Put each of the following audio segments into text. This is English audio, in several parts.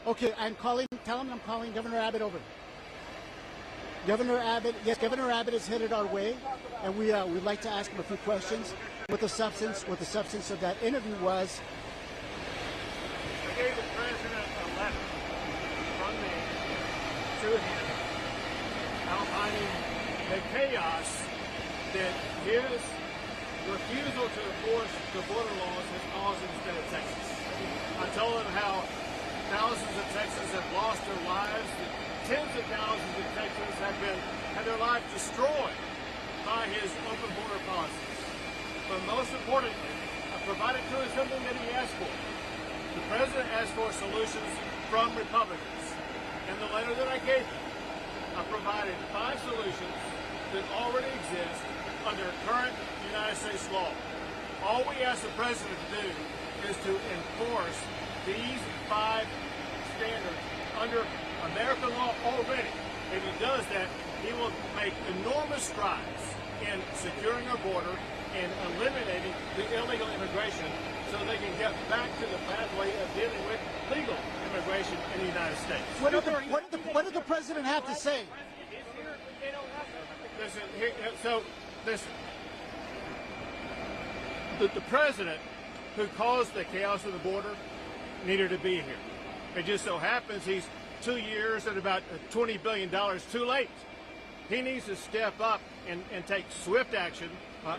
Okay, I'm calling. Tell him I'm calling Governor Abbott over. Governor Abbott, yes, Governor Abbott is headed our way, and we'd like to ask him a few questions. What the substance of that interview was. I gave the president a letter from me to him outlining the chaos that his refusal to enforce the border laws has caused in the state of Texas. I told him how thousands of Texans have lost their lives, that tens of thousands of Texans have had their lives destroyed by his open border policies. But most importantly, I provided to him something that he asked for. The president asked for solutions from Republicans. In the letter that I gave him, I provided 5 solutions that already exist under current United States law. All we ask the president to do is to enforce these 5 standards under American law already. If he does that, he will make enormous strides in securing our border and eliminating the illegal immigration so they can get back to the pathway of dealing with legal immigration in the United States. What did the president have to say? Listen, the president who caused the chaos of the border needed to be here. It just so happens he's 2 years and about $20 billion too late. He needs to step up and take swift action,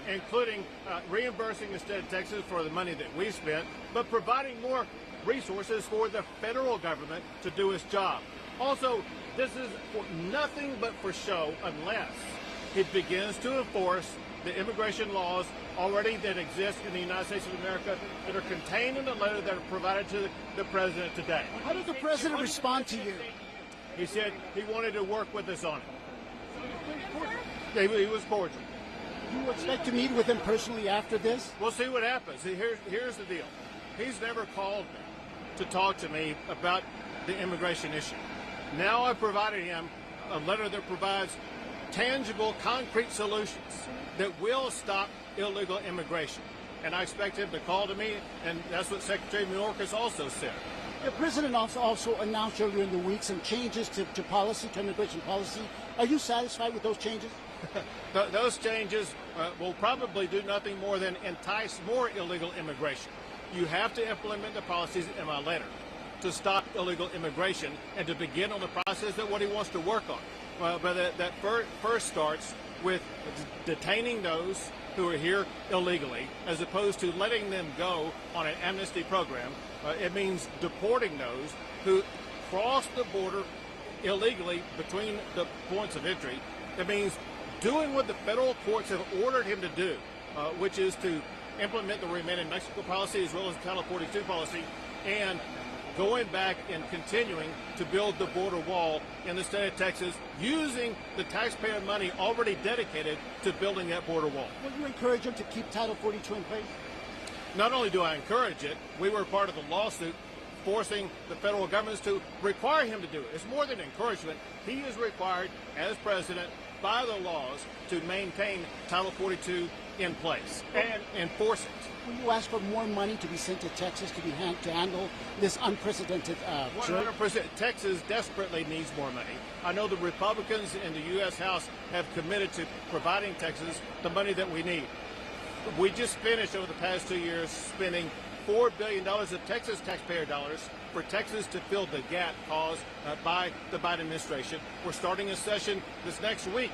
including reimbursing the state of Texas for the money that we spent, but providing more resources for the federal government to do its job. Also, this is for nothing but for show unless it begins to enforce the immigration laws already that exist in the United States of America that are contained in the letter that are provided to the president today. How did the president respond to you? He said he wanted to work with us on it. He was cordial. Do you expect to meet with him personally after this? We'll see what happens. Here's the deal. He's never called me to talk to me about the immigration issue. Now I provided him a letter that provides tangible, concrete solutions that will stop illegal immigration. And I expect him to call to me, and that's what Secretary Mayorkas also said. The president also announced earlier in the week some changes to policy, to immigration policy. Are you satisfied with those changes? Those changes will probably do nothing more than entice more illegal immigration. You have to implement the policies in my letter to stop illegal immigration and to begin on the process that what he wants to work on. But that first starts with detaining those who are here illegally, as opposed to letting them go on an amnesty program. It means deporting those who cross the border illegally between the points of entry. It means doing what the federal courts have ordered him to do, which is to implement the Remain in Mexico policy as well as the Title 42 policy, and going back and continuing to build the border wall in the state of Texas using the taxpayer money already dedicated to building that border wall. Will you encourage him to keep Title 42 in place? Not only do I encourage it, we were part of the lawsuit forcing the federal governments to require him to do it. It's more than encouragement. He is required as president by the laws to maintain Title 42 in place and enforce it. Will you ask for more money to be sent to Texas to handle this unprecedented 100%. Texas desperately needs more money. I know the Republicans in the U.S. House have committed to providing Texas the money that we need. We just finished over the past 2 years spending $4 billion of Texas taxpayer dollars for Texas to fill the gap caused by the Biden administration. We're starting a session this next week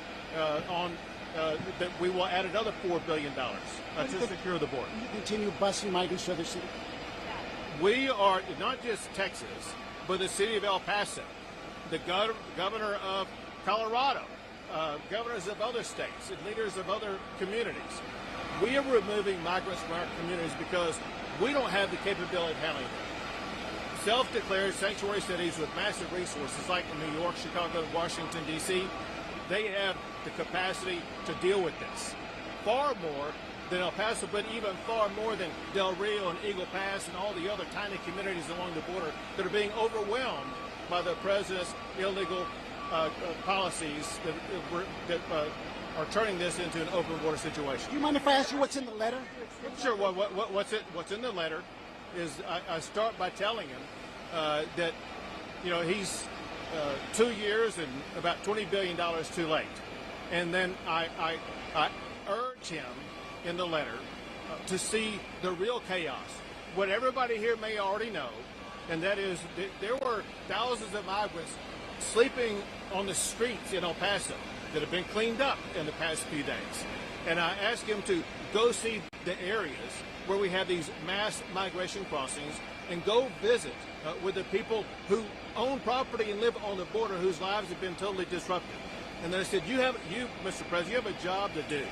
that we will add another $4 billion to secure the border. Will you continue busing migrants to other cities? We are not just Texas, but the city of El Paso, the governor of Colorado, governors of other states, and leaders of other communities. We are removing migrants from our communities because we don't have the capability of handling them. Self-declared sanctuary cities with massive resources like New York, Chicago, Washington, D.C., they have the capacity to deal with this. Far more than El Paso, but even far more than Del Rio and Eagle Pass and all the other tiny communities along the border that are being overwhelmed by the president's illegal policies that are turning this into an open border situation. Do you mind if I ask you what's in the letter? Sure. What's in the letter is I start by telling him that you know, he's 2 years and about $20 billion too late. And then I urge him in the letter to see the real chaos. What everybody here may already know, and that is that there were thousands of migrants sleeping on the streets in El Paso that have been cleaned up in the past few days. And I ask him to go see the areas where we have these mass migration crossings and go visit with the people who own property and live on the border whose lives have been totally disrupted. And then I said, you, Mr. President, you have a job to do,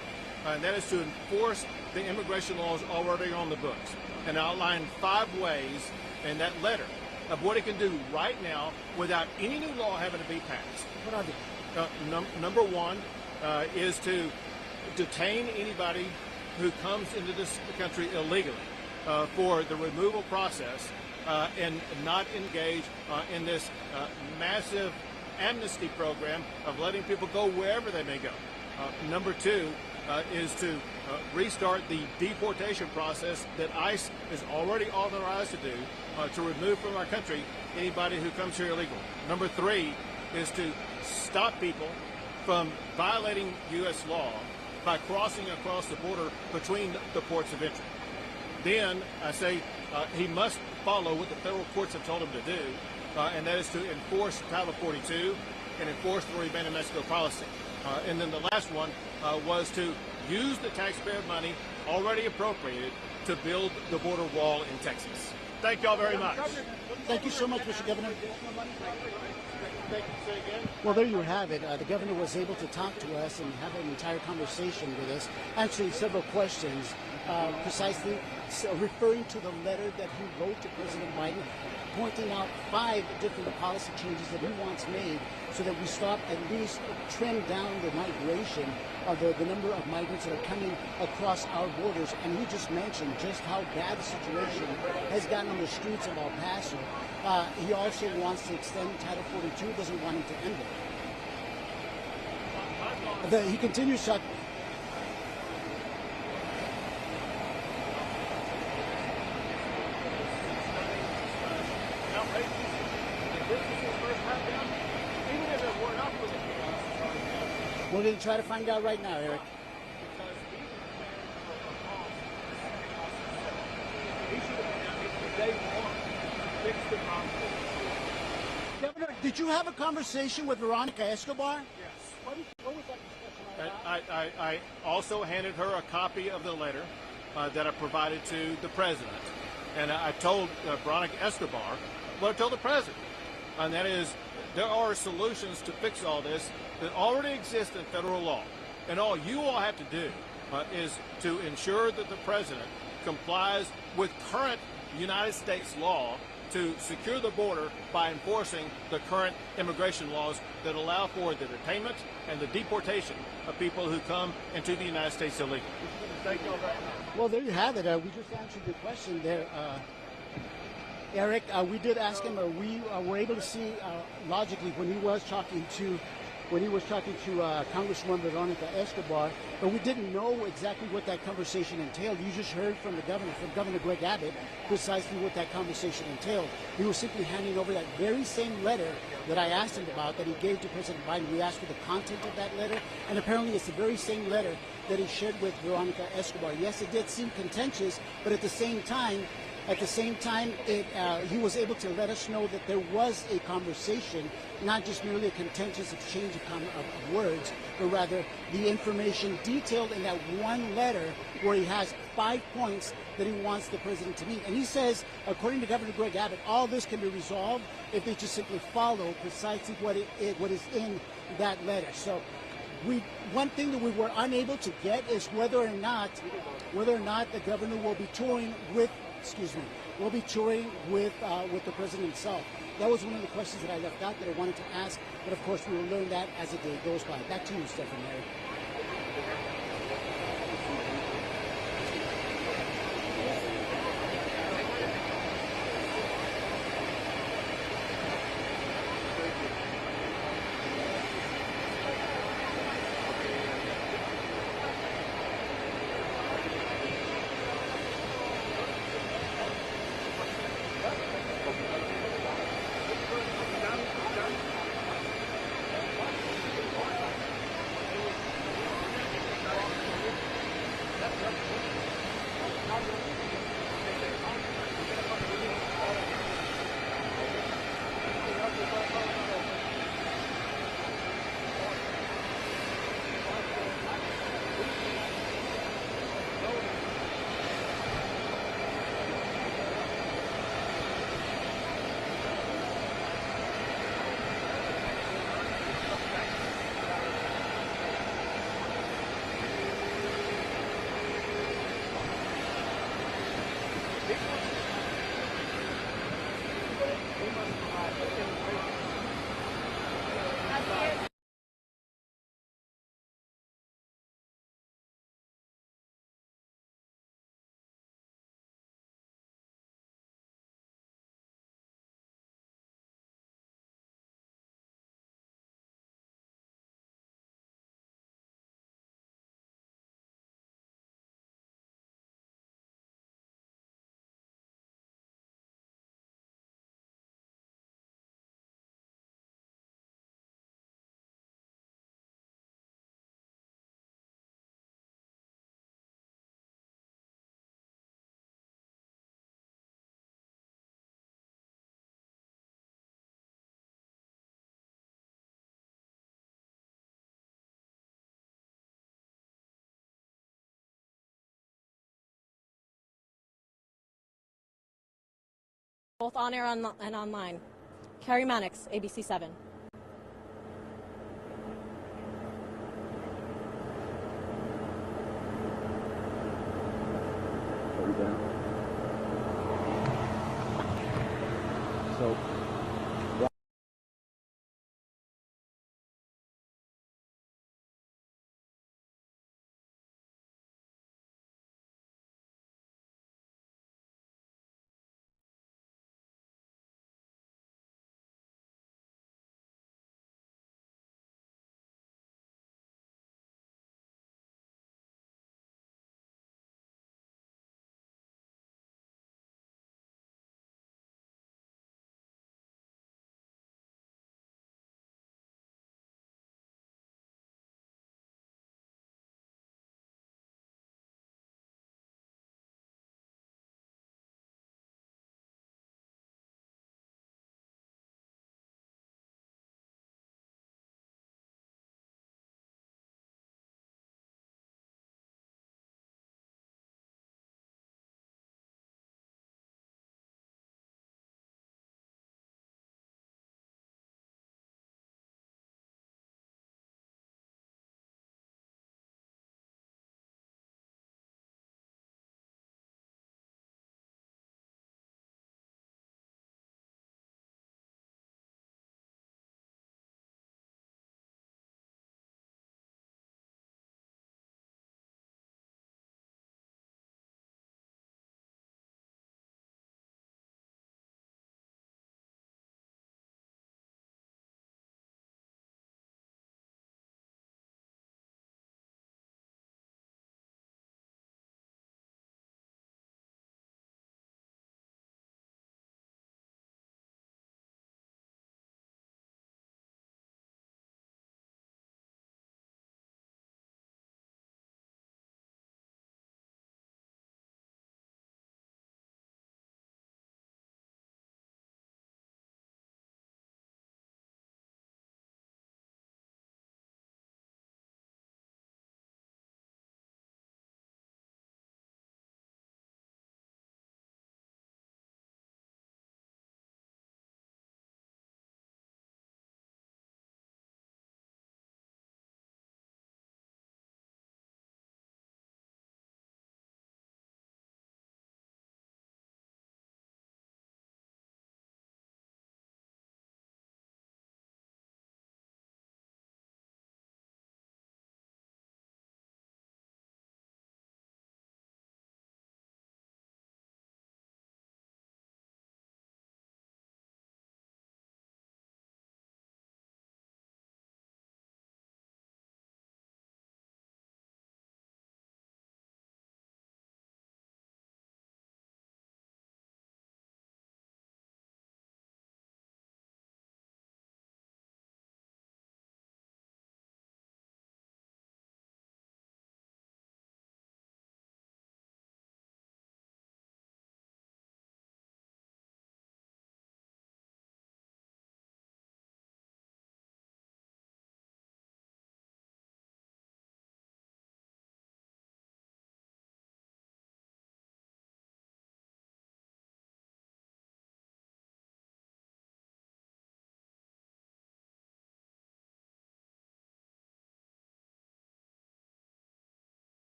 and that is to enforce the immigration laws already on the books. And I outlined 5 ways in that letter of what he can do right now without any new law having to be passed. What are they? Number 1 is to detain anybody who comes into this country illegally for the removal process and not engage in this massive amnesty program of letting people go wherever they may go. Number 2 is to restart the deportation process that ICE is already authorized to do to remove from our country anybody who comes here illegally. Number 3 is to stop people from violating U.S. law by crossing across the border between the ports of entry. Then I say he must follow what the federal courts have told him to do, and that is to enforce Title 42 and enforce the Remain in Mexico policy. And then the last one was to use the taxpayer money already appropriated to build the border wall in Texas. Thank you all very much. Thank you so much, Mr. Governor. Say again? Well, there you have it. The governor was able to talk to us and have an entire conversation with us, answering several questions, precisely referring to the letter that he wrote to President Biden, pointing out 5 different policy changes that he wants made so that we stop, at least trim down the migration of the number of migrants that are coming across our borders. And he just mentioned just how bad the situation has gotten on the streets of El Paso. He also wants to extend Title 42, doesn't want him to end it. He continues, Chuck. We're going to try to find out right now, Eric. Governor, did you have a conversation with Veronica Escobar? Yes. What was that discussion? I also handed her a copy of the letter that I provided to the president. And I told Veronica Escobar what I told the president. And that is, there are solutions to fix all this that already exist in federal law. And all you all have to do is to ensure that the president complies with current United States law to secure the border by enforcing the current immigration laws that allow for the detainment and the deportation of people who come into the United States illegally. Thank you all very much. Well, there you have it. We just answered your question there, Eric. We did ask him, we were able to see logically when he was talking to Congresswoman Veronica Escobar, but we didn't know exactly what that conversation entailed. You just heard from the governor, from Governor Greg Abbott, precisely what that conversation entailed. He was simply handing over that very same letter that I asked him about, that he gave to President Biden. We asked for the content of that letter, and apparently it's the very same letter that he shared with Veronica Escobar. Yes, it did seem contentious, but at the same time, he was able to let us know that there was a conversation, not just merely a contentious exchange of words, but rather the information detailed in that one letter where he has 5 points that he wants the president to meet. And he says, according to Governor Greg Abbott, all this can be resolved if they just simply follow precisely what is in that letter. So one thing that we were unable to get is whether or not the governor will be touring with the president himself. That was one of the questions that I left out that I wanted to ask, but of course we will learn that as the day goes by. Back to you, Stephen Mary. Both on air and online. Carrie Mannix, ABC 7. So,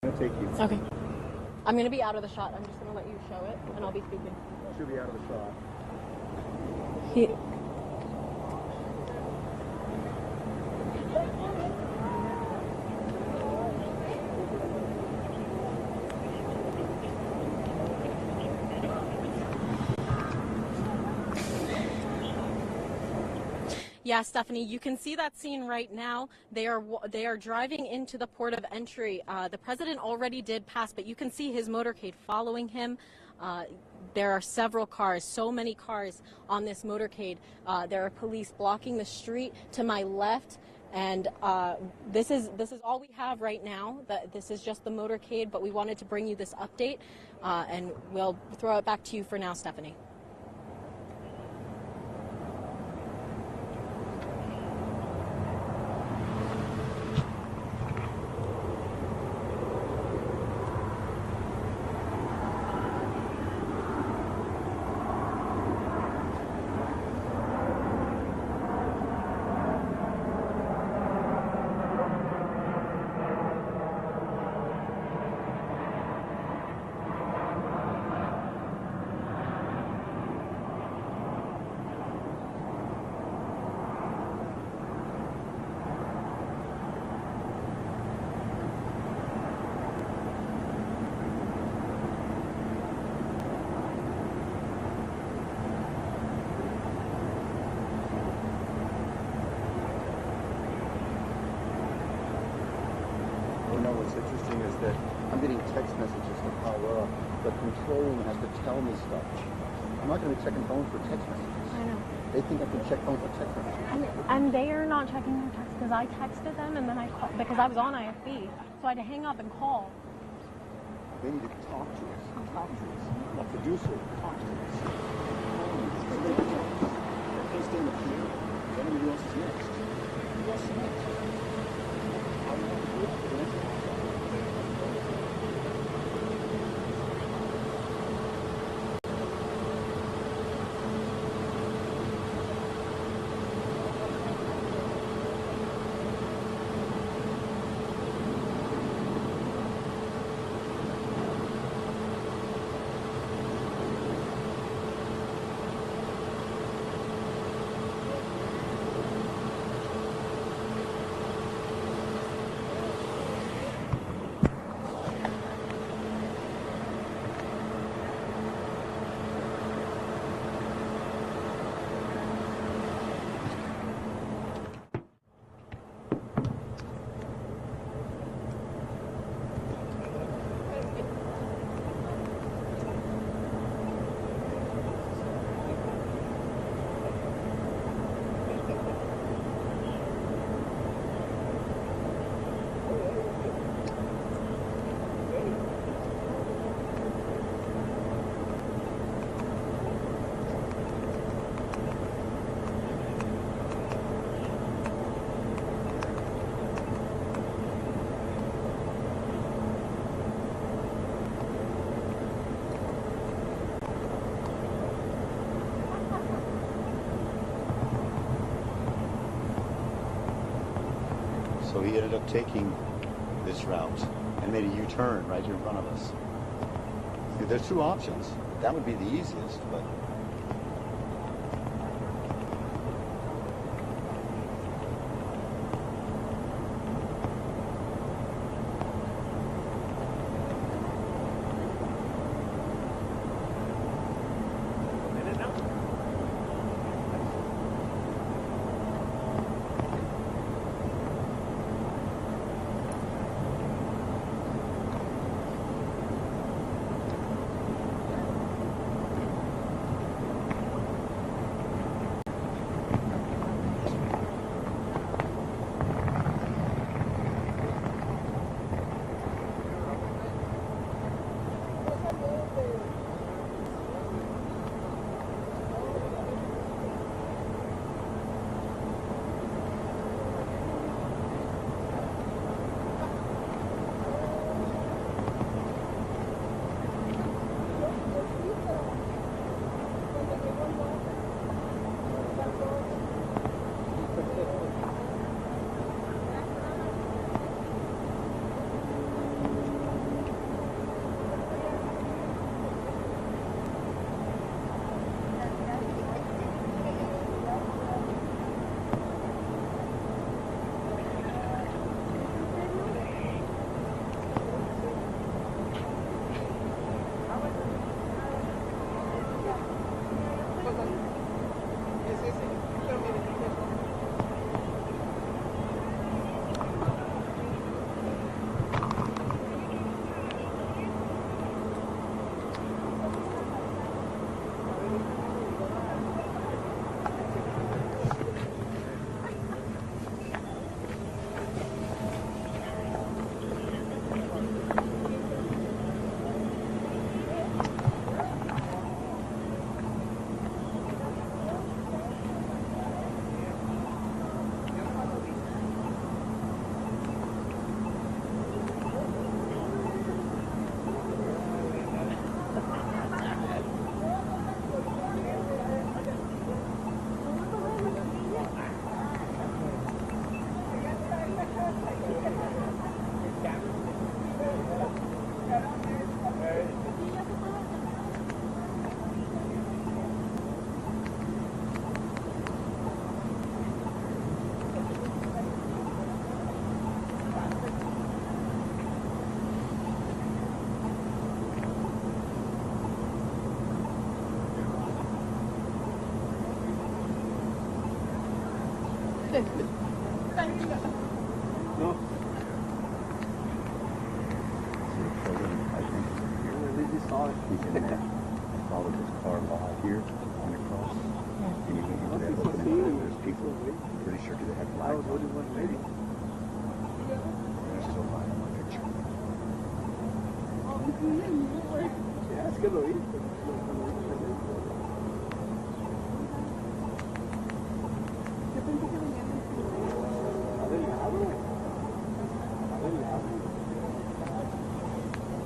I'm going to take you. Okay. I'm going to be out of the shot. I'm just going to let you show it, and I'll be speaking. Should be out of the shot. Yeah, Stephanie, you can see that scene right now. They are driving into the port of entry. The president already did pass, but you can see his motorcade following him. There are several cars, so many cars on this motorcade. There are police blocking the street to my left. And this is all we have right now. This is just the motorcade, but we wanted to bring you this update, and we'll throw it back to you for now, Stephanie. What's interesting is that I'm getting text messages to follow up, but control room has to tell me stuff. I'm not going to be checking phones for text messages. I know. They think I can check phones for text messages. And they are not checking their text because I texted them and then I called because I was on IFB, so I had to hang up and call. They need to talk to us. Talk to us. The producer, talk to us. I can't stay in the queue. I don't know who else is next. Who else is next? How do you want to do it? So he ended up taking this route and made a U-turn right here in front of us. See, there's two options. That would be the easiest, but... No. He can follow this car live here on the cross. And you can get that opening where there's people. Pretty sure they have flags on it. They're still lying on my picture. Yeah, es que lo vi.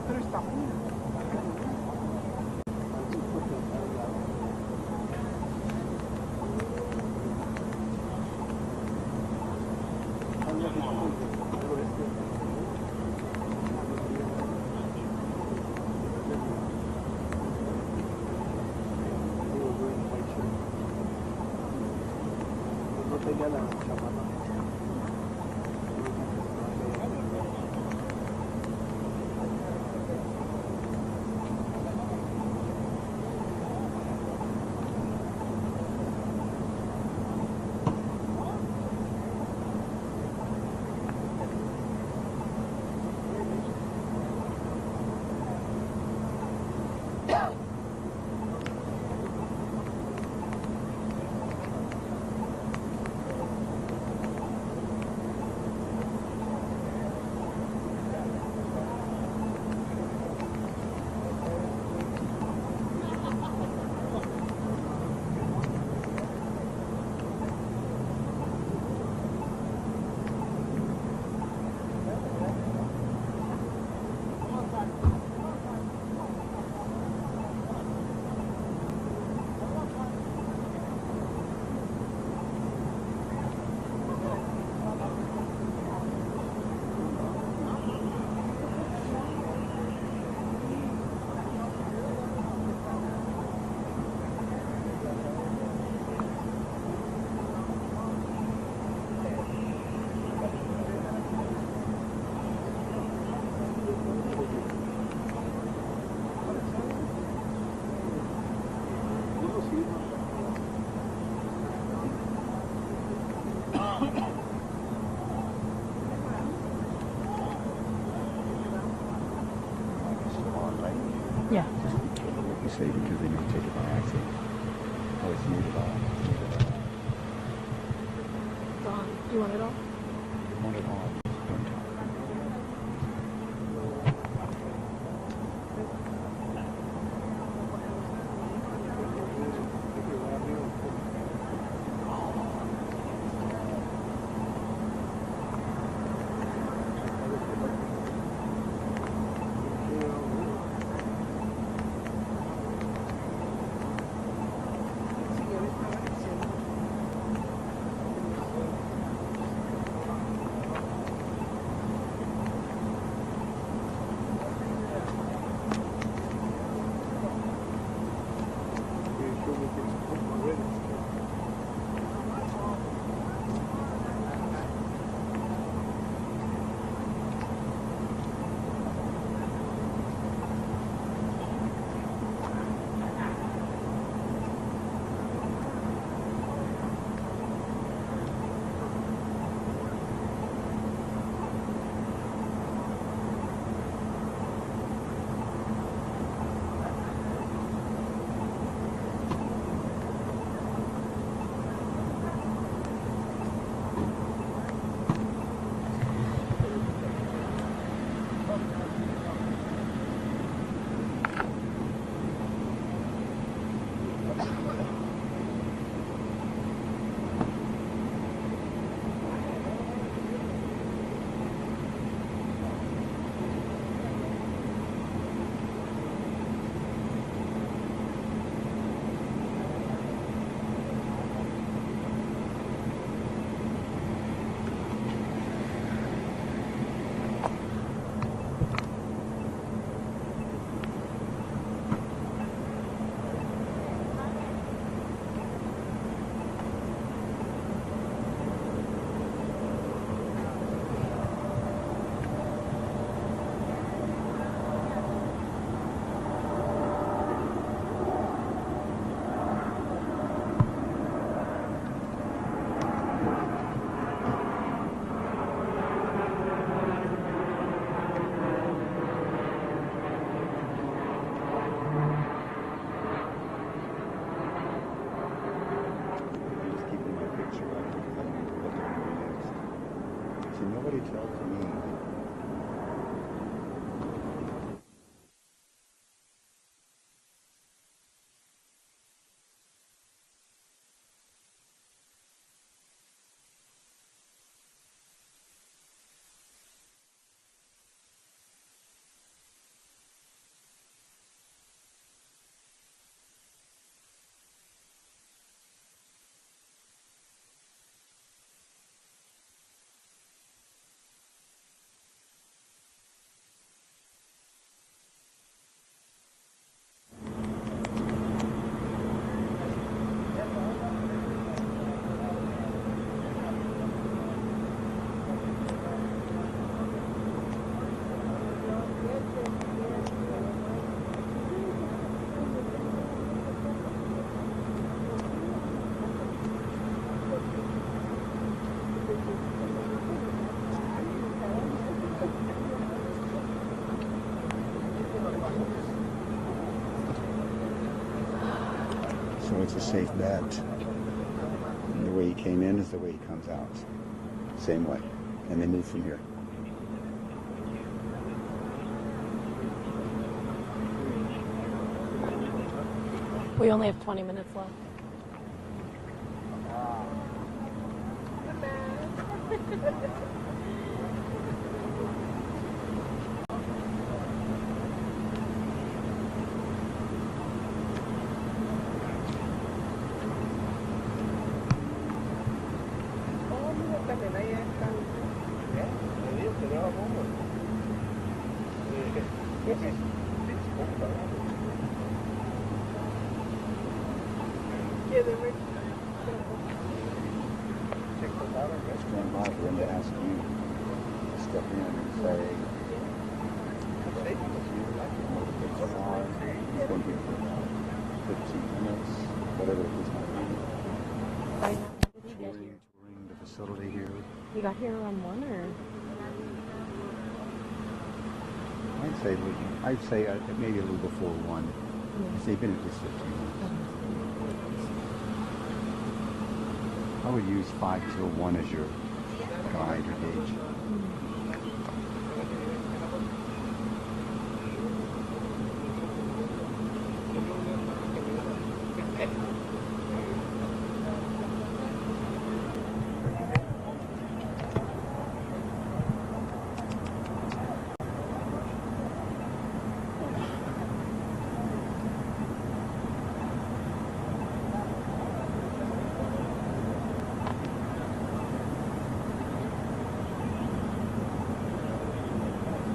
Pero está muy... No tenía la chamarra. Yeah. Like you say, because they may take it by accident. Oh, it's muted off. It's on. Do you want it all? Want it on. Don't talk. So it's a safe bet. And the way he came in is the way he comes out. Same way. And they move from here. We only have 20 minutes left. Stand by for them to ask you to step in and say, it's been here for about 15 minutes, whatever it is might be. Right now, when did he get here? Touring the facility here. He got here around 1 or? I'd say maybe a little before 1. Yeah. They've been at least 15 minutes. I would use 5 till 1 as your guide or gauge.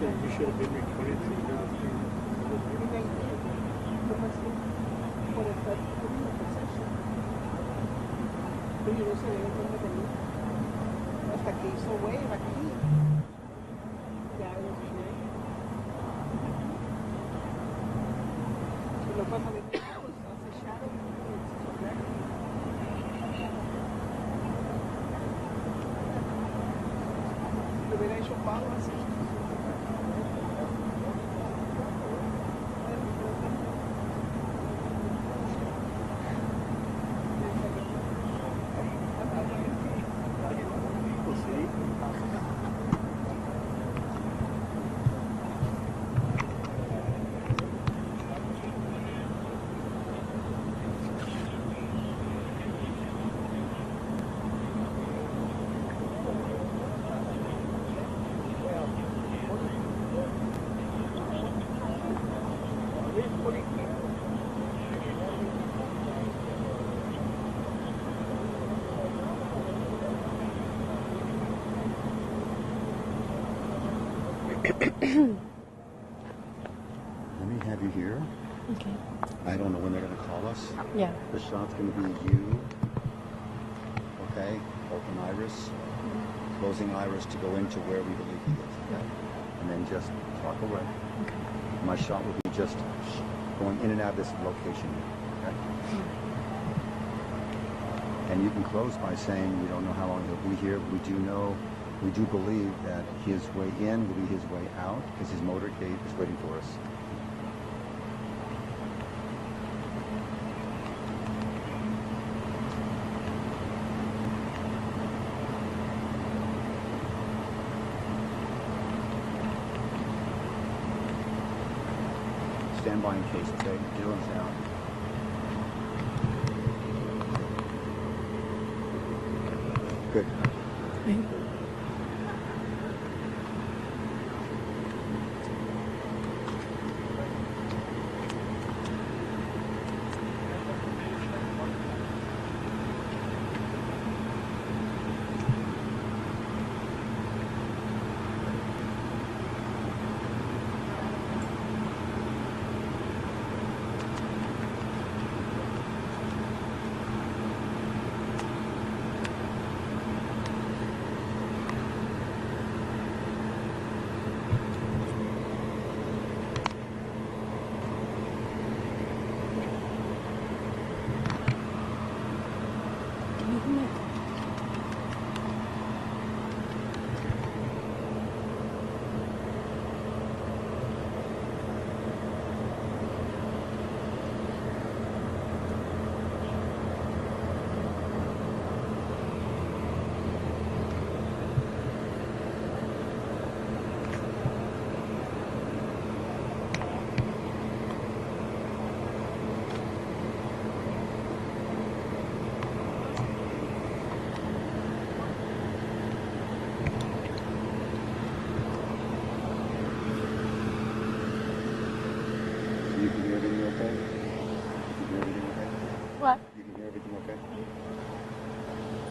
You should have been recorded. Pero yo no sabía dónde venía. Hasta que hizo wave aquí. Ya lo sé. Si lo pasa de tiempo, pues hace shadow. Si lo hubiera hecho pago así. Let me have you here. Okay. I don't know when they're going to call us. Yeah. The shot's going to be you. Okay? Open iris. Closing iris to go into where we believe he is. Okay? And then just talk away. Okay. My shot will be just going in and out of this location. Okay? And you can close by saying we don't know how long he'll be here. But we do believe that his way in will be his way out because his motorcade is waiting for us. Stand by in case, okay? Dylan's out. Good. okay? You can hear everything okay? What? You can hear everything okay?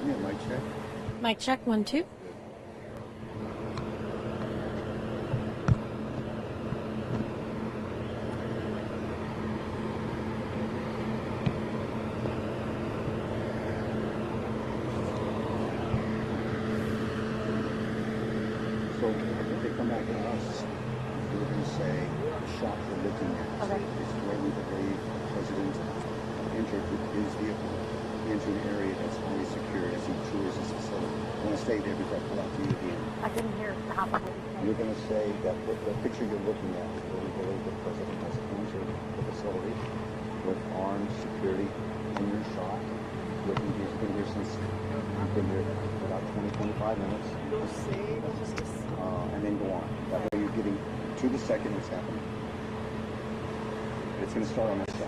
Yeah, mic check. Mic check, 1, 2. So if they come back to us, we're going to say the shot we're looking at is where we believe the president entered with his vehicle into an area that's highly secure as he tours his facility. I want to stay there before I pull out to you again. I didn't hear half of it. You're going to say that the picture you're looking at is where we believe the president has entered the facility with armed security in your shot. He's been here since you've been here for about 20-25 minutes. And then go on. That way you're getting to the second what's happening. It's going to start on this side.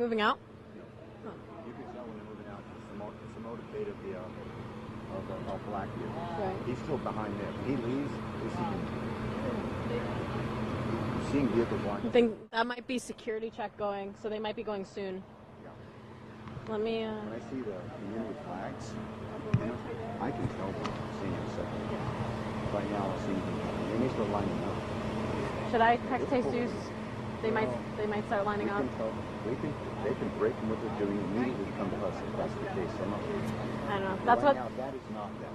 moving out? You can tell when they're moving out. It's the motorcade of the black vehicle. Right. He's still behind there. When he leaves, you're seeing vehicles I lined up. think that might be security check going, so they might be going soon. Yeah. Let me. When I see the community flags, I can tell them I'm seeing it. So right now, I'm seeing them. They may start lining up. Should I text Jesus? They might start lining up. They can break from what they're doing immediately come to us if that's the case. I don't know. That's right what. Now, that is not them.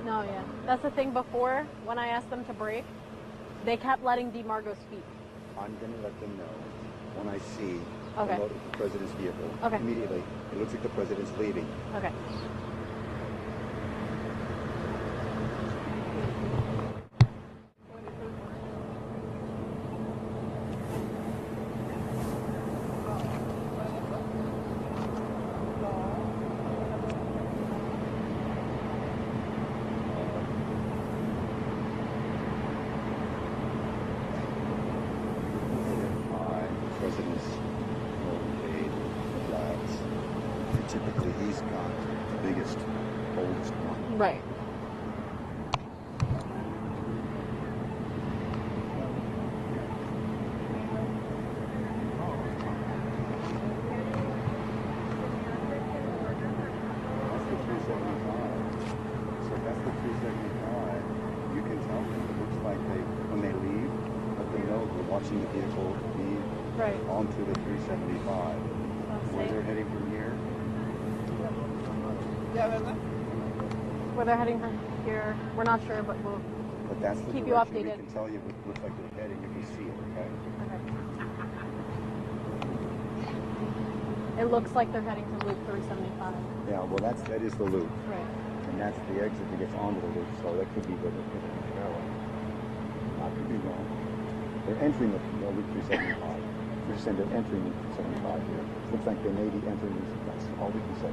No, yeah. That's the thing. Before, when I asked them to break, they kept letting DeMargo speak. I'm going to let them know when I see Okay. the president's vehicle. Okay. Immediately, it looks like the president's leaving. Okay. President's motorcade flags. And typically, he's got the biggest, oldest one. Right. That's the 375. So that's the 375. You can tell them it looks like when they leave, let them know we're watching the vehicle leave Right. onto the 375. Where they're heading from here. Where they're heading from here, we're not sure, but we'll. But that's the Keep you direction updated. we can tell you what looks like they're heading if we see it, okay? Okay. It looks like they're heading to Loop 375. Yeah, well that is the loop. Right. And that's the exit that gets onto the loop, so that could be where they're going. I could be wrong. They're entering the loop 375. We're just saying they're entering loop 375 here. Looks like they may be entering this. That's all we can say.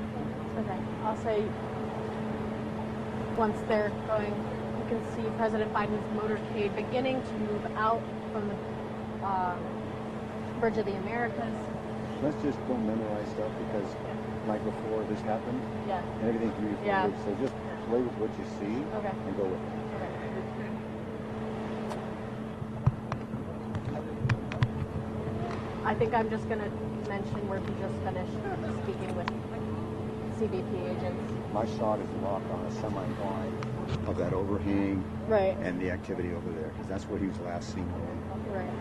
Okay. I'll say once they're going, you can see President Biden's motorcade beginning to move out from the Bridge of the Americas. Let's just don't memorize stuff because, like before this happened, Yeah. and everything's beautiful. Yeah. So just play with what you see Okay. and go with it. Okay. I think I'm just going to mention where he just finished speaking with CBP agents. My shot is locked on a semi-line of that overhang Right. and the activity over there because that's where he was last seen going. Right.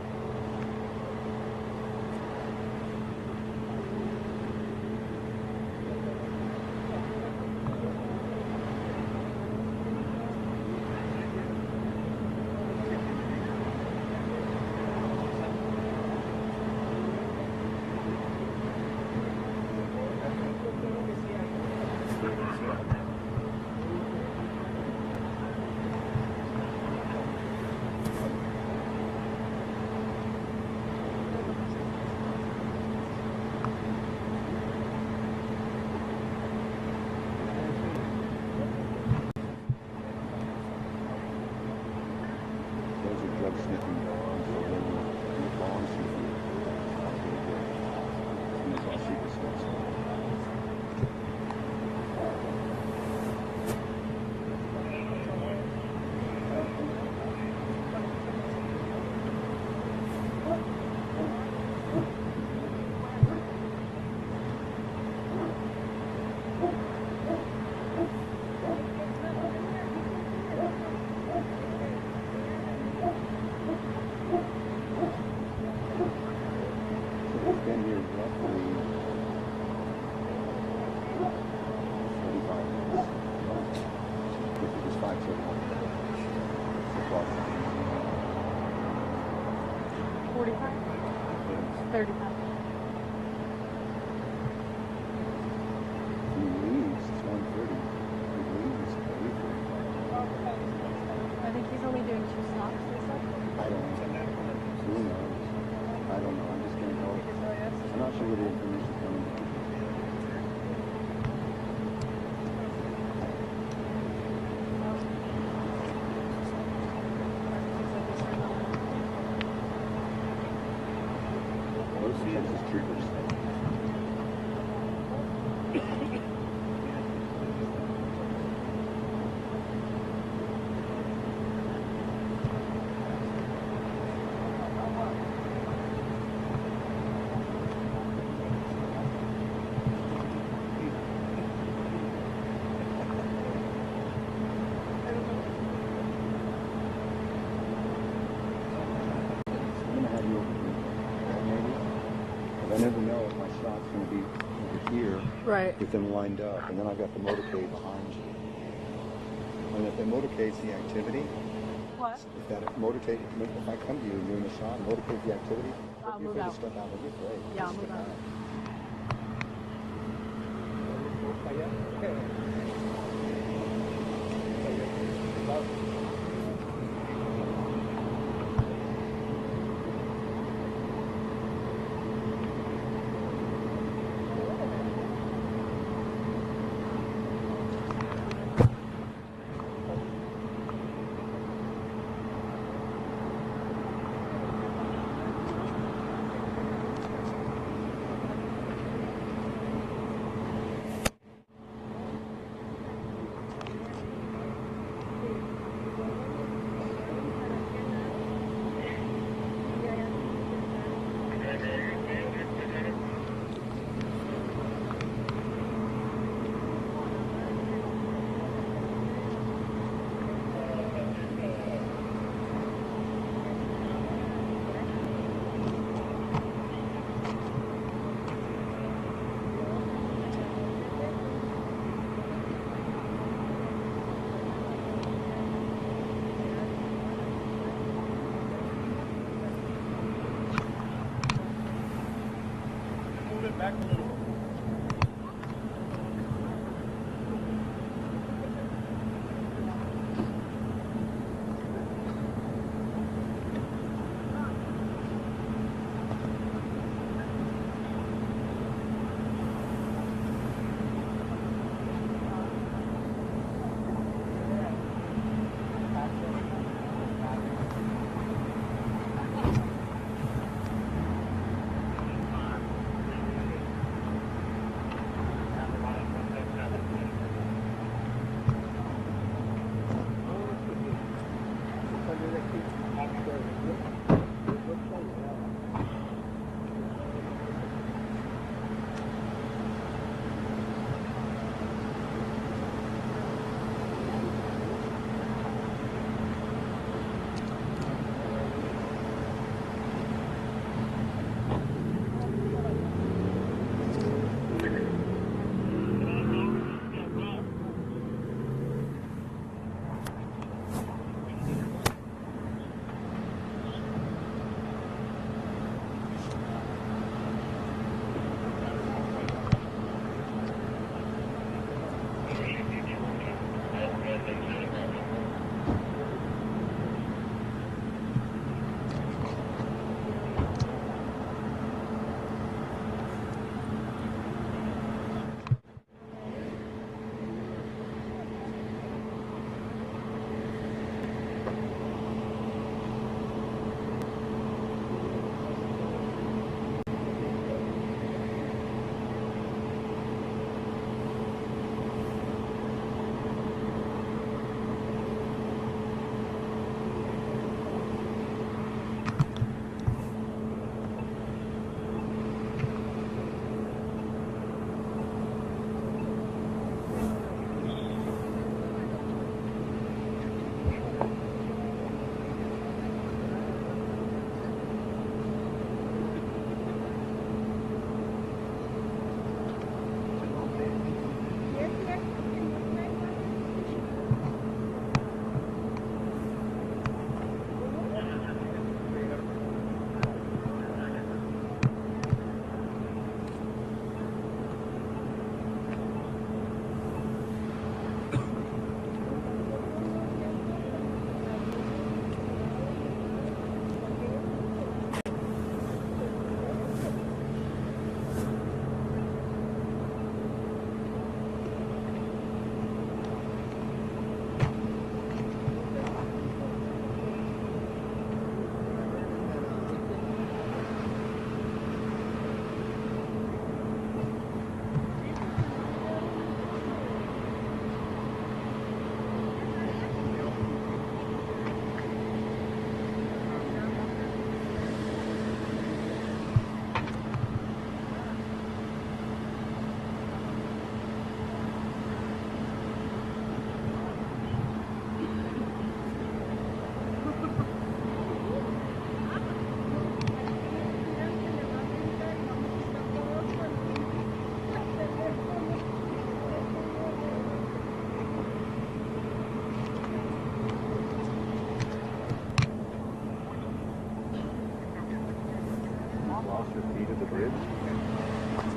Those are drug sniffing dogs or lawn sniffing. And that's all secret stuff. So it's been here roughly 45 minutes. If it was 5:31. So far. 45? 35. He leaves, it's 1:30. He leaves at 3:30. I think he's only doing 2 stops, they said. I don't know. Who knows? I don't know. I'm just going to go. I'm not sure where the information's coming from. Those are Texas troopers. Right. with them lined up, and then I've got the motorcade behind you. And if the motorcade's the activity, What? if I come to you and you're in the shot, motorcade the activity, I'll you're move free to out. step out. You're great. Yeah, I'll Just move step out.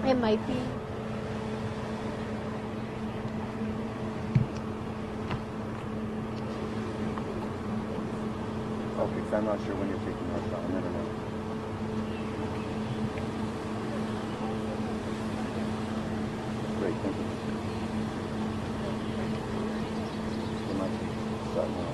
It might be. Okay, so I'm not sure when you're taking our shot. I never know. Great, thank you. So much. Start now.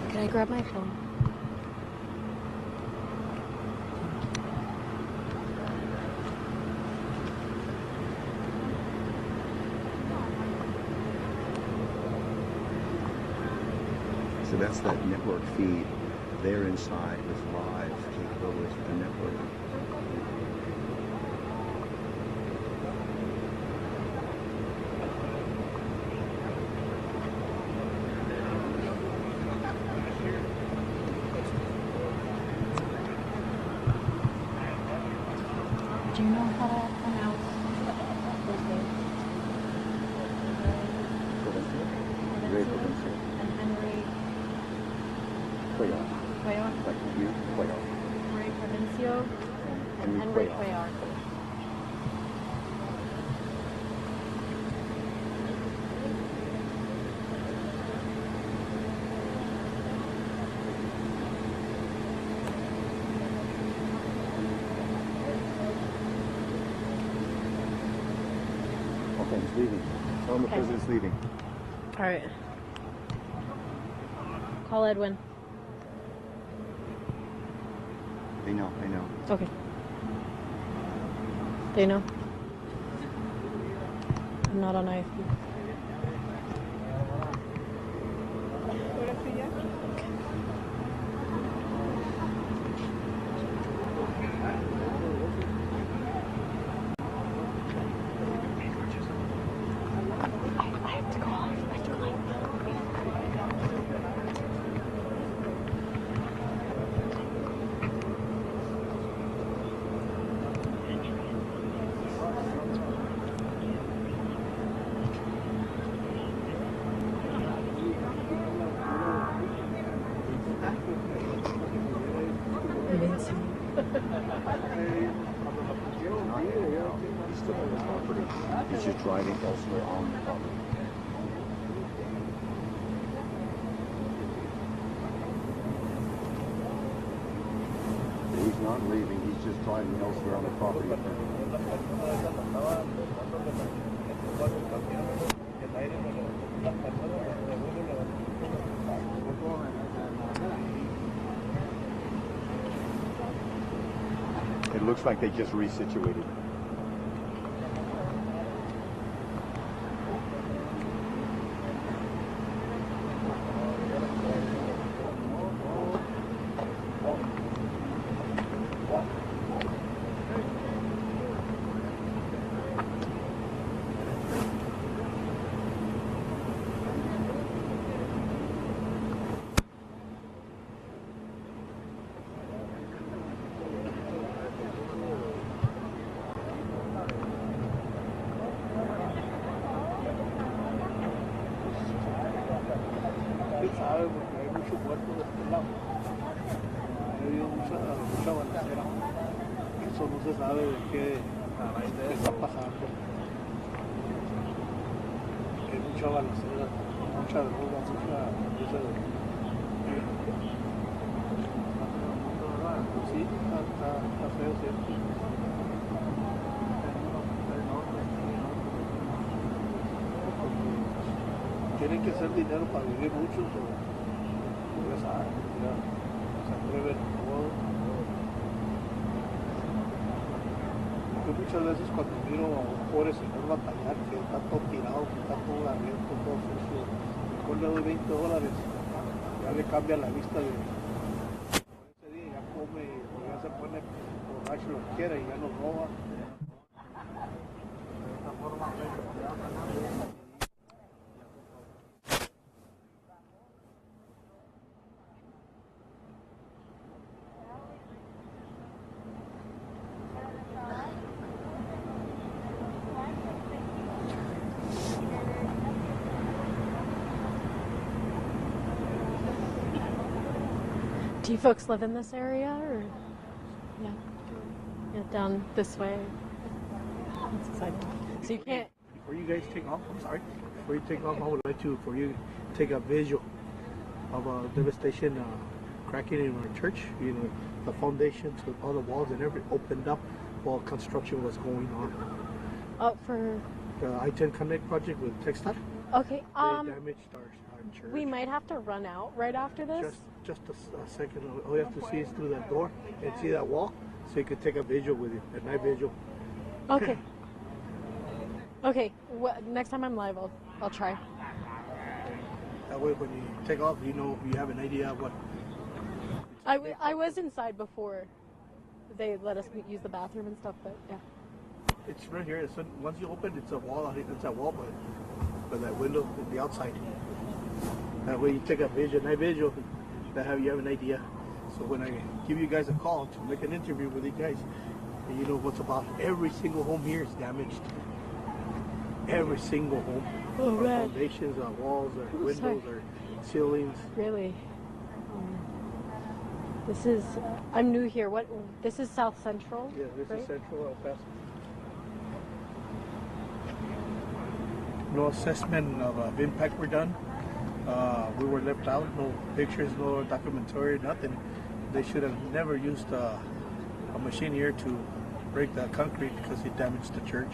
Can I grab my phone? So that's that network feed. There inside with live capabilities with the network. Do you know how to pronounce his name? Very provincial. And Henry Cuellar. Cuellar? Like you, Cuellar. Henry Provencio and Henry Henry Cuellar. Cuellar. Okay, he's leaving. Tell him the Okay. president's leaving. All right. Call Edwin. They know, I know. Okay. They know. I'm not on IFB. Ahora sí ya. I have to go off. I have to go off. He's still on the property. He's just driving elsewhere on the property. He's not leaving, he's just driving elsewhere on the property. It looks like they just resituated. sabe porque hay mucho muerto de este lado. Ha habido mucha balacera. Eso no se sabe de qué está pasando. Hay mucha balacera, mucha droga, mucha sí, está feo, ¿cierto? Tienen que hacer dinero para vivir muchos o ya saben, ya se atreven todo. Porque muchas veces cuando miro a un pobre señor batallar que está todo tirado, que está todo abierto, todo sucio, mejor le doy $20, ya le cambia la vista de si lo quiere y ya nos roba. Do you folks live in this area, or yeah, down this way? That's exciting. So you can't. Before you guys take off, I'm sorry. Before you take off, I would like to, for you, take a visual of a devastation cracking in our church. You know, the foundations with all the walls and everything opened up while construction was going on. Oh, for The I-10 Connect project with Textile. okay. They damaged our church. We might have to run out right after this. Just a second. All you have to see is through that door and see that wall, so you can take a visual with you, a night visual. Okay. Okay. Next time I'm live, I'll try. That way, when you take off, you know, you have an idea of what. I was inside before they let us use the bathroom and stuff, but yeah. It's right here. Once you open, it's a wall. It's a wall, but that window is the outside. That way, you take a visual, night visual. That you have an idea. So when I give you guys a call to make an interview with you guys, you know what's about. Every single home here is damaged. Every single home. Oh, our man. foundations, our walls, our windows, sorry. our ceilings. Really. This is. I'm new here. What? This is South Central. Yeah, this right? is Central El Paso. No assessment of impact were done. We were left out. No pictures, no documentary, nothing. They should have never used a machine here to break the concrete because it damaged the church.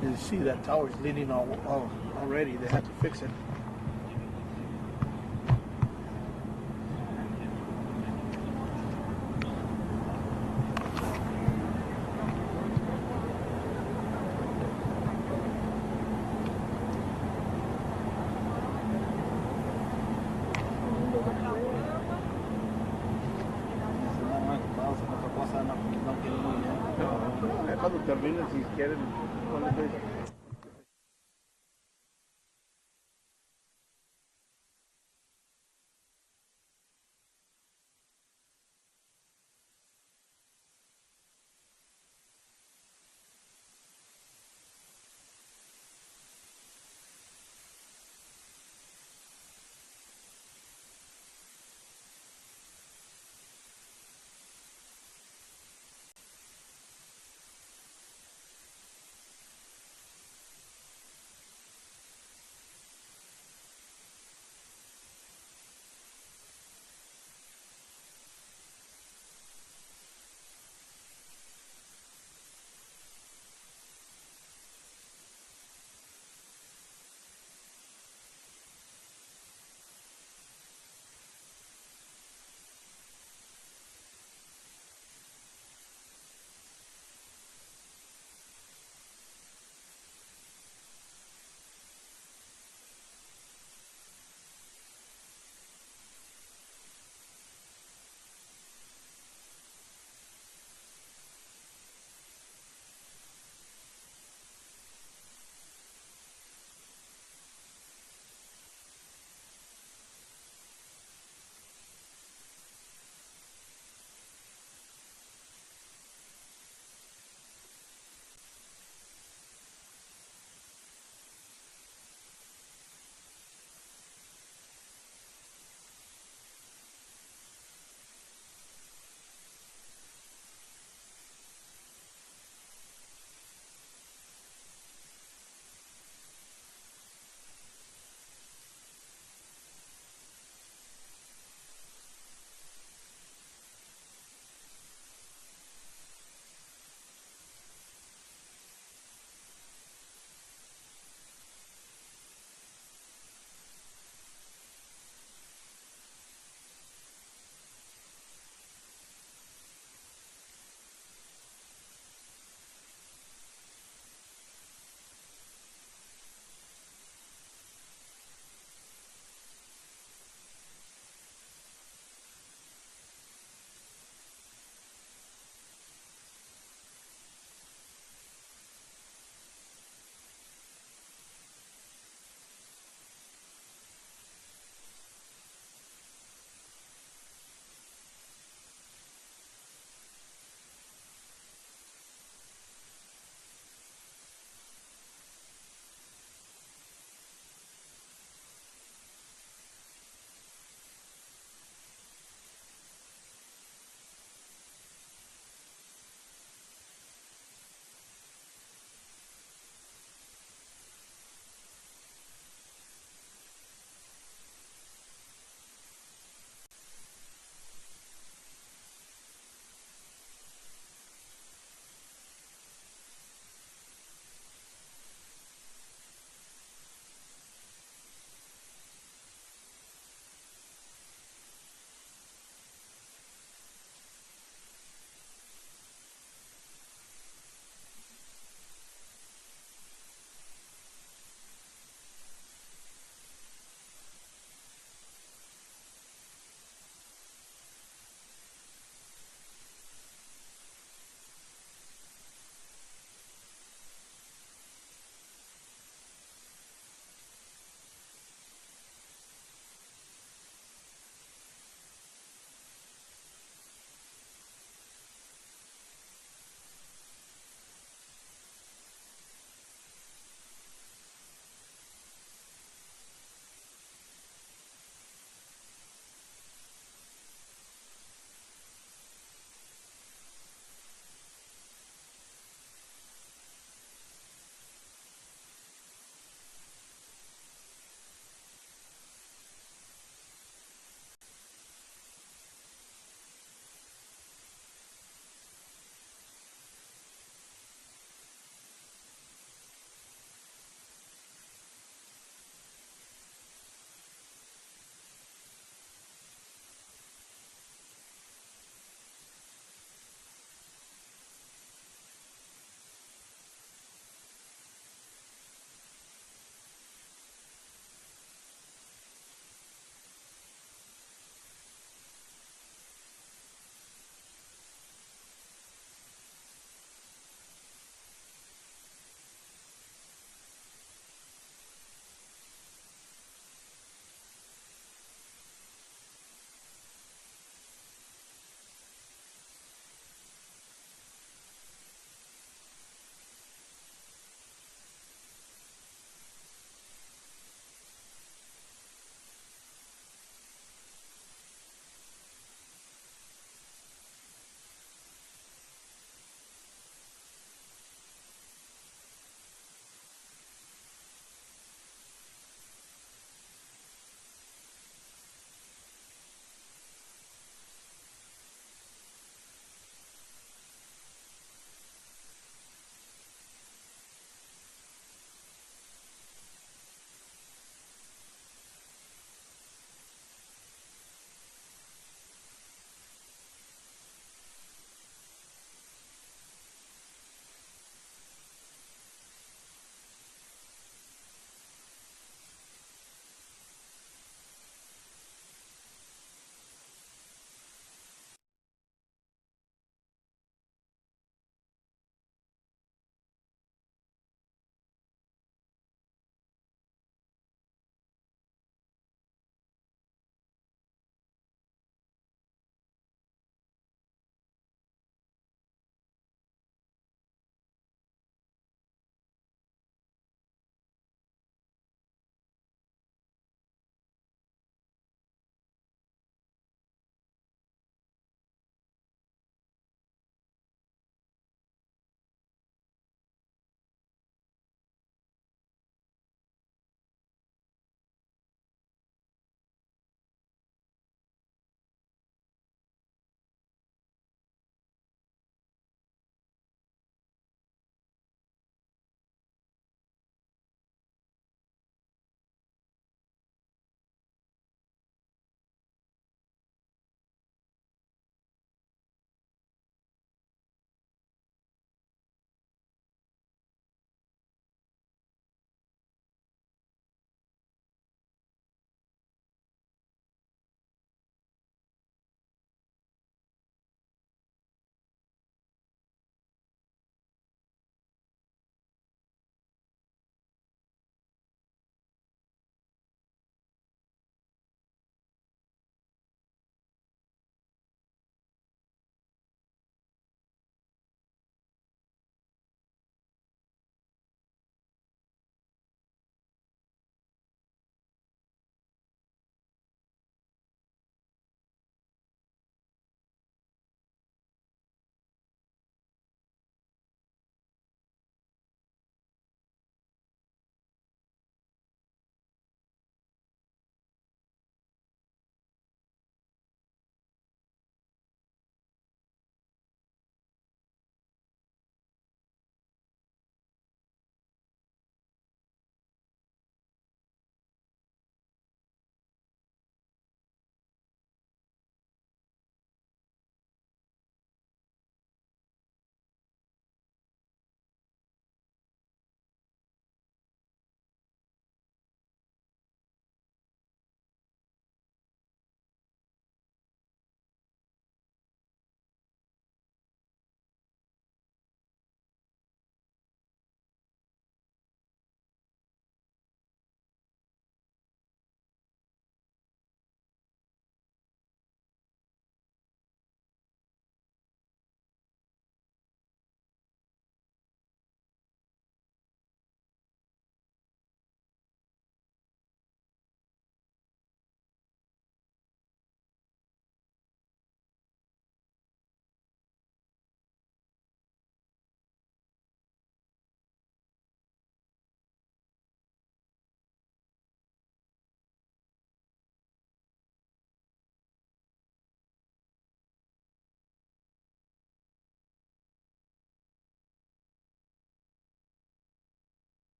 You see that tower is leaning already. They had to fix it. Cuando terminen, si quieren,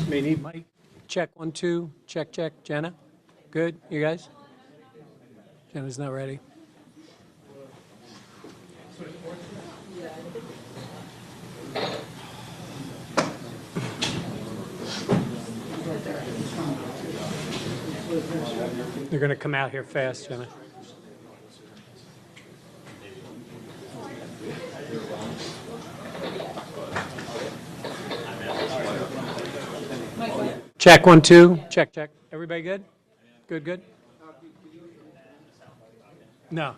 May need mic. Check 1, 2. Check, check. Jenna? Good? You guys? Jenna's not ready. They're going to come out here fast, Jenna. Check 1, 2. Check, check. Everybody good? Good, good? No.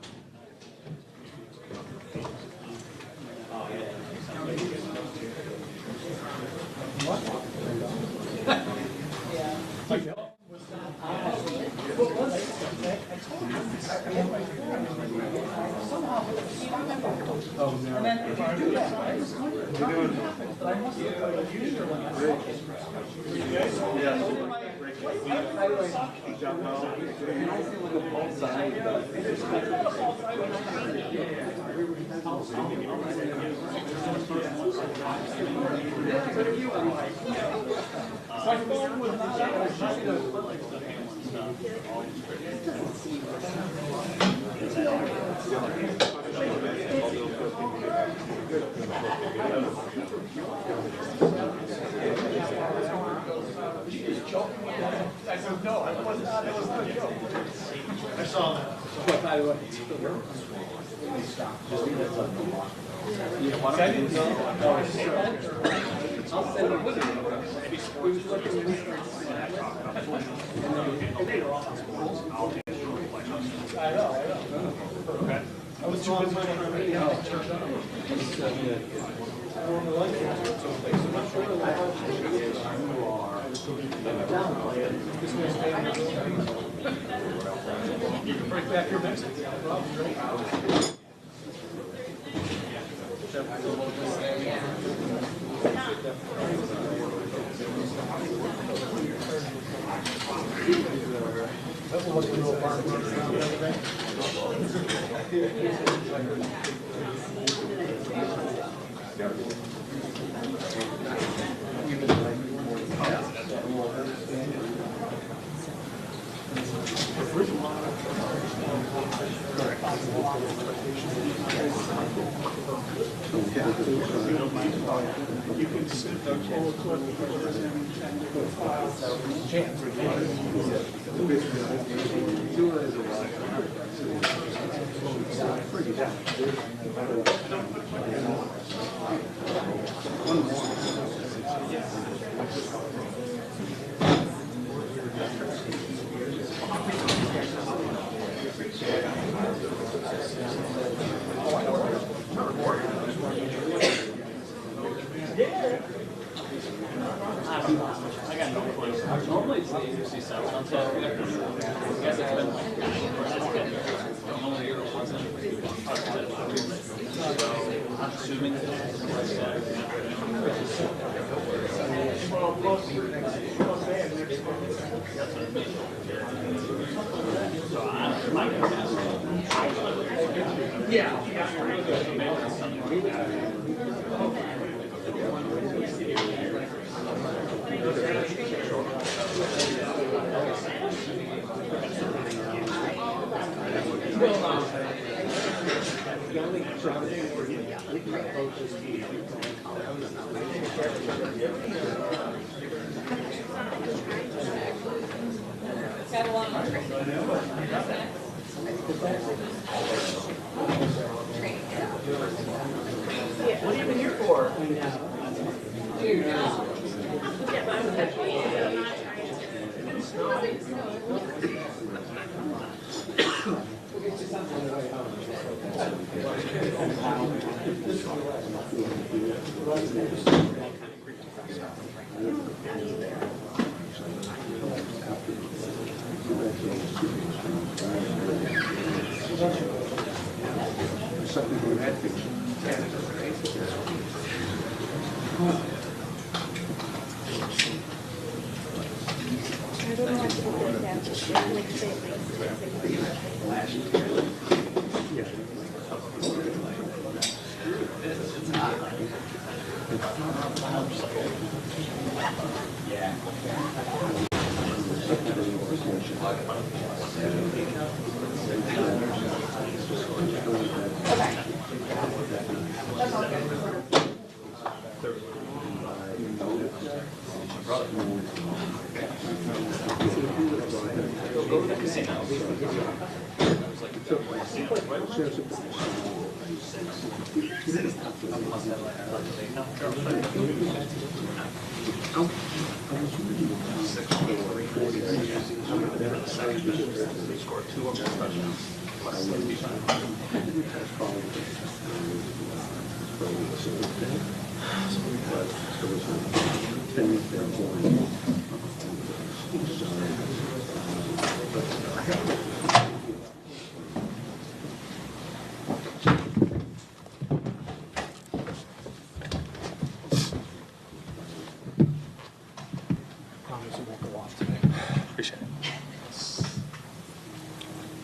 What have you been here for?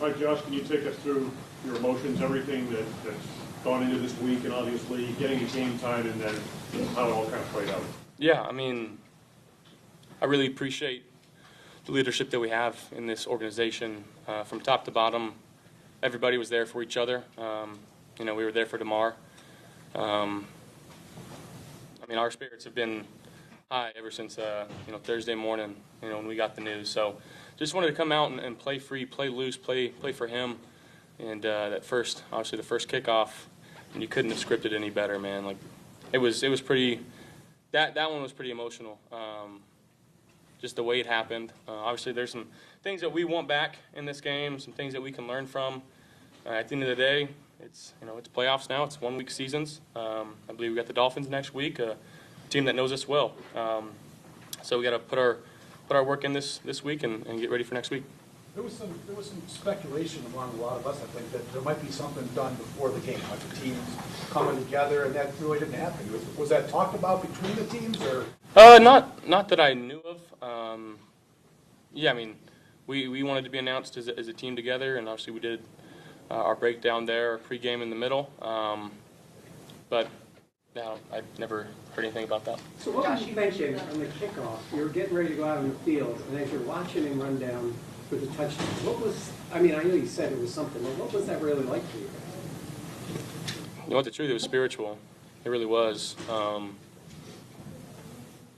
All right, Josh, can you take us through your emotions, everything that's gone into this week, and obviously getting the game time, and then how it all kind of played out? Yeah, I mean, I really appreciate the leadership that we have in this organization. From top to bottom, everybody was there for each other. You know, we were there for Damar. I mean, our spirits have been high ever since, you know, Thursday morning, you know, when we got the news. So just wanted to come out and play free, play loose, play for him. And that first, obviously the first kickoff, and you couldn't have scripted any better, man. Like, it was pretty, that one was pretty emotional. Just the way it happened. Obviously there's some things that we want back in this game, some things that we can learn from. At the end of the day, it's, you know, it's playoffs now. It's 1-week seasons. I believe we got the Dolphins next week, a team that knows us well. So we got to put our work in this week and get ready for next week. There was some speculation among a lot of us, I think, that there might be something done before the game, like the teams coming together, and that really didn't happen. Was that talked about between the teams, or? Not that I knew of. Yeah, I mean, we wanted to be announced as a team together, and obviously we did our breakdown there, our pregame in the middle. But no, I've never heard anything about that. So what was you mentioned on the kickoff? You were getting ready to go out on the field, and as you're watching him run down for the touchdown, what was, I mean, I know you said it was something, but what was that really like for you? You know what, the truth, it was spiritual. It really was.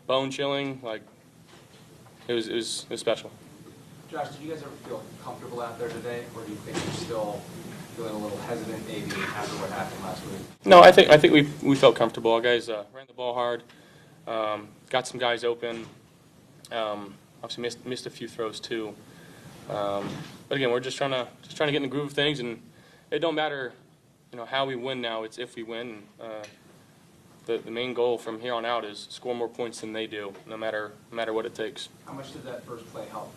Bone chilling, like, it was special. Josh, did you guys ever feel comfortable out there today, or do you think you're still feeling a little hesitant maybe after what happened last week? No, I think we felt comfortable. Our guys ran the ball hard, got some guys open. Obviously missed a few throws too. But again, we're just trying to get in the groove of things, and it don't matter, you know, how we win now. It's if we win. The main goal from here on out is score more points than they do, no matter what it takes. How much did that first play help?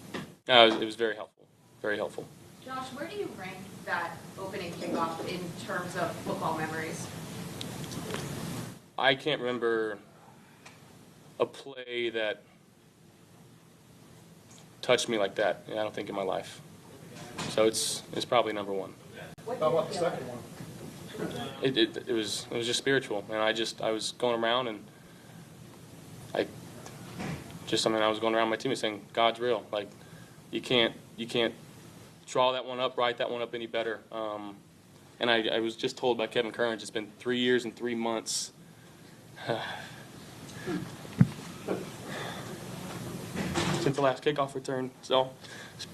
It was very helpful. Very helpful. Josh, where do you rank that opening kickoff in terms of football memories? I can't remember a play that touched me like that, I don't think, in my life. So it's probably number one. How about the second one? It was just spiritual, and I was going around, and I was going around my teammates saying, God's real. Like, you can't draw that one up, write that one up any better. And I was just told by Kevin Curran, it's been 3 years and 3 months. Since the last kickoff return, so it's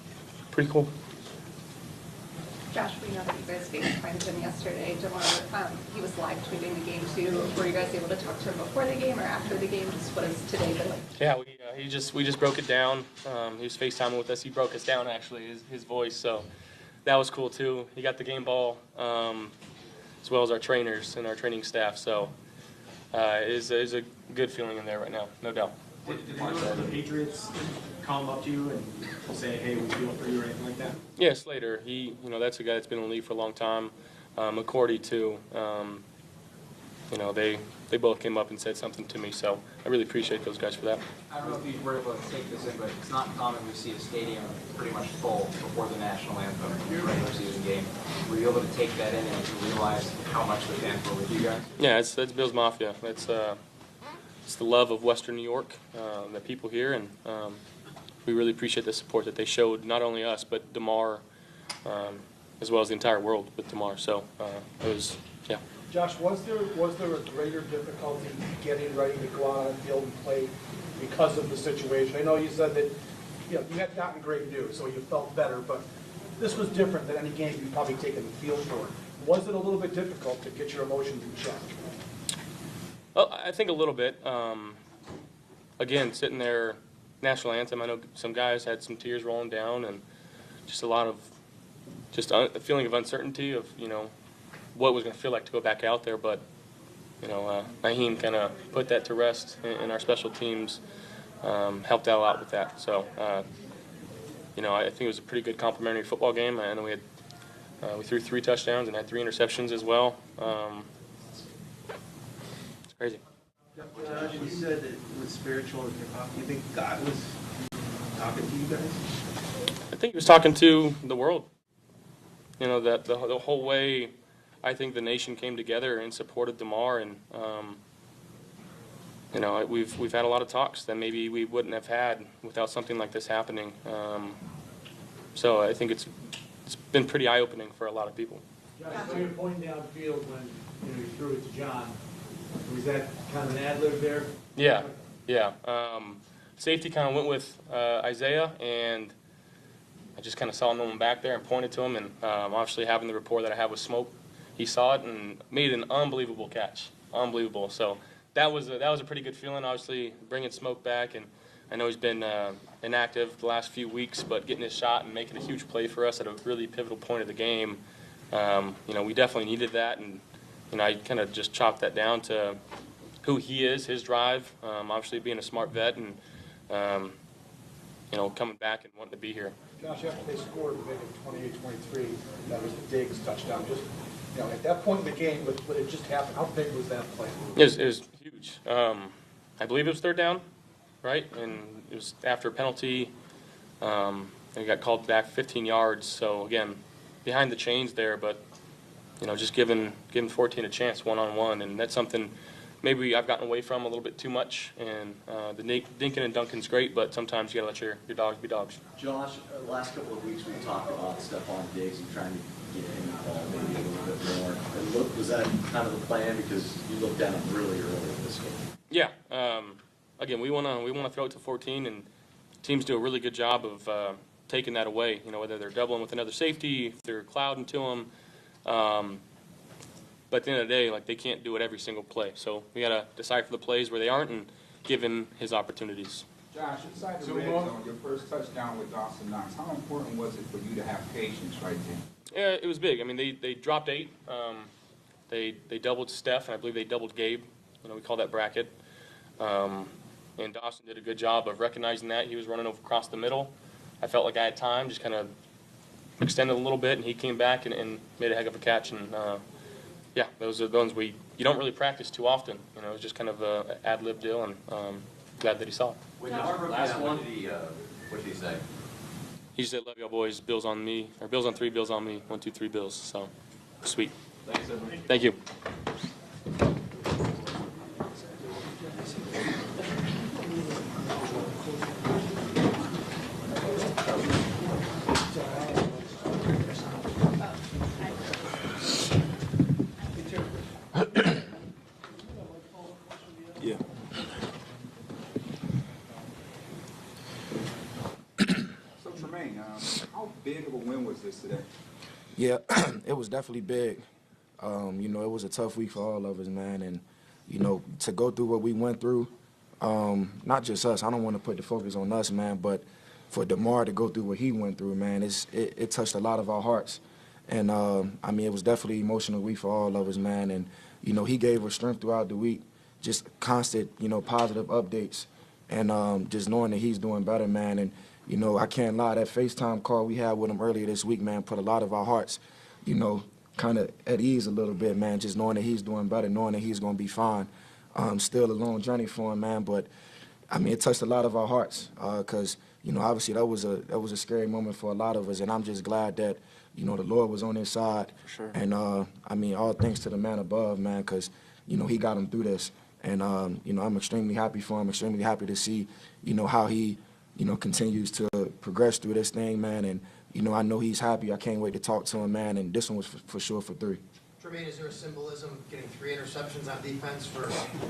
pretty cool. Josh, we know that you guys FaceTimed him yesterday. DeMar, he was live tweeting the game too. Were you guys able to talk to him before the game or after the game? Just what has today been like? Yeah, we just broke it down. He was FaceTiming with us. He broke us down actually, his voice. So that was cool too. He got the game ball, as well as our trainers and our training staff. So it is a good feeling in there right now, no doubt. Did the Patriots come up to you and say, hey, we feel for you or anything like that? Yeah, Slater. That's a guy that's been in the league for a long time. McCourty too. They both came up and said something to me, so I really appreciate those guys for that. I don't know if you were able to take this in, but it's not common we see a stadium pretty much full before the national anthem, regular season game. Were you able to take that in and you realize how much the fans were with you guys? Yeah, that's Bills Mafia. It's the love of Western New York, the people here, and we really appreciate the support that they showed, not only us, but DeMar, as well as the entire world with DeMar. So it was, yeah. Josh, was there a greater difficulty getting ready to go out on the field and play because of the situation? I know you said that you had gotten great news, so you felt better, but this was different than any game you've probably taken the field for. Was it a little bit difficult to get your emotions in check? Well, I think a little bit. Again, sitting there, national anthem, I know some guys had some tears rolling down and just a lot of a feeling of uncertainty of, what it was going to feel like to go back out there. But, Naheem kind of put that to rest, and our special teams helped out a lot with that. So, I think it was a pretty good complimentary football game. I know we threw 3 touchdowns and had 3 interceptions as well. It's crazy. Josh, you said that it was spiritual in hip hop. Do you think God was talking to you guys? I think he was talking to the world. That the whole way, I think the nation came together and supported DeMar, and we've had a lot of talks that maybe we wouldn't have had without something like this happening. So I think it's been pretty eye-opening for a lot of people. Josh, so you're pointing downfield when you threw it to John. Was that kind of an ad-lib there? Yeah. Safety kind of went with Isaiah, and I just kind of saw no one back there and pointed to him, and obviously having the rapport that I have with Smoke, he saw it and made an unbelievable catch. Unbelievable. So that was a pretty good feeling, obviously, bringing Smoke back, and I know he's been inactive the last few weeks, but getting his shot and making a huge play for us at a really pivotal point of the game, we definitely needed that, and I kind of just chopped that down to who he is, his drive, obviously being a smart vet, and coming back and wanting to be here. Josh, after they scored the big 28-23, that was the Diggs touchdown. Just at that point in the game, when it just happened, how big was that play? It was huge. I believe it was 3rd down, right? And it was after a penalty. And we got called back 15 yards. So again, behind the chains there, but just giving 14 a chance one-on-one, and that's something maybe I've gotten away from a little bit too much. And the dinking and dunkin's great, but sometimes you got to let your dogs be dogs. Josh, the last couple of weeks we've talked about Stephon Diggs and trying to get him involved maybe a little bit more. And was that kind of the plan, because you looked at him really early in this game? Yeah. Again, we want to throw it to 14, and teams do a really good job of taking that away. Whether they're doubling with another safety, if they're clouding to them. But at the end of the day, they can't do it every single play. So we got to decipher the plays where they aren't and give him his opportunities. Josh, inside the red zone, your first touchdown with Dawson Knox, how important was it for you to have patience right there? Yeah, it was big. I mean, they dropped 8. They doubled Steph, and I believe they doubled Gabe. We call that bracket. And Dawson did a good job of recognizing that. He was running over across the middle. I felt like I had time, just kind of extended a little bit, and he came back and made a heck of a catch. And those are the ones you don't really practice too often. It was just kind of a ad-lib deal, and glad that he saw it. When last one, what did he say? He said, "Love y'all boys. Bills on me, or Bills on 3, Bills on me. 1, 2, 3 Bills." So sweet. Thanks, everybody. Thank you. big of a win was this today? Yeah, it was definitely big. You know, it was a tough week for all of us, man. And, you know, to go through what we went through, not just us, I don't want to put the focus on us, man, but for DeMar to go through what he went through, man, it touched a lot of our hearts. And, I mean, it was definitely an emotional week for all of us, man. And, you know, he gave us strength throughout the week, just constant, you know, positive updates. And just knowing that he's doing better, man. And, you know, I can't lie, that FaceTime call we had with him earlier this week, man, put a lot of our hearts, you know, kind of at ease a little bit, man, just knowing that he's doing better, knowing that he's going to be fine. Still a long journey for him, man, but, I mean, it touched a lot of our hearts because, you know, obviously that was a scary moment for a lot of us, and I'm just glad that, you know, the Lord was on his side. For sure. And, I mean, all thanks to the man above, man, because, you know, he got him through this. And, you know, I'm extremely happy for him, extremely happy to see, you know, how he, you know, continues to progress through this thing, man. And, you know, I know he's happy. I can't wait to talk to him, man. And this one was for sure for 3. Jermaine, is there a symbolism getting 3 interceptions on defense for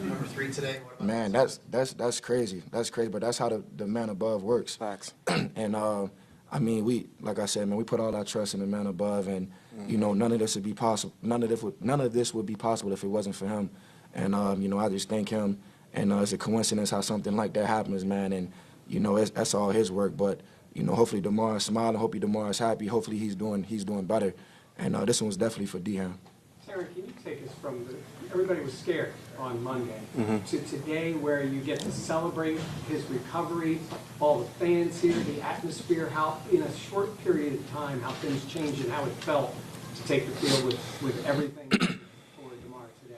number 3 today? What about man, that's crazy. That's crazy, but that's how the man above works. Facts. And, I mean, like I said, man, we put all our trust in the man above, and, you know, none of this would be possible. None of this would be possible if it wasn't for him. And, you know, I just thank him. And it's a coincidence how something like that happens, man. And, you know, that's all his work. But, you know, hopefully DeMar is smiling. Hopefully DeMar is happy. Hopefully he's doing better. And this one was definitely for D-Ham. Sarah, can you take us from everybody was scared on Monday to today where you get to celebrate his recovery, all the fans here, the atmosphere, how in a short period of time, how things changed and how it felt to take the field with everything for DeMar today?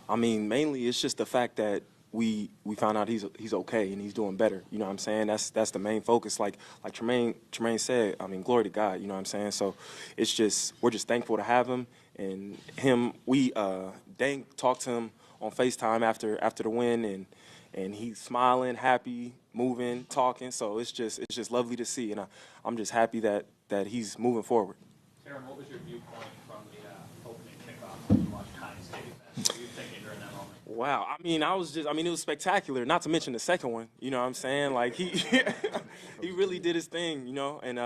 I mean, mainly it's just the fact that we found out he's okay and he's doing better. You know what I'm saying? That's the main focus. Like Tremaine said, I mean, glory to God, you know what I'm saying? So it's just, we're just thankful to have him. And him, Dang talked to him on FaceTime after the win, and he's smiling, happy, moving, talking. So it's just lovely to see, and I'm just happy that he's moving forward. Aaron, what was your viewpoint from the opening kickoff when you watched Hines take it? What were you thinking during that moment? Wow, I mean, it was spectacular. Not to mention the second one, you know what I'm saying? Like he really did his thing, you know, and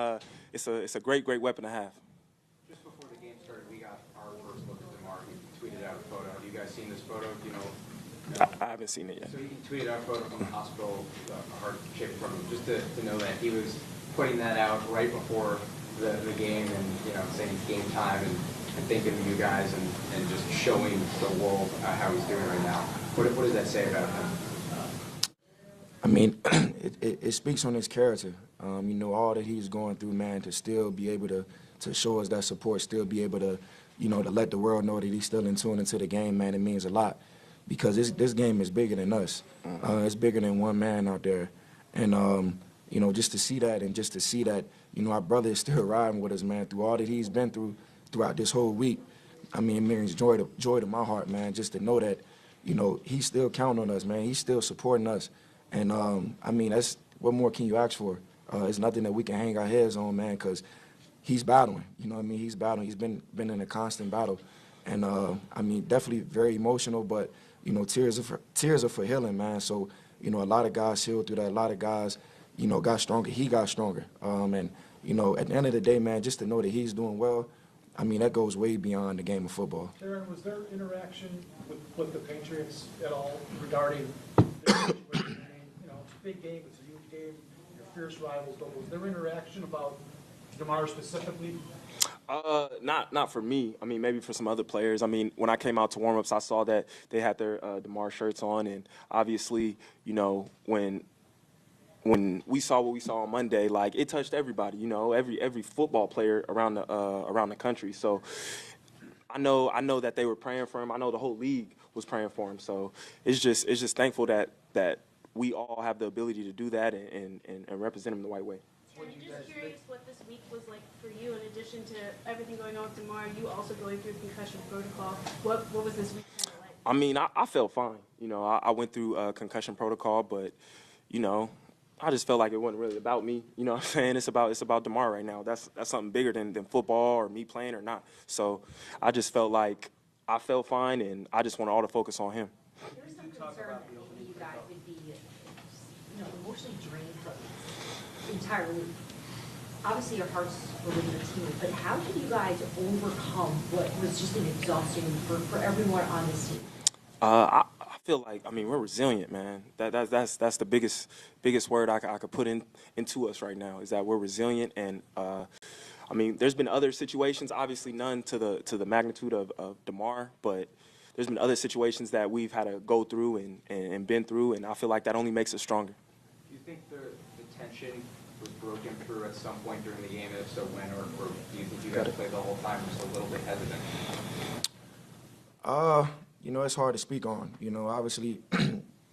it's a great weapon to have. Just before the game started, we got our first look at DeMar. He tweeted out a photo. Have you guys seen this photo? You know. No. I haven't seen it yet. So he tweeted out a photo from the hospital, heart-shaped photo, just to know that he was putting that out right before the game, and you know, saying it's game time and thinking of you guys and just showing the world how he's doing right now. What does that say about him? I mean, it speaks on his character. You know, all that he's going through, man, to still be able to show us that support, still be able to, you know, to let the world know that he's still in tune into the game, man, it means a lot. Because this game is bigger than us. It's bigger than one man out there. And, you know, just to see that and just to see that, you know, our brother is still riding with us, man, through all that he's been through throughout this whole week. I mean, it means joy to my heart, man, just to know that, you know, he's still counting on us, man. He's still supporting us. And, I mean, what more can you ask for? It's nothing that we can hang our heads on, man, because he's battling. You know what I mean? He's battling. He's been in a constant battle. And, I mean, definitely very emotional, but, you know, tears are for healing, man. So, you know, a lot of guys healed through that. A lot of guys, you know, got stronger. He got stronger. And, you know, at the end of the day, man, just to know that he's doing well, I mean, that goes way beyond the game of football. Aaron, was there interaction with the Patriots at all regarding their situation? I mean, you know, it's a big game, it's a huge game, you're fierce rivals, but was there interaction about DeMar specifically? Not for me. I mean, maybe for some other players. I mean, when I came out to warm-ups, I saw that they had their DeMar shirts on, and obviously, you know, when we saw what we saw on Monday, like, it touched everybody. You know, every football player around the country. So I know that they were praying for him. I know the whole league was praying for him. So it's just thankful that we all have the ability to do that and represent him the right way. I'm just curious what this week was like for you. In addition to everything going on with DeMar, you also going through concussion protocol. What was this week kind of like? I mean, I felt fine. You know, I went through concussion protocol, but, you know, I just felt like it wasn't really about me. You know what I'm saying? It's about DeMar right now. That's something bigger than football or me playing or not. So I just felt like I felt fine, and I just wanted all the focus on him. There was some concern that maybe you guys would be, emotionally drained from this entire week. obviously your hearts were with your team, but how did you guys overcome what was just an exhausting for everyone on this team? I feel like, I mean, we're resilient, man. That's the biggest word I could put into us right now, is that we're resilient. And I mean, there's been other situations, obviously none to the magnitude of DeMar, but there's been other situations that we've had to go through and been through, and I feel like that only makes us stronger. Do you think the tension was broken through at some point during the game, and if so, when, or do you think you guys played the whole time just a little bit hesitant? You know, it's hard to speak on. You know, obviously,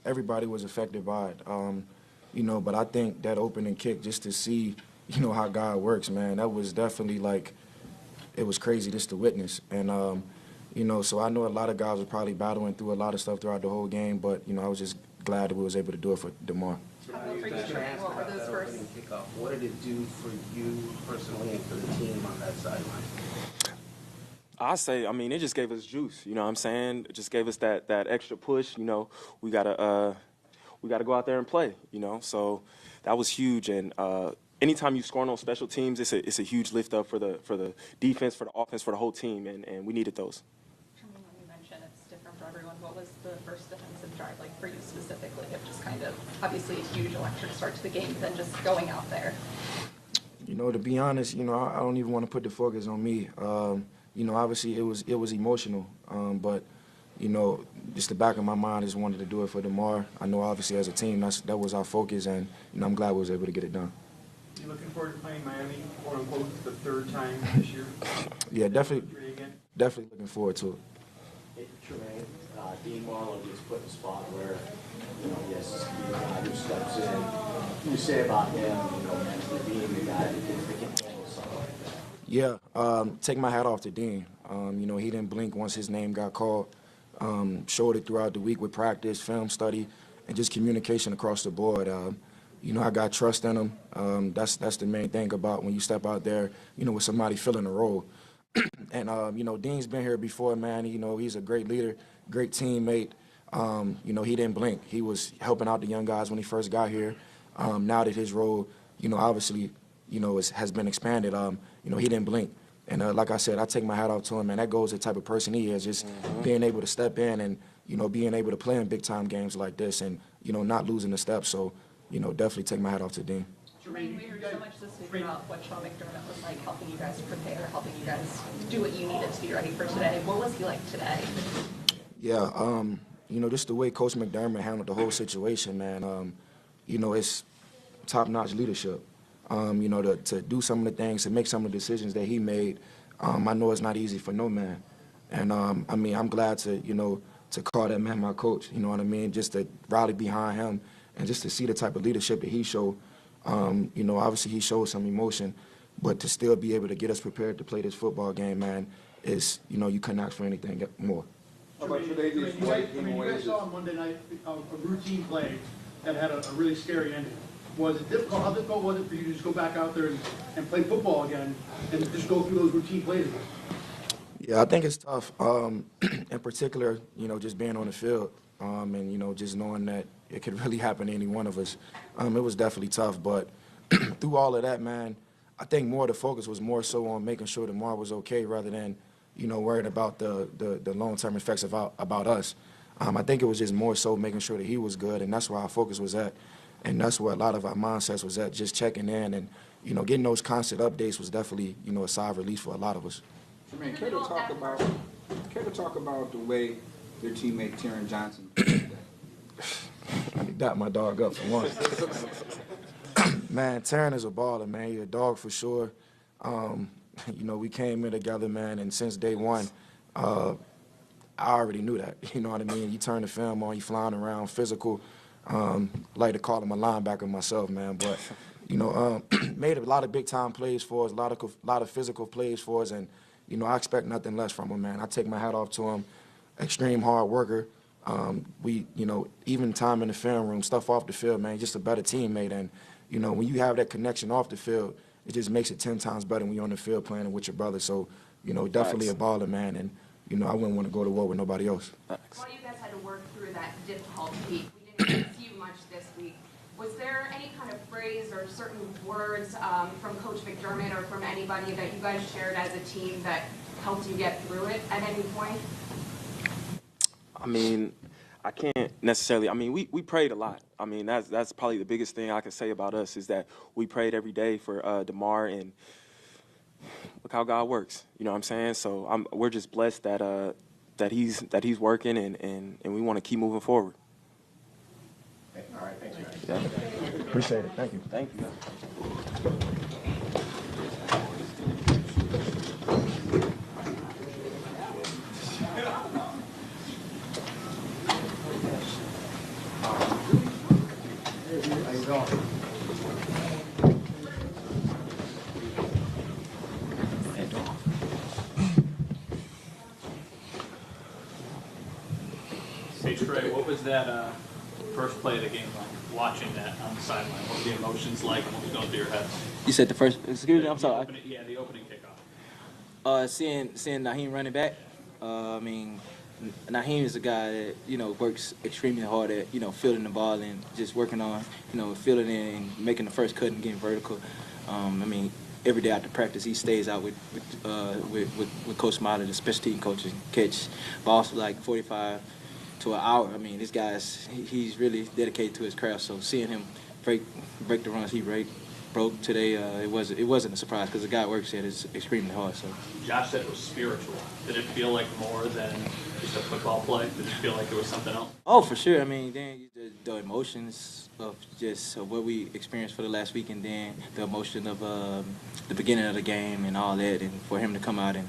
everybody was affected by it. You know, but I think that opening kick, just to see, you know, how God works, man, that was definitely like, it was crazy just to witness. And, you know, so I know a lot of guys were probably battling through a lot of stuff throughout the whole game, but, you know, I was just glad that we was able to do it for DeMar. What did it do for you personally and for the team on that sideline? I say, I mean, it just gave us juice. You know what I'm saying? It just gave us that extra push. You know, we gotta go out there and play. You know, so that was huge. And anytime you score on those special teams, it's a huge lift up for the defense, for the offense, for the whole team, and we needed those. When you mentioned it's different for everyone, what was the first defensive drive like for you specifically? Of just kind of obviously a huge electric start to the game, but then just going out there. You know, to be honest, you know, I don't even want to put the focus on me. You know, obviously it was emotional, but you know, just the back of my mind just wanted to do it for DeMar. I know obviously as a team that was our focus, and you know, I'm glad we was able to get it done. You looking forward to playing Miami, quote unquote, the third time this year? Yeah, definitely looking forward to it. Tremaine, Dean Marlowe gets put in a spot where, you know, yes, the guy who steps in. You say about him, you know, mentally being the guy that can handle something like that. Yeah, take my hat off to Dean. You know, he didn't blink once his name got called. Showed it throughout the week with practice, film study, and just communication across the board. You know, I got trust in him. That's the main thing about when you step out there, you know, with somebody filling a role. And, you know, Dean's been here before, man. You know, he's a great leader, great teammate. You know, he didn't blink. He was helping out the young guys when he first got here. Now that his role, you know, obviously, you know, has been expanded, you know, he didn't blink. And like I said, I take my hat off to him, man. That goes the type of person he is, just being able to step in and, you know, being able to play in big-time games like this and, you know, not losing the step. So, you know, definitely take my hat off to Dean. Jermaine, we heard so much this week about what Sean McDermott was like, helping you guys prepare, helping you guys do what you needed to be ready for today. What was he like today? Yeah, you know, just the way Coach McDermott handled the whole situation, man, you know, it's top-notch leadership. You know, to do some of the things, to make some of the decisions that he made, I know it's not easy for no man. And, I mean, I'm glad to, you know, to call that man my coach, you know what I mean, just to rally behind him and just to see the type of leadership that he showed. You know, obviously he showed some emotion, but to still be able to get us prepared to play this football game, man, is, you know, you couldn't ask for anything more. How about today, you guys saw on Monday night a routine play that had a really scary ending. Was it difficult? How difficult was it for you to just go back out there and play football again and just go through those routine plays again? Yeah, I think it's tough. In particular, you know, just being on the field and, you know, just knowing that it could really happen to any one of us. It was definitely tough, but through all of that, man, I think more of the focus was more so on making sure that Mar was okay rather than, you know, worried about the long-term effects about us. I think it was just more so making sure that he was good, and that's where our focus was at. And that's where a lot of our mindsets was at, just checking in and, you know, getting those constant updates was definitely, you know, a sigh of relief for a lot of us. Jermaine, care to talk about the way your teammate Terran Johnson I got my dog up for once. Man, Terran is a baller, man. He's a dog for sure. You know, we came in together, man, and since day one, I already knew that. You know what I mean? You turn the film on, you flying around, physical. Like to call him a linebacker myself, man, but you know, made a lot of big-time plays for us, a lot of physical plays for us, and you know, I expect nothing less from him, man. I take my hat off to him. Extreme hard worker. We, you know, even time in the film room, stuff off the field, man. Just a better teammate, and you know, when you have that connection off the field, it just makes it 10 times better when you're on the field playing with your brother. So, you know, definitely a baller, man, and you know, I wouldn't want to go to war with nobody else. While you guys had to work through that difficult week, we didn't see you much this week. Was there any kind of phrase or there certain words from Coach McDermott or from anybody that you guys shared as a team that helped you get through it at any point? I mean, I can't necessarily. I mean, we prayed a lot. I mean, that's probably the biggest thing I can say about us is that we prayed every day for DeMar, and look how God works. You know what I'm saying? So we're just blessed that he's working, and we want to keep moving forward. All right, thanks, guys. Yeah. Appreciate it. Thank you. Thank you. How you going? Hey Trey, what was that first play of the game like? Watching that on the sideline, what were the emotions like, and what was going through your head? You said the first. Excuse me, I'm sorry. The opening kickoff. Seeing Naheem running back. I mean, Naheem is a guy that works extremely hard at fielding the ball and just working on fielding it and making the first cut and getting vertical. I mean, every day after practice, he stays out with Coach Smiley, the special team coach, and catch balls for like 45 to an hour. I mean, this guy's he's really dedicated to his craft. So seeing him break the runs he broke today, it wasn't a surprise because the guy works at it extremely hard. So Josh said it was spiritual. Did it feel like more than just a football play? Did it feel like it was something else? Oh, for sure. I mean, then the emotions of just what we experienced for the last week, and then the emotion of the beginning of the game and all that, and for him to come out and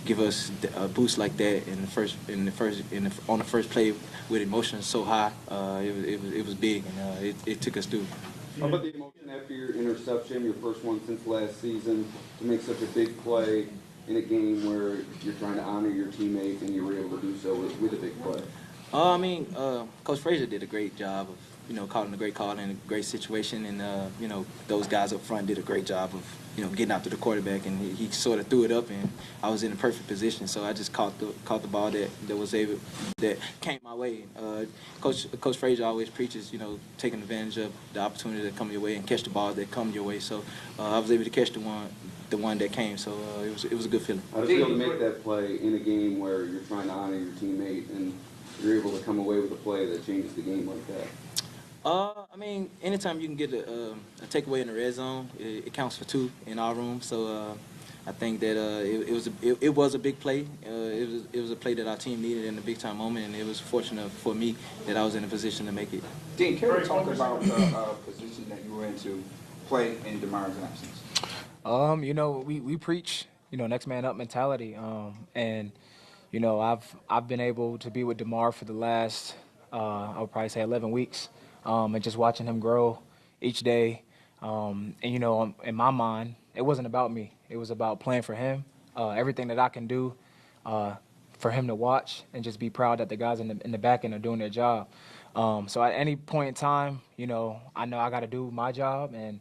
give us a boost like that on the first play with emotions so high, it was big, and it took us through. How about the emotion after your interception, your first one since last season, to make such a big play in a game where you're trying to honor your teammates and you were able to do so with a big play? I mean, Coach Frazier did a great job of, calling a great call in a great situation, and those guys up front did a great job of, getting after the quarterback, and he sort of threw it up, and I was in a perfect position, so I just caught the ball that came my way. Coach Frazier always preaches, taking advantage of the opportunity that come your way and catch the ball that come your way. So I was able to catch the one that came, so it was a good feeling. How does it feel to make that play in a game where you're trying to honor your teammate and you're able to come away with a play that changes the game like that? I mean, anytime you can get a takeaway in the red zone, it counts for two in our room. So I think that it was a big play. It was a play that our team needed in a big time moment, and it was fortunate for me that I was in a position to make it. Dean, can you talk about the position that you were in to play in DeMar's absence? We preach, next man up mentality, and I've been able to be with DeMar for the last I would probably say 11 weeks. And just watching him grow each day. And, in my mind, it wasn't about me. It was about playing for him, everything that I can do for him to watch and just be proud that the guys in the back end are doing their job. So at any point in time, I know I got to do my job, and,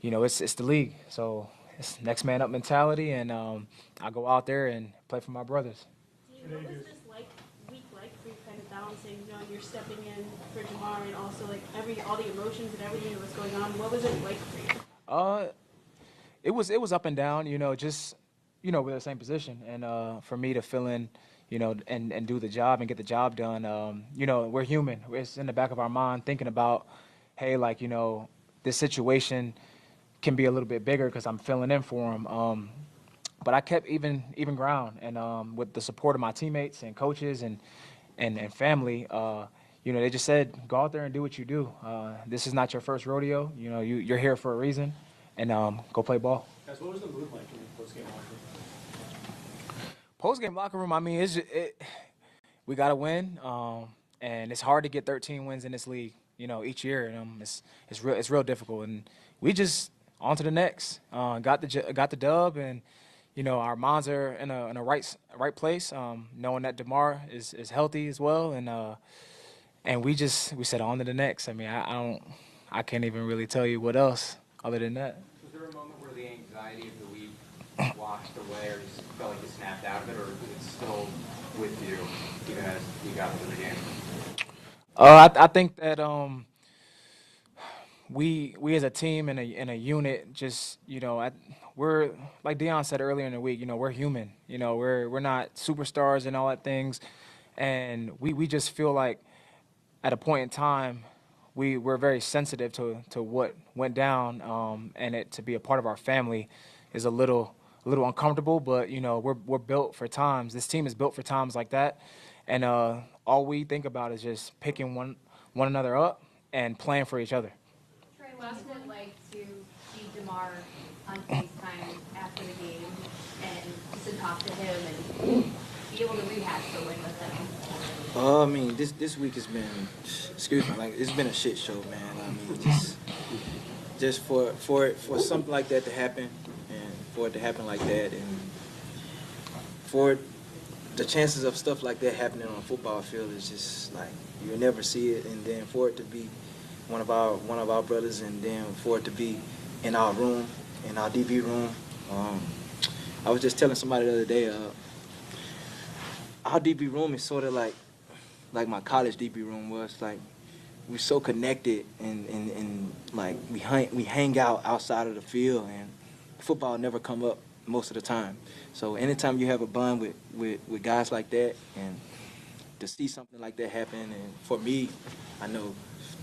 it's the league. So it's next man up mentality, and I go out there and play for my brothers. What was this week like for you, kind of balancing, you're stepping in for DeMar and also all the emotions and everything that was going on? What was it like for you? It was up and down, just with the same position, and for me to fill in, and do the job and get the job done. We're human. It's in the back of our mind thinking about, hey, this situation can be a little bit bigger because I'm filling in for him. But I kept even ground, and with the support of my teammates and coaches and family, they just said, go out there and do what you do. This is not your first rodeo. You're here for a reason, and go play ball. Guys, what was the mood like in the postgame locker room? Postgame locker room, I mean, we got to win, and it's hard to get 13 wins in this league, each year. And it's real difficult, and we just on to the next. Got the dub, and our minds are in a right place, knowing that DeMar is healthy as well, and we said on to the next. I mean, I can't even really tell you what else other than that. Was there a moment where the anxiety of the week washed away, or just felt like you snapped out of it, or was it still with you even as you got through the game? I think that we as a team and a unit, just, you know, we're, like Deion said earlier in the week, you know, we're human. You know, we're not superstars and all that things. And we just feel like at a point in time, we're very sensitive to what went down, and it to be a part of our family is a little uncomfortable. But you know, we're built for times. This team is built for times like that, and all we think about is just picking one another up and playing for each other. Trey, what's it like to see DeMar on FaceTime after the game and to talk to him and be able to rehash the win with him? I mean, this week has been, excuse me, like, it's been a shit show, man. I mean, just for something like that to happen, and for it to happen like that, and for the chances of stuff like that happening on a football field is just like you'll never see it. And then for it to be one of our brothers, and then for it to be in our room, in our DB room. I was just telling somebody the other day, our DB room is sort of like my college DB room was. Like, we're so connected, and like we hang out outside of the field, and football never come up most of the time. So anytime you have a bond with guys like that, and to see something like that happen, and for me, I know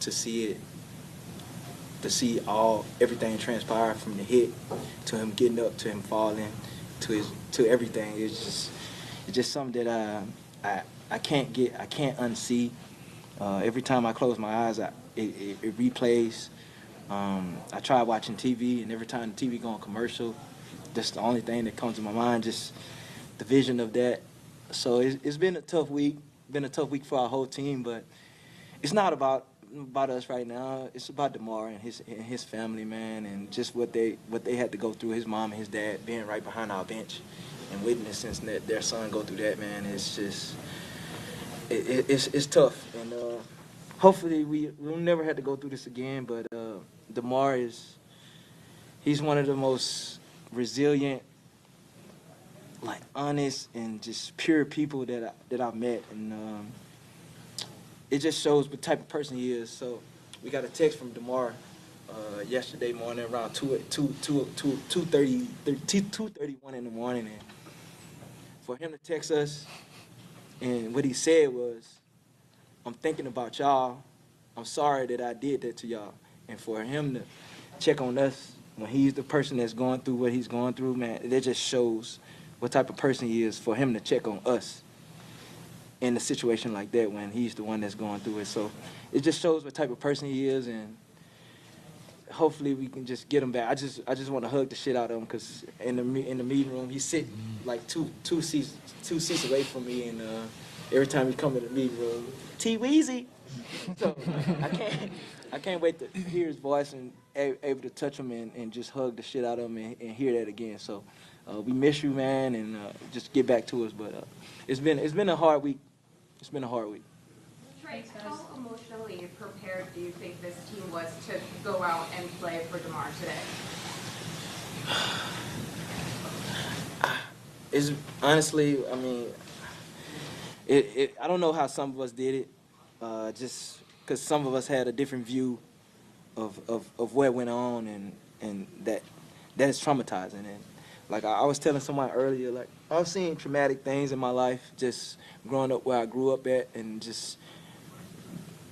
to see everything transpire from the hit to him getting up, to him falling, to everything, it's just something that I can't unsee. Every time I close my eyes, it replays. I try watching TV, and every time the TV go on commercial, that's the only thing that comes to my mind, just the vision of that. So it's been a tough week. Been a tough week for our whole team, but it's not about us right now. It's about DeMar and his family, man, and just what they had to go through. His mom and his dad being right behind our bench and witnessing their son go through that, man. It's just it's tough, and hopefully we'll never have to go through this again. But DeMar he's one of the most resilient, like, honest and just pure people that I've met, and it just shows what type of person he is. So we got a text from DeMar yesterday morning around 2:31 in the morning, and for him to text us, and what he said was, "I'm thinking about y'all. I'm sorry that I did that to y'all." And for him to check on us when he's the person that's going through what he's going through, man, it just shows what type of person he is, for him to check on us in a situation like that when he's the one that's going through it. So it just shows what type of person he is, and hopefully we can just get him back. I just want to hug the shit out of him, because in the meeting room, he's sitting like two seats away from me, and every time he come in the meeting room, T-Weezy. So I can't wait to hear his voice and able to touch him and just hug the shit out of him and hear that again. So we miss you, man, and just get back to us. But it's been a hard week. It's been a hard week. Trey, how emotionally prepared do you think this team was to go out and play for DeMar today? It's honestly, I mean, I don't know how some of us did it, just because some of us had a different view of what went on, and that is traumatizing. And like I was telling someone earlier, like, I've seen traumatic things in my life, just growing up where I grew up at, and just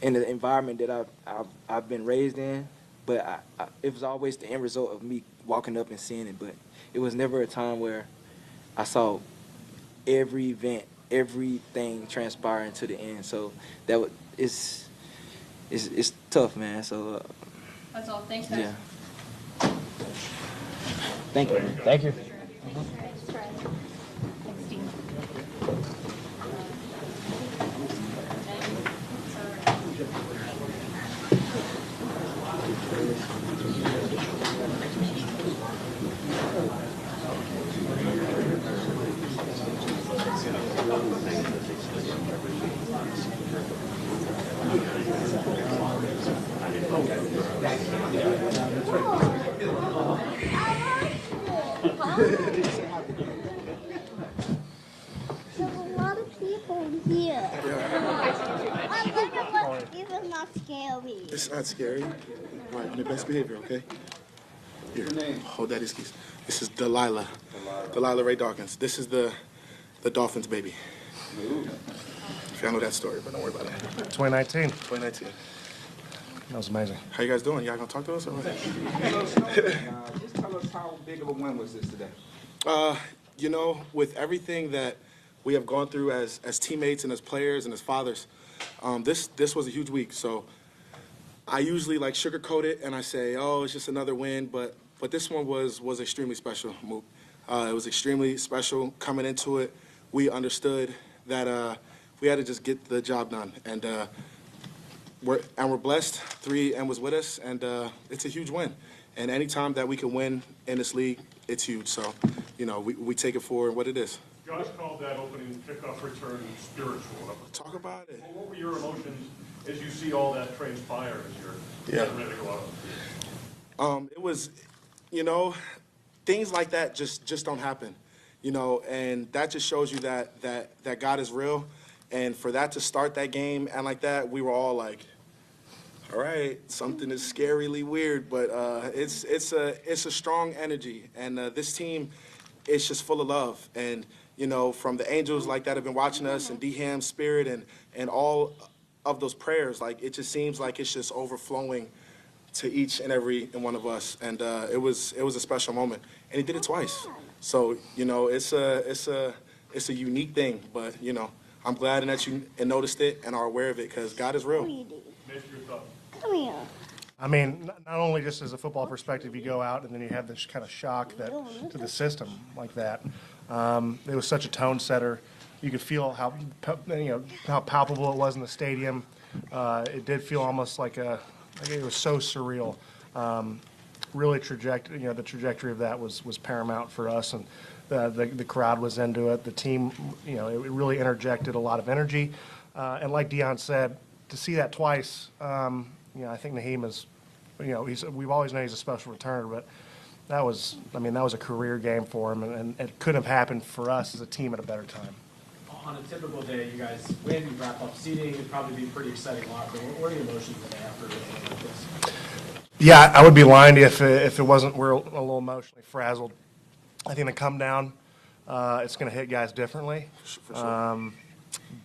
in the environment that I've been raised in. But it was always the end result of me walking up and seeing it. But it was never a time where I saw every event, everything transpiring to the end. So it's tough, man. So That's all. Thanks, guys. yeah. Thank you. Thank you. There's a lot of people here. I wonder what even not scary. That's scary. All right, on your best behavior, okay? Here, hold that excuse. This is Delilah Ray Dawkins. This is the Dolphins baby. If y'all know that story, but don't worry about it. 2019. 2019. That was amazing. How you guys doing? Y'all gonna talk to us or what? Just tell us how big of a win was this today? You know, with everything that we have gone through as teammates and as players and as fathers, this was a huge week. So I usually like sugarcoat it and I say, oh, it's just another win, but this one was extremely special. It was extremely special coming into it. We understood that we had to just get the job done, and we're blessed. 3M was with us, and it's a huge win. And anytime that we can win in this league, it's huge. So, you know, we take it for what it is. Josh called that opening kickoff return spiritual. Talk about it. What were your emotions as you see all that transpire as you're ready to go out? It was, you know, things like that just don't happen, you know, and that just shows you that God is real. And for that to start that game and like that, we were all like, all right, something is scarily weird, but it's a strong energy, and this team is just full of love. And you know, from the angels like that have been watching us, and D-Ham's spirit, and all of those prayers, like it just seems like it's just overflowing to each and every one of us. And it was a special moment, and he did it twice. So you know, it's a unique thing, but you know, I'm glad that you noticed it and are aware of it, because God is real. Come here. I mean, not only just as a football perspective, you go out and then you have this kind of shock to the system like that. It was such a tone setter. You could feel how palpable it was in the stadium. It did feel almost like it was so surreal. Really, the trajectory of that was paramount for us, and the crowd was into it. The team, it really interjected a lot of energy, and like Deion said, to see that twice. I think Naheem is, we've always known he's a special returner, but that was a career game for him, and it couldn't have happened for us as a team at a better time. On a typical day, you guys win, you wrap up seating, it'd probably be pretty exciting locker room. What are your emotions today after a game like this? Yeah, I would be lying to you if it wasn't, we're a little emotionally frazzled. I think the come down, it's going to hit guys differently. For sure.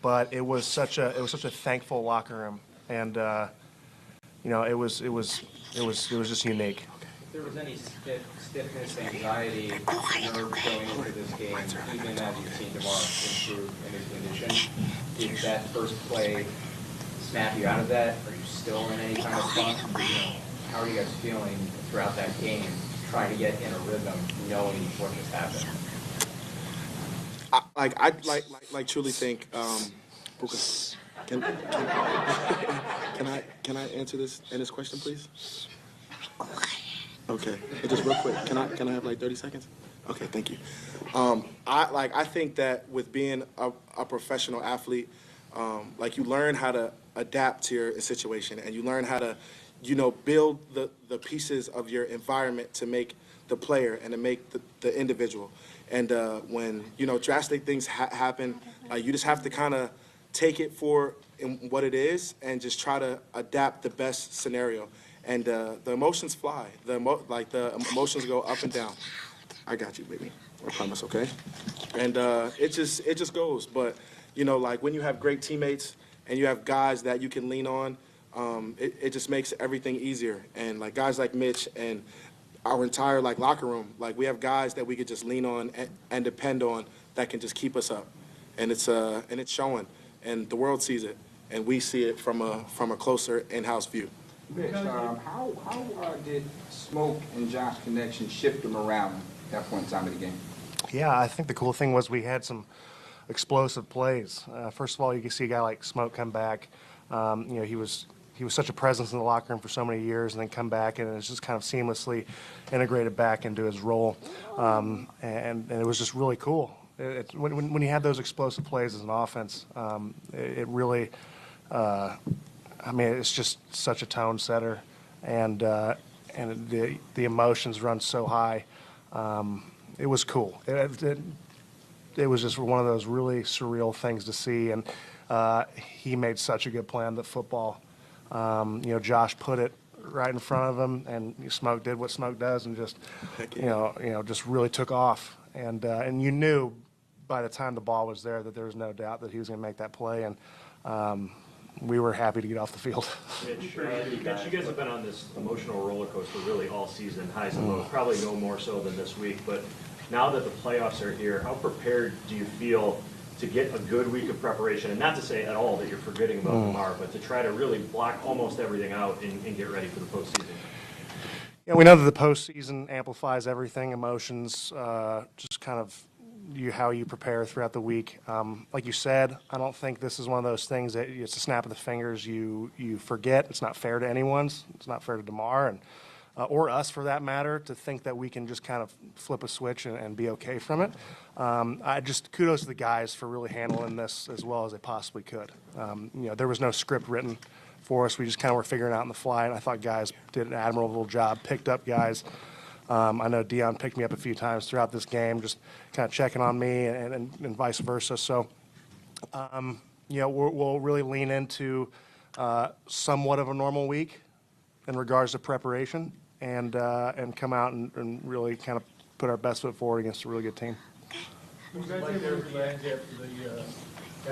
But it was such a thankful locker room, and it was just unique. If there was any stiffness, anxiety, nerves going into this game, even as you've seen DeMar improve in his condition, did that first play snap you out of that? Are you still in any kind of funk? How are you guys feeling throughout that game, trying to get in a rhythm, knowing what just happened? I truly think, can I answer this question, please? Okay, and just real quick, can I have like 30 seconds? Okay, thank you. I think that with being a professional athlete, you learn how to adapt to your situation, and you learn how to, build the pieces of your environment to make the player and to make the individual. And when drastic things happen, you just have to kind of take it for what it is and just try to adapt the best scenario. And the emotions fly. The emotions go up and down. I got you, baby. I promise, okay? And it just goes. But when you have great teammates and you have guys that you can lean on, it just makes everything easier. And guys like Mitch and our entire locker room, we have guys that we could just lean on and depend on that can just keep us up. And it's showing, and the world sees it, and we see it from a closer in-house view. Mitch, how did Smoke and Josh connection shift them around at that point in time of the game? Yeah, I think the cool thing was we had some explosive plays. First of all, you can see a guy like Smoke come back. He was such a presence in the locker room for so many years, and then come back, and it's just kind of seamlessly integrated back into his role, and it was just really cool. When you have those explosive plays as an offense, it really, it's just such a tone setter, and the emotions run so high. It was cool. It was just one of those really surreal things to see, and he made such a good plan that football. Josh put it right in front of him, and Smoke did what Smoke does, and just, just really took off. And you knew by the time the ball was there that there was no doubt that he was going to make that play, and we were happy to get off the field. Mitch, you guys have been on this emotional roller coaster really all season, highs and lows, probably no more so than this week. But now that the playoffs are here, how prepared do you feel to get a good week of preparation? And not to say at all that you're forgetting about tomorrow, but to try to really block almost everything out and get ready for the postseason. Yeah, we know that the postseason amplifies everything, emotions, just kind of how you prepare throughout the week. Like you said, I don't think this is one of those things that it's a snap of the fingers you forget. It's not fair to anyone. It's not fair to DeMar and or us for that matter to think that we can just kind of flip a switch and be okay from it. I just kudos to the guys for really handling this as well as they possibly could. There was no script written for us. We just kind of were figuring it out on the fly, and I thought guys did an admirable job, picked up guys. I know Dion picked me up a few times throughout this game, just kind of checking on me and vice versa. So, we'll really lean into somewhat of a normal week in regards to preparation and come out and really kind of put our best foot forward against a really good team. Was you guys able to react after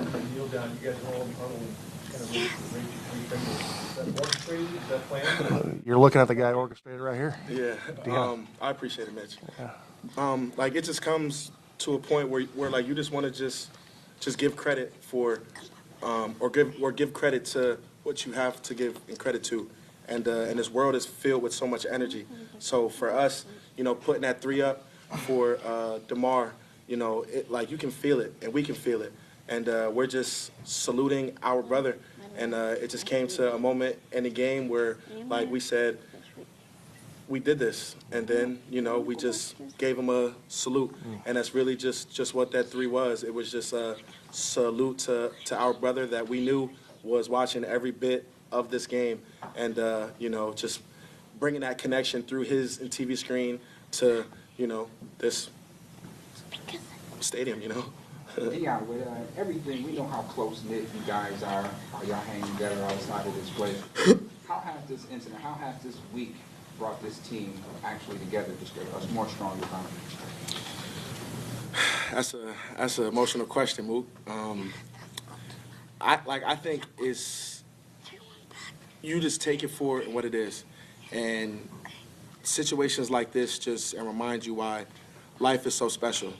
the kneel down? You guys were all in huddle and kind of raised your 3 fingers. Is that orchestrated? Is that planned? You're looking at the guy orchestrated right here. Yeah, I appreciate it, Mitch. Yeah. It just comes to a point where you just want to just give credit for, or give credit to what you have to give and credit to, and this world is filled with so much energy. So for us, putting that 3 up for DeMar, you can feel it and we can feel it, and we're just saluting our brother. And it just came to a moment in the game where, like we said, we did this, and then we just gave him a salute, and that's really just what that 3 was. It was just a salute to our brother that we knew was watching every bit of this game, and just bringing that connection through his TV screen to this stadium. Dion, with everything, we know how close-knit you guys are, how y'all hang together outside of this place. How has this incident, how has this week brought this team actually together, just a more stronger bond? That's an emotional question, Mook. I think it's, you just take it for what it is. And situations like this just remind you why life is so special.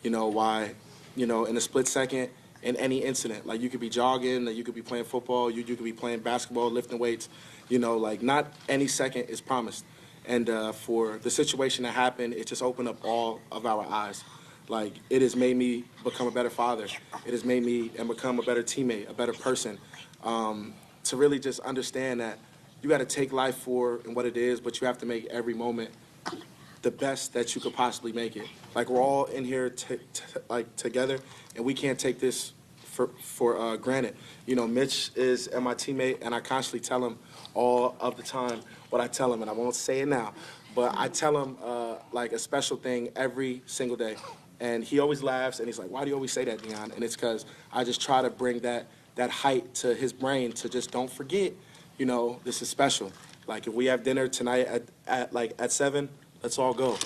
Why, in a split second, in any incident, like you could be jogging, you could be playing football, you could be playing basketball, lifting weights, not any second is promised. And for the situation that happened, it just opened up all of our eyes. It has made me become a better father. It has made me become a better teammate, a better person. To really just understand that you got to take life for what it is, but you have to make every moment the best that you could possibly make it. We're all in here together, and we can't take this for granted. Mitch is my teammate, and I constantly tell him all of the time what I tell him, and I won't say it now, but I tell him a special thing every single day. And he always laughs, and he's like, "Why do you always say that, Dion?" And it's because I just try to bring that height to his brain to just don't forget, this is special. If we have dinner tonight at 7, let's all go.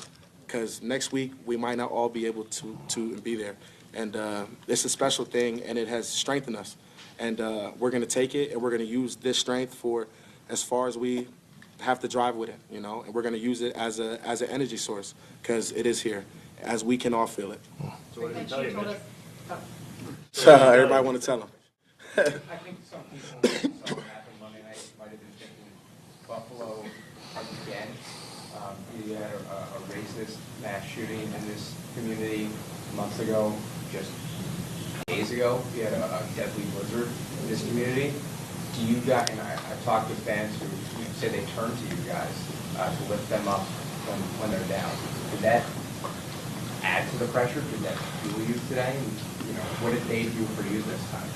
Because next week, we might not all be able to be there. And it's a special thing, and it has strengthened us. And we're going to take it, and we're going to use this strength for as far as we have to drive with it, and we're going to use it as an energy source, because it is here, as we can all feel it. So what did he tell you, Mitch? Everybody want to tell him. I think some people saw what happened Monday night might have been thinking Buffalo again. You had a racist mass shooting in this community months ago, just days ago. You had a deadly blizzard in this community. Do you guys, and I've talked with fans who say they turn to you guys to lift them up when they're down. Did that add to the pressure? Did that fuel you today? And, what did they do for you this time?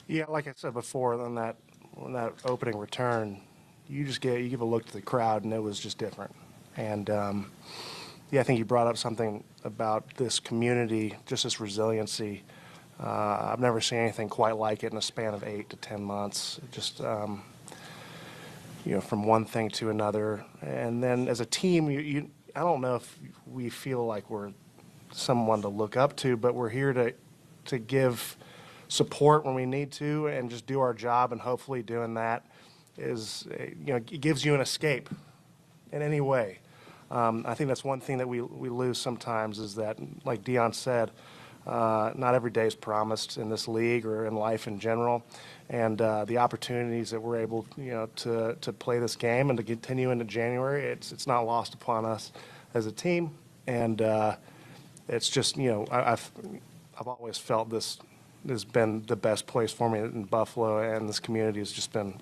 Yeah, like I said before, on that opening return, you give a look to the crowd, and it was just different. And I think you brought up something about this community, just this resiliency. I've never seen anything quite like it in a span of 8 to 10 months. Just from one thing to another. And then as a team, I don't know if we feel like we're someone to look up to, but we're here to give support when we need to and just do our job. And hopefully doing that is, it gives you an escape in any way. I think that's one thing that we lose sometimes is that, like Dion said, not every day is promised in this league or in life in general. And the opportunities that we're able, to play this game and to continue into January, it's not lost upon us as a team. And it's just, I've always felt this has been the best place for me in Buffalo, and this community has just been,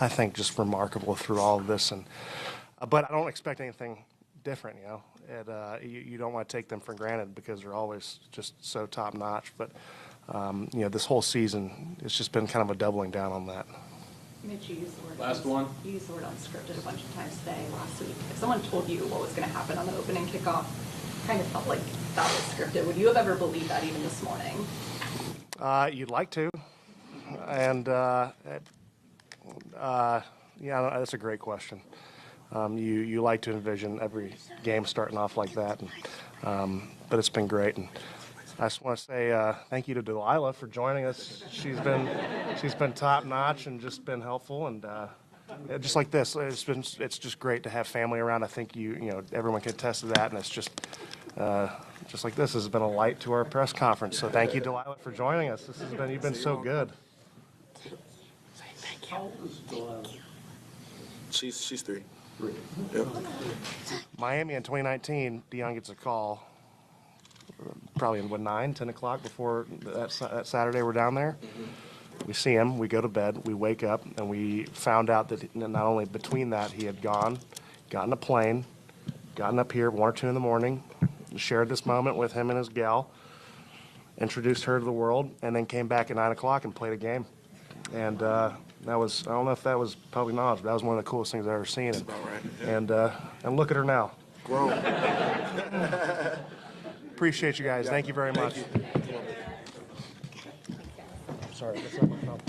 I think, just remarkable through all of this. And but I don't expect anything different, And you don't want to take them for granted because they're always just so top notch. But this whole season, it's just been kind of a doubling down on that. Mitch, you used the word Last one. You used the word unscripted a bunch of times today, last week. If someone told you what was going to happen on the opening kickoff, kind of felt like that was scripted. Would you have ever believed that even this morning? You'd like to, and that's a great question. You like to envision every game starting off like that, but it's been great. And I just want to say thank you to Delilah for joining us. She's been top notch and just been helpful, and just like this, it's just great to have family around. I think everyone can attest to that, and it's just like this has been a light to our press conference. So thank you, Delilah, for joining us. You've been so good. How old is Delilah? She's 3. Yep. Miami in 2019, Dion gets a call, probably in 9, 10 o'clock before that Saturday we're down there. We see him, we go to bed, we wake up, and we found out that not only between that he had gotten a plane, gotten up here at 1 or 2 in the morning, shared this moment with him and his gal, introduced her to the world, and then came back at 9 o'clock and played a game. And that was, I don't know if that was public knowledge, but that was one of the coolest things I've ever seen. That's about right. And look at her now. Grown. Appreciate you guys. Thank you very much. Sorry, that's not my phone.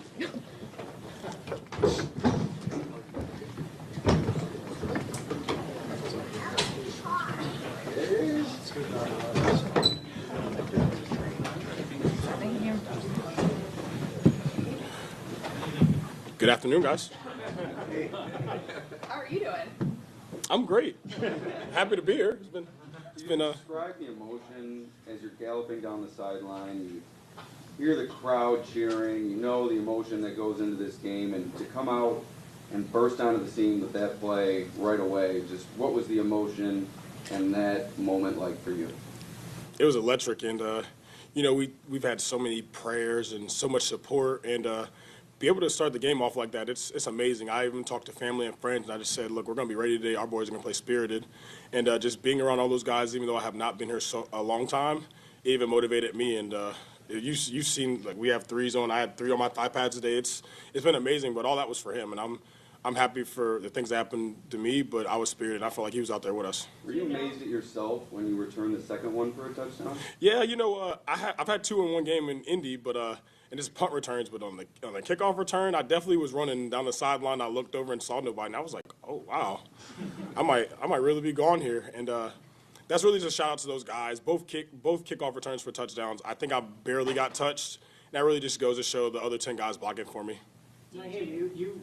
Good afternoon, guys. How are you doing? I'm great. Happy to be here. It's been Describe the emotion as you're galloping down the sideline. You hear the crowd cheering. You know the emotion that goes into this game, and to come out and burst onto the scene with that play right away. Just what was the emotion and that moment like for you? It was electric, and we've had so many prayers and so much support, and be able to start the game off like that, it's amazing. I even talked to family and friends, and I just said, look, we're going to be ready today. Our boys are going to play spirited. And just being around all those guys, even though I have not been here a long time, it even motivated me. And you've seen, like, we have 3s on. I had 3 on my thigh pads today. It's been amazing, but all that was for him. And I'm happy for the things that happened to me, but I was spirited. I felt like he was out there with us. Were you amazed at yourself when you returned the second one for a touchdown? Yeah, I've had 2 in one game in Indy, but and it's punt returns, but on the kickoff return, I definitely was running down the sideline. I looked over and saw nobody, and I was like, oh wow, I might really be gone here. And that's really just a shout out to those guys. Both kickoff returns for touchdowns. I think I barely got touched. And that really just goes to show the other 10 guys blocking for me. Hey, you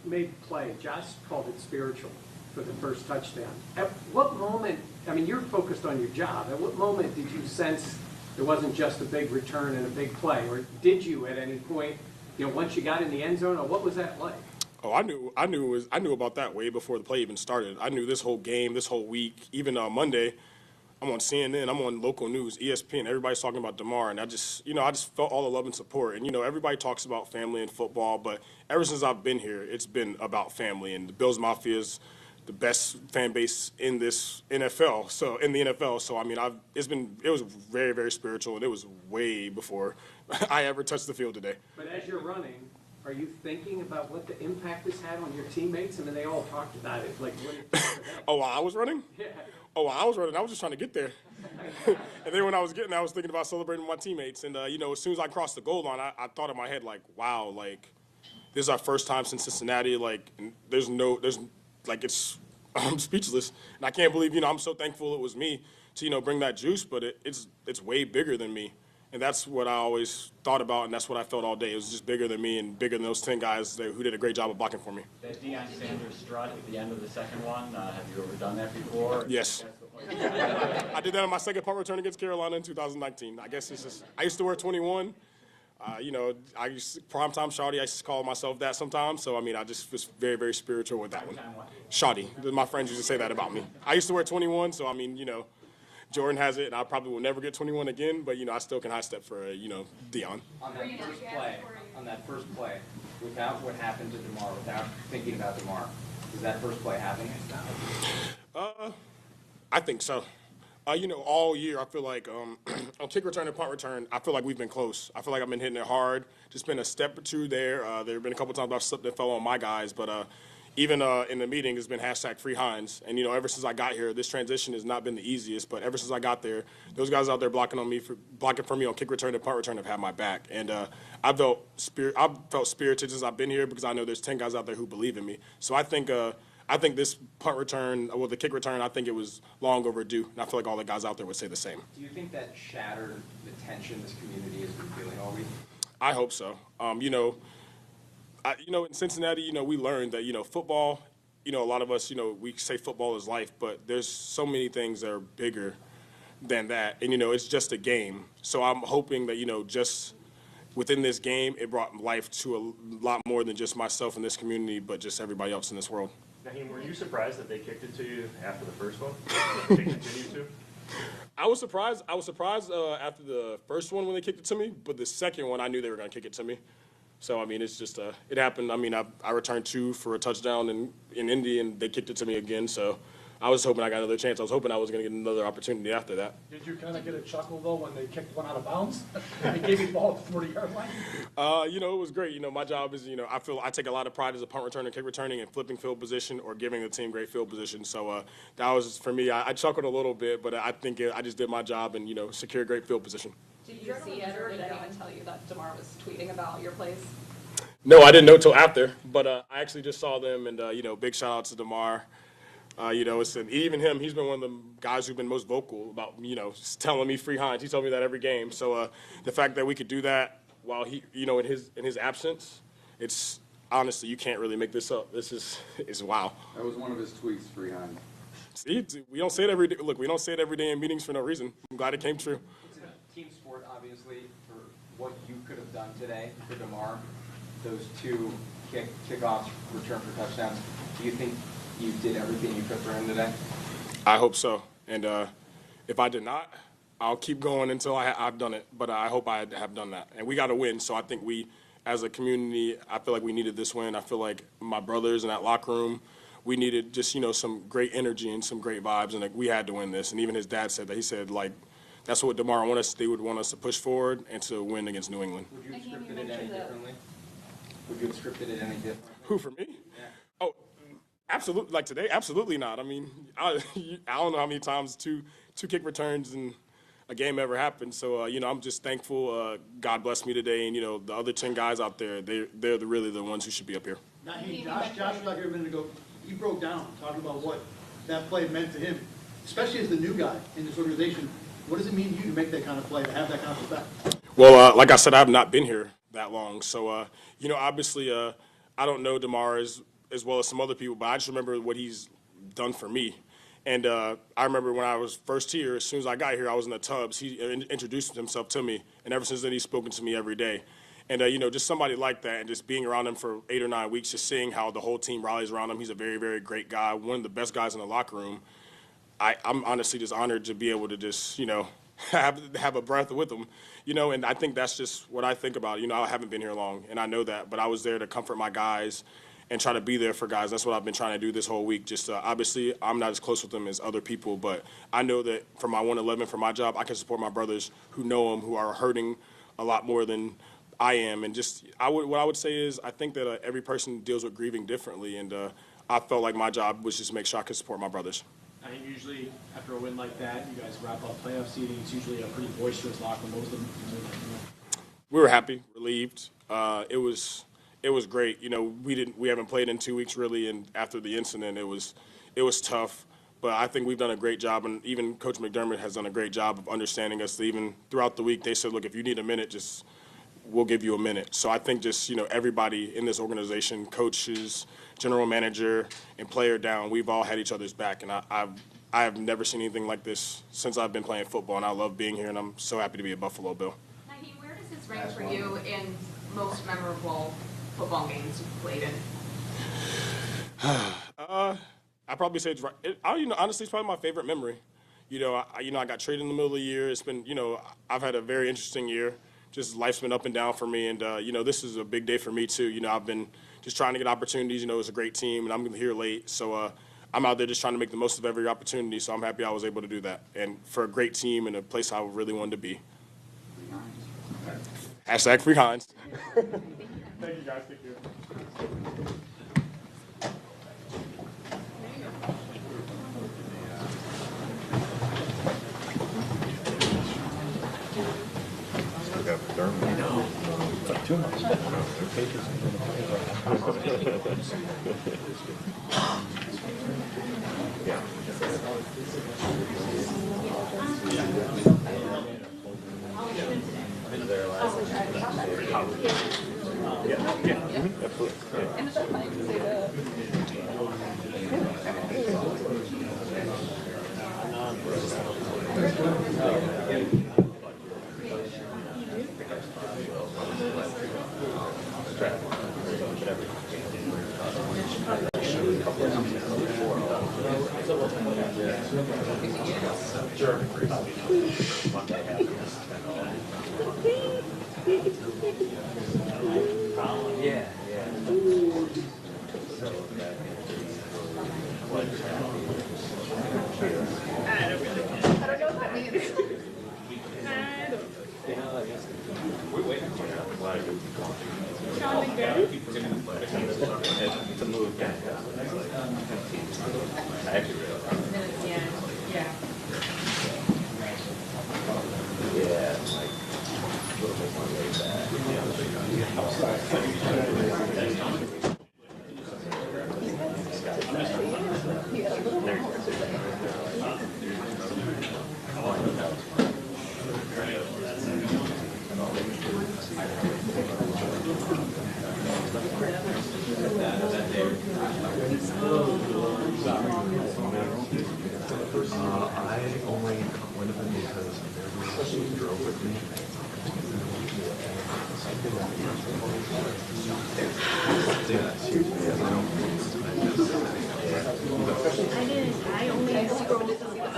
made the play. Josh called it spiritual for the first touchdown. At what moment, you're focused on your job. At what moment did you sense it wasn't just a big return and a big play? Or did you at any point, once you got in the end zone, or what was that like? Oh, I knew about that way before the play even started. I knew this whole game, this whole week, even Monday, I'm on CNN, I'm on local news, ESPN, everybody's talking about DeMar, and I just felt all the love and support. And, everybody talks about family and football, but ever since I've been here, it's been about family. And the Bills Mafia is the best fan base in this NFL. So in the NFL, so it was very, very spiritual, and it was way before I ever touched the field today. But as you're running, are you thinking about what the impact this had on your teammates? They all talked about it. Like, what did you think of that? Oh, while I was running? Yeah. Oh, while I was running, I was just trying to get there. And then when I was getting there, I was thinking about celebrating with my teammates. And, as soon as I crossed the goal line, I thought in my head, like, wow, like, this is our first time since Cincinnati. Like, I'm speechless, and I can't believe, I'm so thankful it was me to, bring that juice, but it's way bigger than me. And that's what I always thought about, and that's what I felt all day. It was just bigger than me and bigger than those 10 guys who did a great job of blocking for me. That Deion Sanders strut at the end of the second one, have you ever done that before? Yes. I did that on my second punt return against Carolina in 2019. I guess it's just, I used to wear 21. I primetime Shawty, I used to call myself that sometimes. So, I just was very, very spiritual with that one. Shawty. My friends used to say that about me. I used to wear 21, so, Jordan has it, and I probably will never get 21 again, but, I still can high step for, Deion. On that first play, without what happened to DeMar, without thinking about DeMar, does that first play happen? I think so. All year I feel like on kick return and punt return, I feel like we've been close. I feel like I've been hitting it hard. Just been a step or two there. There have been a couple times I've slipped and fell on my guys, but even in the meeting, it's been #free Hines. And, ever since I got here, this transition has not been the easiest, but ever since I got there, those guys out there blocking for me on kick return and punt return have had my back. And I've felt spirited since I've been here because I know there's 10 guys out there who believe in me. So I think this punt return, the kick return, I think it was long overdue, and I feel like all the guys out there would say the same. Do you think that shattered the tension this community has been feeling all week? I hope so. In Cincinnati, we learned that, football, a lot of us, we say football is life, but there's so many things that are bigger than that, and, it's just a game. So I'm hoping that, just within this game, it brought life to a lot more than just myself in this community, but just everybody else in this world. Naheem, were you surprised that they kicked it to you after the first one? They continued to? I was surprised after the first one when they kicked it to me, but the second one I knew they were going to kick it to me. So, it's just, it happened. I returned 2 for a touchdown in Indy, and they kicked it to me again. So I was hoping I got another chance. I was hoping I was going to get another opportunity after that. Did you kind of get a chuckle, though, when they kicked one out of bounds? They gave you the ball at the 40-yard line? It was great. My job is, I feel I take a lot of pride as a punt returner, kick returning, and flipping field position or giving the team great field position. So that was, for me, I chuckled a little bit, but I think I just did my job and, secure great field position. Did you see it, or did anyone tell you that DeMar was tweeting about your plays? No, I didn't know till after, but I actually just saw them, and, big shout out to DeMar. Even him, he's been one of the guys who've been most vocal about, telling me free Hines. He told me that every game. So the fact that we could do that while he, in his absence, it's honestly, you can't really make this up. This is wow. That was one of his tweets, free Hines. See, we don't say it every day. Look, we don't say it every day in meetings for no reason. I'm glad it came true. It's a team sport, obviously, for what you could have done today for DeMar. Those 2 kickoffs, return for touchdowns. Do you think you did everything you could for him today? I hope so. And if I did not, I'll keep going until I've done it. But I hope I have done that. And we got to win. So I think we, as a community, I feel like we needed this win. I feel like my brothers in that locker room, we needed just, some great energy and some great vibes. And we had to win this. And even his dad said that. He said, that's what DeMar wanted us. They would want us to push forward and to win against New England. Would you have scripted it any differently? Would you have scripted it any differently? Who, for me? Yeah. Oh, absolutely. Like today, absolutely not. I don't know how many times two kick returns in a game ever happened. So, I'm just thankful. God bless me today. And, the other 10 guys out there, they're really the ones who should be up here. Naheem, Josh was out here a minute ago. He broke down talking about what that play meant to him, especially as the new guy in this organization. What does it mean to you to make that kind of play, to have that kind of respect? Well, like I said, I have not been here that long. So, obviously, I don't know DeMar as well as some other people, but I just remember what he's done for me. And I remember when I was first here, as soon as I got here, I was in the tubs. He introduced himself to me, and ever since then, he's spoken to me every day. And, just somebody like that, and just being around him for 8 or 9 weeks, just seeing how the whole team rallies around him. He's a very, very great guy, one of the best guys in the locker room. I'm honestly just honored to be able to just, have a breath with him, and I think that's just what I think about. I haven't been here long, and I know that, but I was there to comfort my guys and try to be there for guys. That's what I've been trying to do this whole week. Just obviously, I'm not as close with them as other people, but I know that for my 111, for my job, I can support my brothers who know them, who are hurting a lot more than I am. And just what I would say is I think that every person deals with grieving differently, and I felt like my job was just to make sure I could support my brothers. I think usually after a win like that, you guys wrap up playoff seating. It's usually a pretty boisterous locker room. We were happy, relieved. It it was great. You know, we haven't played in 2 weeks really, and after the incident, it was tough. But I think we've done a great job, and even Coach McDermott has done a great job of understanding us. Even throughout the week, they said, look, if you need a minute, we'll give you a minute. So I think just, you know, everybody in this organization, coaches, general manager, and player down, we've all had each other's back. And I have never seen anything like this since I've been playing football, and I love being here, and I'm so happy to be a Buffalo Bill. Naheem, where does this rank for you in most memorable football games you've played in? I'd probably say honestly, it's probably my favorite memory. You know, I got traded in the middle of the year. It's been, you know, I've had a very interesting year. Just life's been up and down for me, and you know, this is a big day for me too. You know, I've been just trying to get opportunities. You know, it's a great team, and I'm here late, so I'm out there just trying to make the most of every opportunity. So I'm happy I was able to do that, and for a great team and a place I really wanted to be. Hashtag Free Hines. Thank you guys. Take care. It's like 2 months. Yeah. It's a move. I actually realized. Yeah, like a little bit more laid back. I only went with him because everyone drove with me. I only scrolled to see the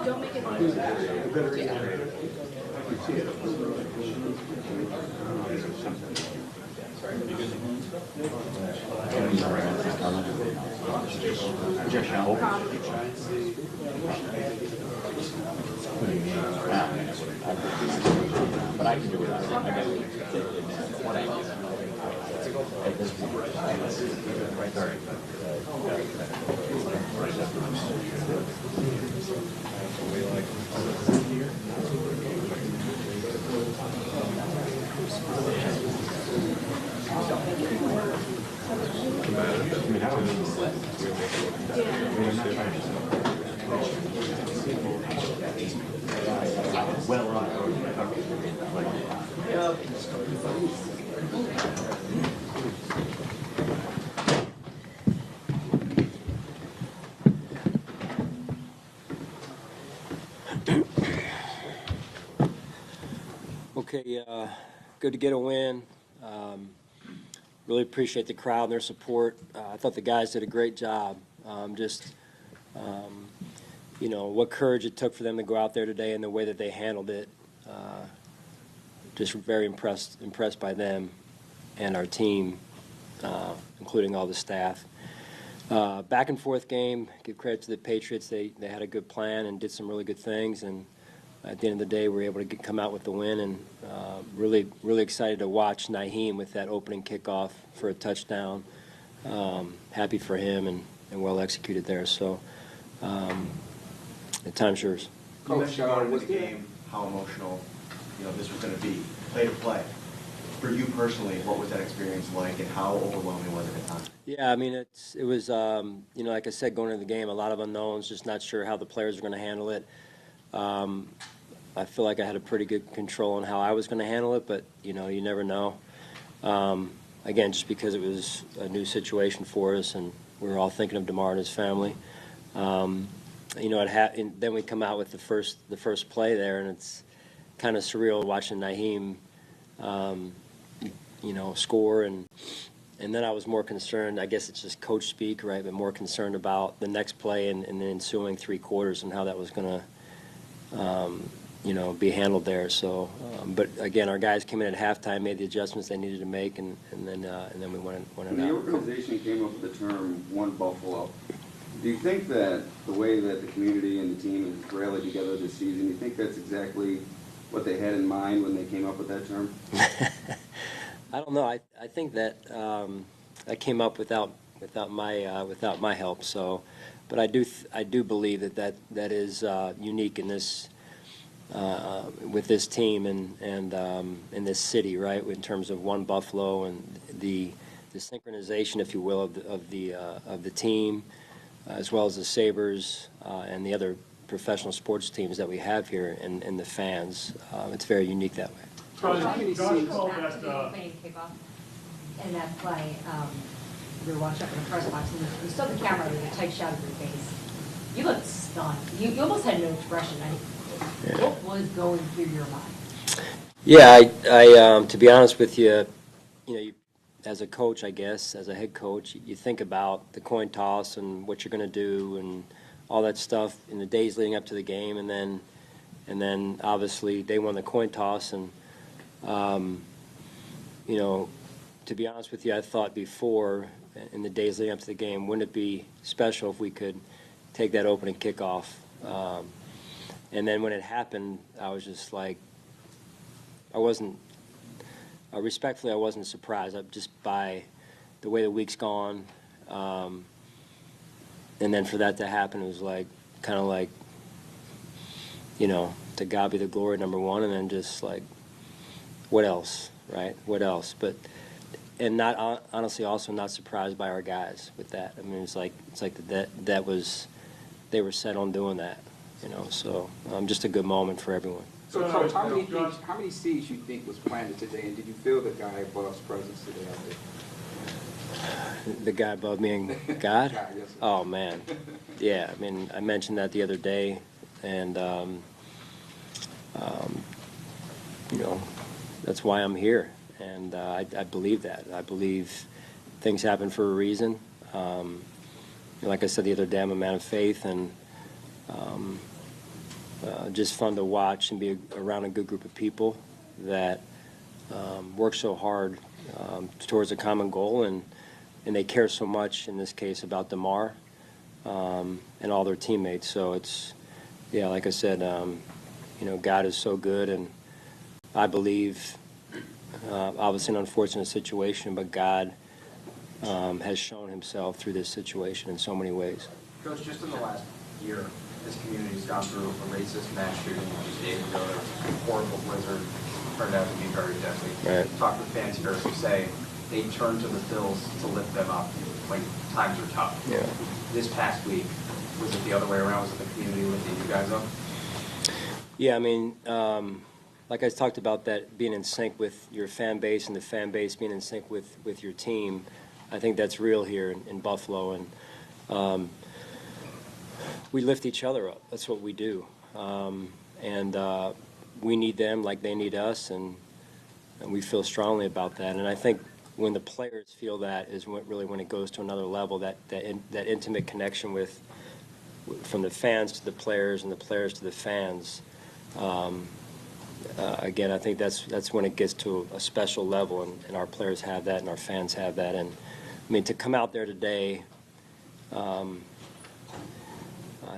Don't make it But I can do it. I got it. Okay, good to get a win. Really appreciate the crowd and their support. I thought the guys did a great job. You know, what courage it took for them to go out there today and the way that they handled it. Just very impressed by them and our team, including all the staff. Back and forth game. Give credit to the Patriots. They had a good plan and did some really good things. And at the end of the day, we were able to come out with the win. And really excited to watch Naheem with that opening kickoff for a touchdown. Happy for him and well executed there. So the time's yours. You mentioned going into the game how emotional this was going to be, play to play. For you personally, what was that experience like, and how overwhelming was it at times? Yeah, I mean, it was, like I said, going into the game, a lot of unknowns, just not sure how the players were going to handle it. I feel like I had a pretty good control on how I was going to handle it, but, you never know. Again, just because it was a new situation for us, and we were all thinking of DeMar and his family. And then we come out with the first play there, and it's kind of surreal watching Naheem, score, and then I was more concerned. I guess it's just coach speak, right? But more concerned about the next play and the ensuing 3 quarters and how that was going to, be handled there. So, but again, our guys came in at halftime, made the adjustments they needed to make, and then we went it When the organization came up with the term "One Buffalo," do you think that the way that the community and the team has rallied together this season, do you think that's exactly what they had in mind when they came up with that term? I don't know. I think that that came up without my help. So, but I do believe that is unique in this with this team and in this city, right? In terms of One Buffalo and the synchronization, if you will, of the team, as well as the Sabres and the other professional sports teams that we have here and the fans. It's very unique that way. Josh called that opening kickoff and that play. We were watching up in the press box, and we saw the camera with a tight shot of your face. You looked stunned. You almost had no expression. What was going through your mind? Yeah, I to be honest with you, as a coach, I guess, as a head coach, you think about the coin toss and what you're going to do and all that stuff in the days leading up to the game, and then obviously they won the coin toss, and to be honest with you, I thought before in the days leading up to the game, wouldn't it be special if we could take that opening kickoff? And then when it happened, I was just like, respectfully, I wasn't surprised. Just by the way the week's gone, and then for that to happen, it was like, kind of like, to God be the glory, number one, and then just like, what else, right? What else? But, and not honestly, also not surprised by our guys with that. I mean, it's like that was, they were set on doing that, So just a good moment for everyone. So how many seeds you think was planted today, and did you feel the guy above's presence today out there? The guy above me and God? God, yes, sir. Oh, man. Yeah, I mean, I mentioned that the other day, and, that's why I'm here, and I believe that. I believe things happen for a reason. Like I said the other day, I'm a man of faith, and just fun to watch and be around a good group of people that work so hard towards a common goal, and they care so much, in this case, about DeMar and all their teammates. So it's, like I said, God is so good, and I believe, obviously an unfortunate situation, but God has shown himself through this situation in so many ways. Coach, just in the last year, this community's gone through a racist mass shooting just days ago. There was a horrible blizzard, turned out to be very deadly. Right. Talk with fans here who say they turn to the Bills to lift them up when times are tough. Yeah. This past week, was it the other way around? Was it the community lifting you guys up? Yeah, I mean, like I talked about, that being in sync with your fan base and the fan base being in sync with your team. I think that's real here in Buffalo, and we lift each other up. That's what we do, and we need them like they need us, and we feel strongly about that. And I think when the players feel that is when it goes to another level. That intimate connection from the fans to the players and the players to the fans. Again, I think that's when it gets to a special level, and our players have that, and our fans have that. And I mean, to come out there today I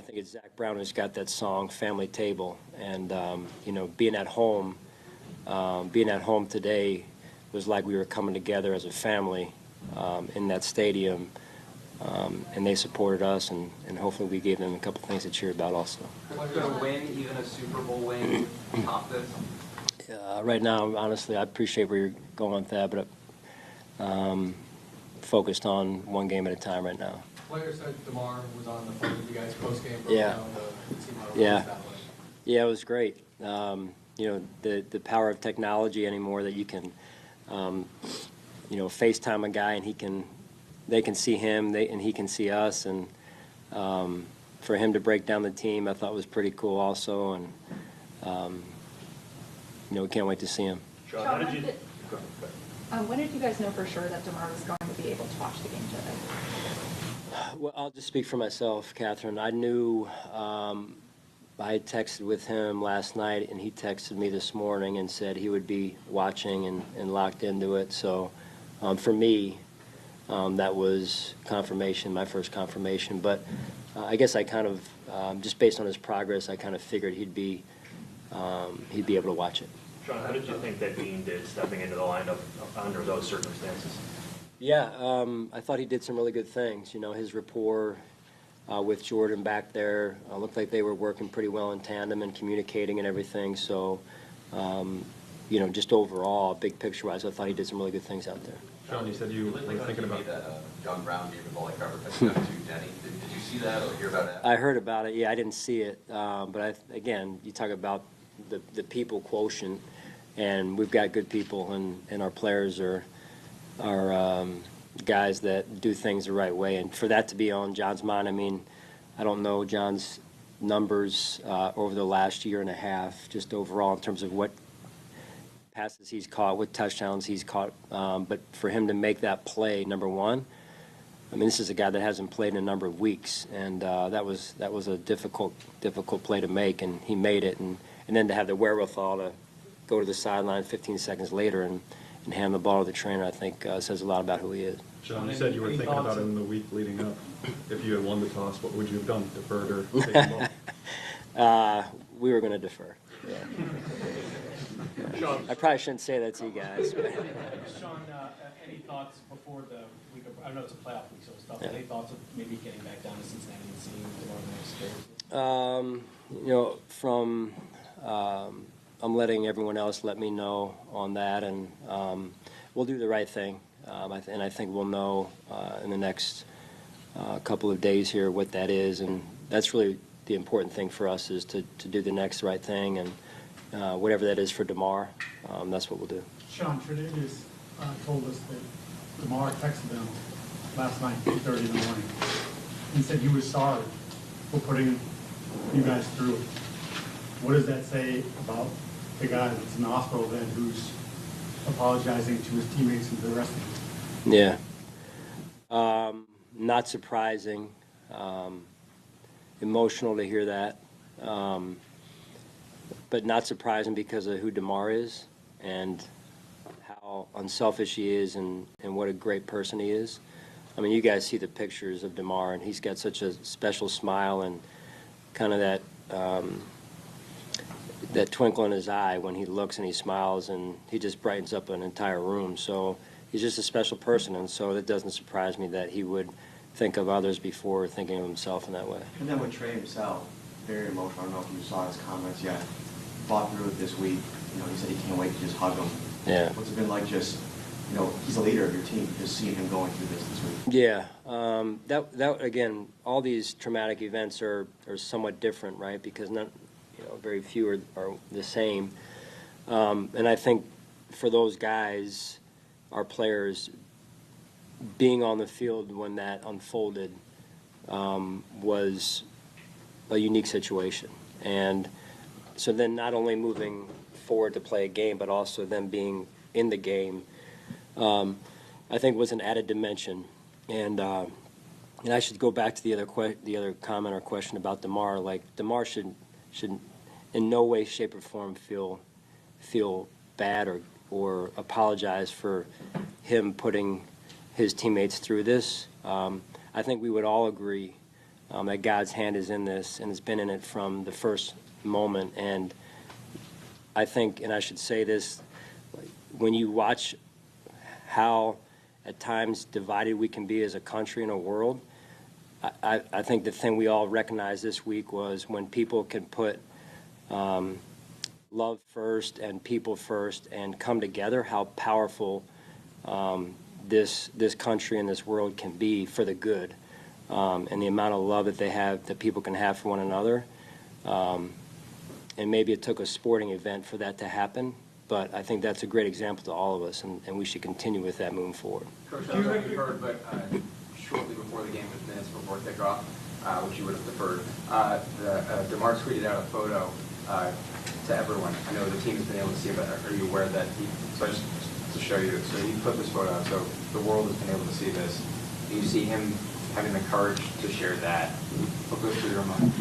think it's Zach Brown who's got that song "Family Table," and you know, being at home today was like we were coming together as a family in that stadium, and they supported us, and hopefully we gave them a couple things to cheer about also. Could a win, even a Super Bowl win, top this? Right now, honestly, I appreciate where you're going with that, but focused on one game at a time right now. Players said DeMar was on the phone with you guys post-game. Yeah. Yeah. Yeah, it was great. You know, the power of technology anymore, that you can, you know, FaceTime a guy and they can see him, and he can see us, and for him to break down the team, I thought was pretty cool also, and you know, we can't wait to see him. Sean, how did you? When did you guys know for sure that DeMar was going to be able to watch the game today? Well, I'll just speak for myself, Catherine. I knew, I had texted with him last night, and he texted me this morning and said he would be watching and locked into it. So for me, that was confirmation, my first confirmation. But I guess I kind of, just based on his progress, I kind of figured he'd be able to watch it. Sean, how did you think that Dean did stepping into the lineup under those circumstances? Yeah, I thought he did some really good things. You know, his rapport with Jordan back there looked like they were working pretty well in tandem and communicating and everything. So, you know, just overall, big picture-wise, I thought he did some really good things out there. Sean, you said you were thinking about that John Brown gave a multi-cover touchdown to Denny. Did you see that or hear about that? I heard about it. Yeah, I didn't see it. But again, you talk about the people quotient, and we've got good people, and our players are guys that do things the right way. And for that to be on John's mind, I mean, I don't know John's numbers over the last year and a half, just overall in terms of what passes he's caught, what touchdowns he's caught. But for him to make that play, number one, I mean, this is a guy that hasn't played in a number of weeks, and that was a difficult play to make, and he made it. And then to have the wherewithal to go to the sideline 15 seconds later and hand the ball to the trainer, I think says a lot about who he is. Sean, you said you were thinking about it in the week leading up. If you had won the toss, what would you have done? Deferred or taken the ball? We were going to defer. Yeah. I probably shouldn't say that to you guys. But. Sean, any thoughts before the week of, I know it's a playoff week, so it's tough. Yeah. Any thoughts of maybe getting back down to Cincinnati and seeing the next experience? You know, from I'm letting everyone else let me know on that, and we'll do the right thing. And I think we'll know in the next couple of days here what that is, and that's really the important thing for us, is to do the next right thing, and whatever that is for DeMar, that's what we'll do. Sean, Tredavious told us that DeMar texted him last night at 8:30 in the morning and said he was sorry for putting you guys through it. What does that say about the guy that's in the hospital then, who's apologizing to his teammates and to the rest of them? Yeah. Not surprising. Emotional to hear that. But not surprising because of who DeMar is and how unselfish he is, and what a great person he is. I mean, you guys see the pictures of DeMar, and he's got such a special smile and kind of that twinkle in his eye when he looks and he smiles, and he just brightens up an entire room. So he's just a special person, and so it doesn't surprise me that he would think of others before thinking of himself in that way. And then with Trey himself, very emotional. I don't know if you saw his comments yet. Fought through it this week. You know, he said he can't wait to just hug him. Yeah. What's it been like, just, you know, he's a leader of your team, just seeing him going through this week? Yeah. That again, all these traumatic events are somewhat different, right? Because very few are the same. And I think for those guys, our players, being on the field when that unfolded was a unique situation. And so then not only moving forward to play a game, but also them being in the game, I think was an added dimension. And I should go back to the other comment or question about DeMar. Like, DeMar should in no way, shape, or form feel bad or apologize for him putting his teammates through this. I I think we would all agree that God's hand is in this and has been in it from the first moment. And I think, and I should say this, when you watch how at times divided we can be as a country and a world, I think the thing we all recognized this week was when people can put love first and people first and come together, how powerful this country and this world can be for the good, and the amount of love that they have, that people can have for one another. And maybe it took a sporting event for that to happen, but I think that's a great example to all of us, and we should continue with that moving forward. Coach, I don't know if you heard, but shortly before the game, with minutes before kickoff, which you would have deferred, DeMar tweeted out a photo to everyone. I know the team's been able to see it, but are you aware that so just to show you, so he put this photo out, so the world has been able to see this. Do you see him having the courage to share that? What goes through your mind?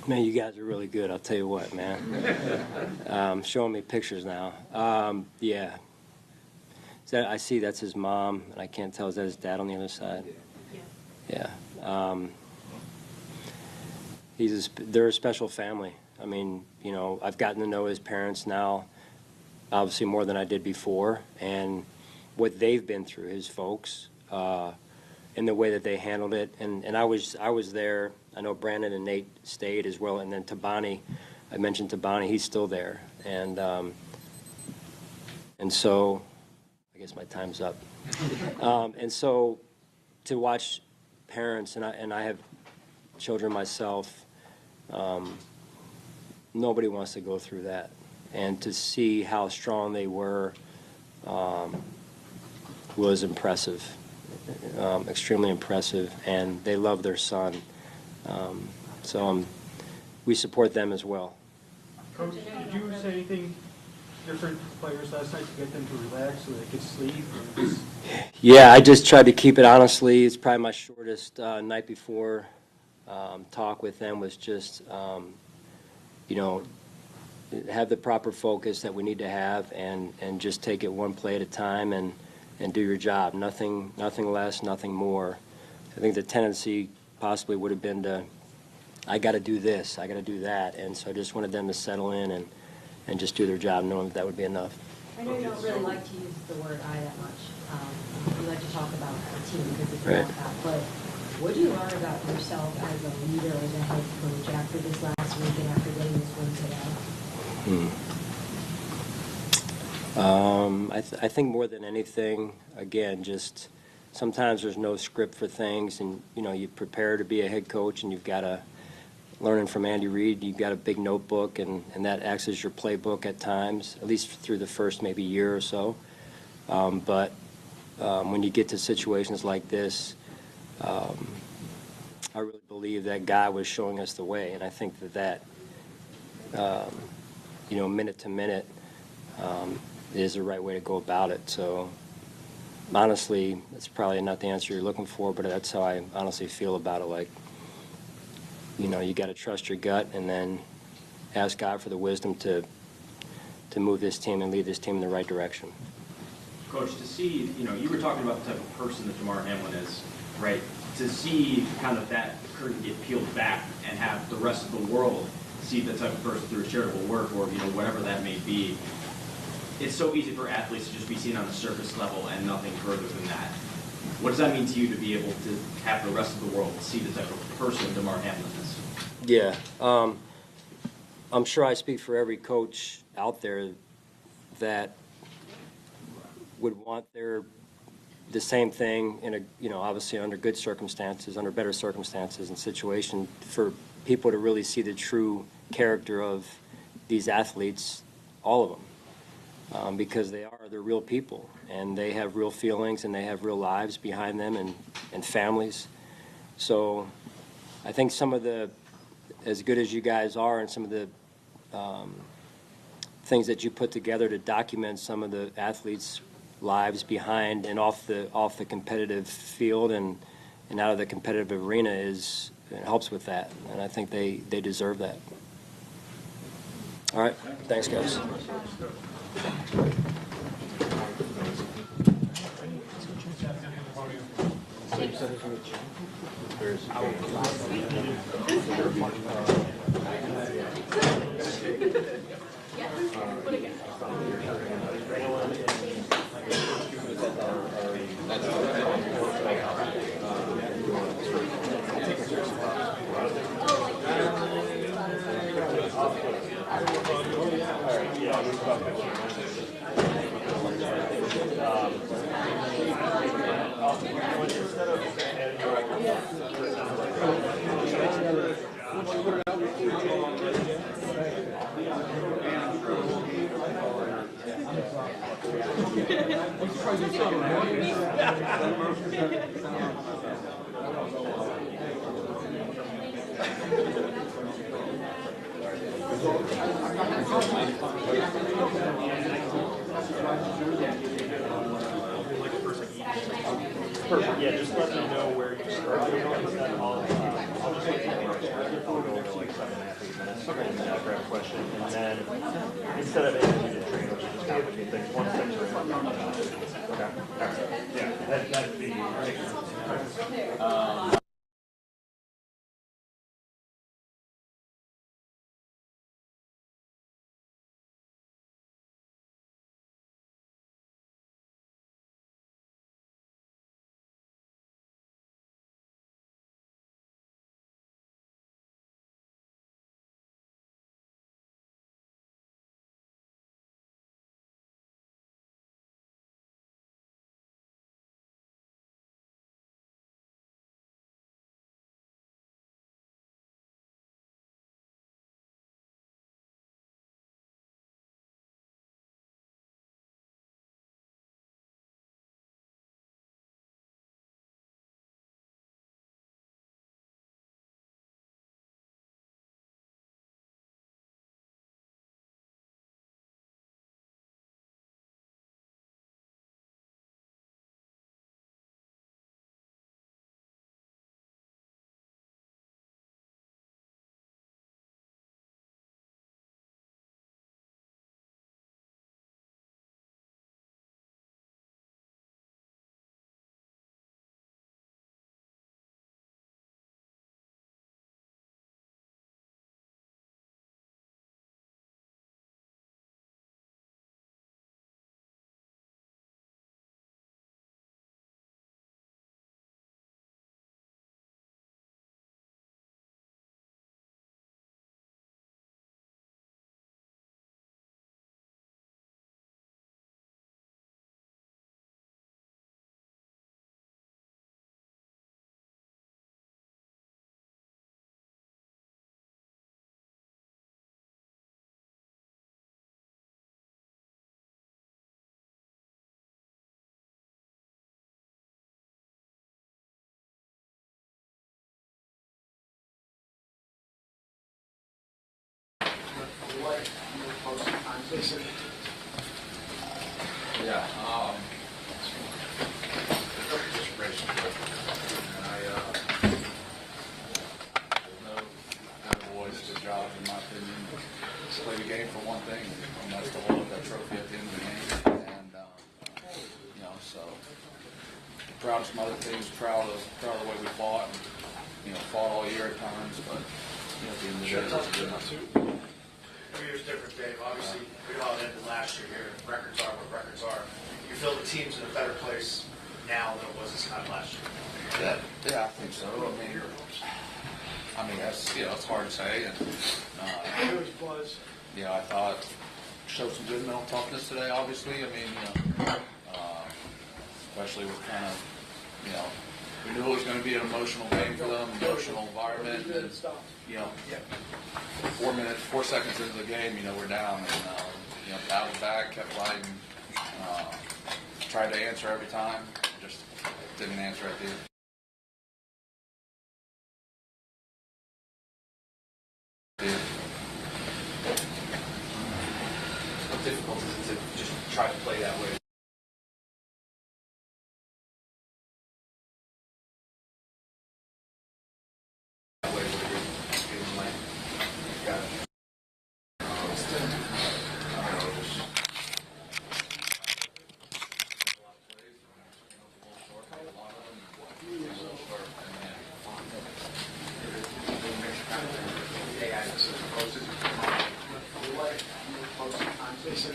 Man, you guys are really good, I'll tell you what, man. Showing me pictures now. Yeah. I see that's his mom, and I can't tell, is that his dad on the other side? Yeah. They're a special family. I mean, you know, I've gotten to know his parents now, obviously more than I did before, and what they've been through, his folks, and the way that they handled it. And I was there. I know Brandon and Nate stayed as well, and then Tabani, I mentioned Tabani, he's still there. And so, I guess my time's up. And so, to watch parents, and I have children myself, nobody wants to go through that. And to see how strong they were was impressive, extremely impressive, and they love their son. So we support them as well. Coach, did you say anything different to players last night to get them to relax so they could sleep? Or just... Yeah, I just tried to keep it honestly. It's probably my shortest night before talk with them was just, you know, have the proper focus that we need to have and just take it one play at a time and do your job. Nothing less, nothing more. I think the tendency possibly would have been to, I got to do this, I got to do that. And so I just wanted them to settle in and just do their job, knowing that would be enough. I know you don't really like to use the word "I" that much. You like to talk about the team because it's Right. about that. But what do you learn about yourself as a leader, as a head coach, after this last week and after getting this win today? I think more than anything, again, just sometimes there's no script for things, and you know, you prepare to be a head coach, and you've got to learning from Andy Reid. You've got a big notebook, and that acts as your playbook at times, at least through the first maybe year or so. But when you get to situations like this, I really believe that God was showing us the way, and I think that you know, minute to minute is the right way to go about it. So honestly, that's probably not the answer you're looking for, but that's how I honestly feel about it. Like, you know, you got to trust your gut and then ask God for the wisdom to move this team and lead this team in the right direction. Coach, to see, you know, you were talking about the type of person that Damar Hamlin is, right? To see kind of that curtain get peeled back and have the rest of the world see the type of person through his charitable work or, you know, whatever that may be. It's so easy for athletes to just be seen on the surface level and nothing further than that. What does that mean to you to be able to have the rest of the world see the type of person Damar Hamlin is? Yeah. I'm sure I speak for every coach out there that would want the same thing in a, you know, obviously under good circumstances, under better circumstances and situation, for people to really see the true character of these athletes, all of them, because they're real people, and they have real feelings, and they have real lives behind them, and families. So I think some of the, as good as you guys are, and some of the things that you put together to document some of the athletes' lives behind and off the competitive field and out of the competitive arena it helps with that, and I think they deserve that. All right, thanks, guys. Thank you. Perfect. Yeah, just let me know where you start. I'll just wait for you. I'll go over like 7.5, 8 minutes and grab a question. And then instead of interviewing the trainers, just complicate things. One step to okay. All right. Yeah, that'd be ridiculous. Yeah, just race. And there's no voice, good job, in my opinion. Just play the game for one thing, and that's to hold up that trophy at the end of the game. And, you know, so proud of some other things, proud of the way we fought, and, you know, fought all year at times, but, you know, at the end of the day, it was good enough. Every year's different, Dave. Obviously, we all ended last year here. Records are what records are. You feel the team's in a better place now than it was this time last year? Yeah, I think so. I mean, that's, you know, it's hard to say. And yeah, I thought showed some good mental toughness today. Obviously, I mean, you know, especially with kind of, you know, we knew it was going to be an emotional game for them, emotional environment. And, you know, 4 seconds into the game, you know, we're down, and you know, battled back, kept fighting, tried to answer every time, just didn't answer at the end. How difficult is it to just try to play that way? folks some time, please.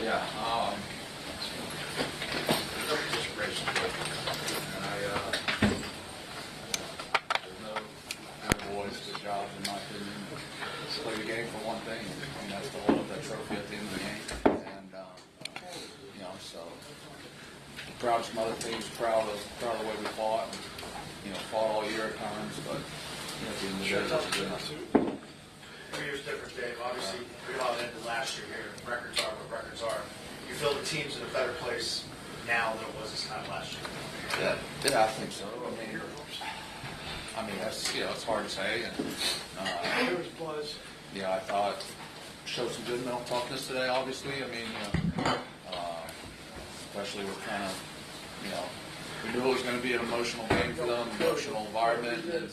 Yeah, just race quick. And there's no boys, good job in my opinion. Just play the game for one thing, and that's to hold up that trophy at the end of the game. And, so proud of some other teams, proud of the way we fought. And, fought all year at times, but, at the end of the day, that's good enough. Every year's different, Dave. Obviously, we all ended last year here. Records are what records are. You feel the team's in a better place now than it was this time last year? Yeah, I think so. I mean, that's it's hard to say. And I thought showed some good mental toughness today. Obviously, I mean, especially with kind of, we knew it was going to be an emotional game for them, emotional environment, and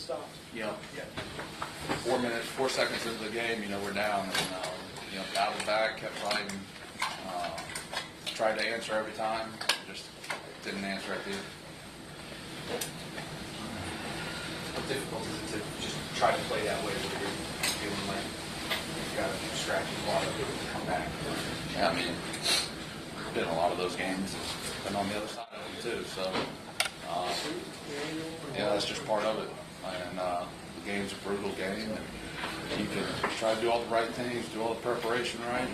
4 seconds into the game, we're down, and battled back, kept fighting, tried to answer every time, just didn't answer at the end. How difficult is it to just try to play that way where you're feeling like you've got to scratch a lot of people to come back? Yeah, I mean, been in a lot of those games, been on the other side of them too, so that's just part of it. And the game's a brutal game, and you can try to do all the right things, do all the preparation right,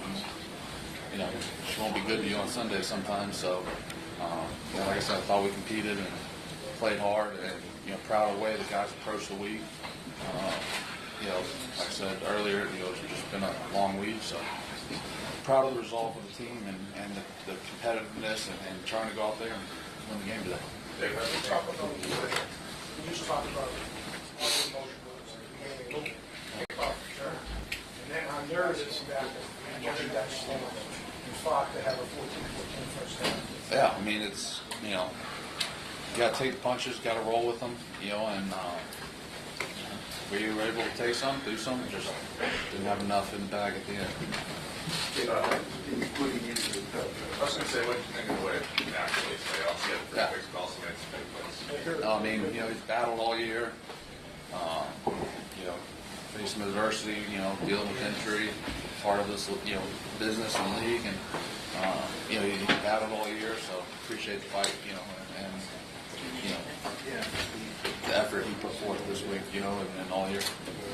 and it just won't be good to you on Sunday sometimes. So, like I said, I thought we competed and played hard, and proud of the way the guys approached the week. Like I said earlier, it's just been a long week, so proud of the resolve of the team and the competitiveness and trying to go out there and win the game today. Dave, you just talked about all the emotions in the beginning, sure. And then how nervous is that you guys fought to have a 14-14 first down? Yeah, I mean, it's, you got to take the punches, got to roll with them, and we were able to take some, do some, just didn't have enough in the bag at the end. I was going to say, what did you think of the way it actually played off? You had pretty big calls to make some big plays. I mean, he's battled all year, faced some adversity, dealing with injury, part of this, business and league, and, he battled all year, so appreciate the fight, and the effort he put forth this week, and all year.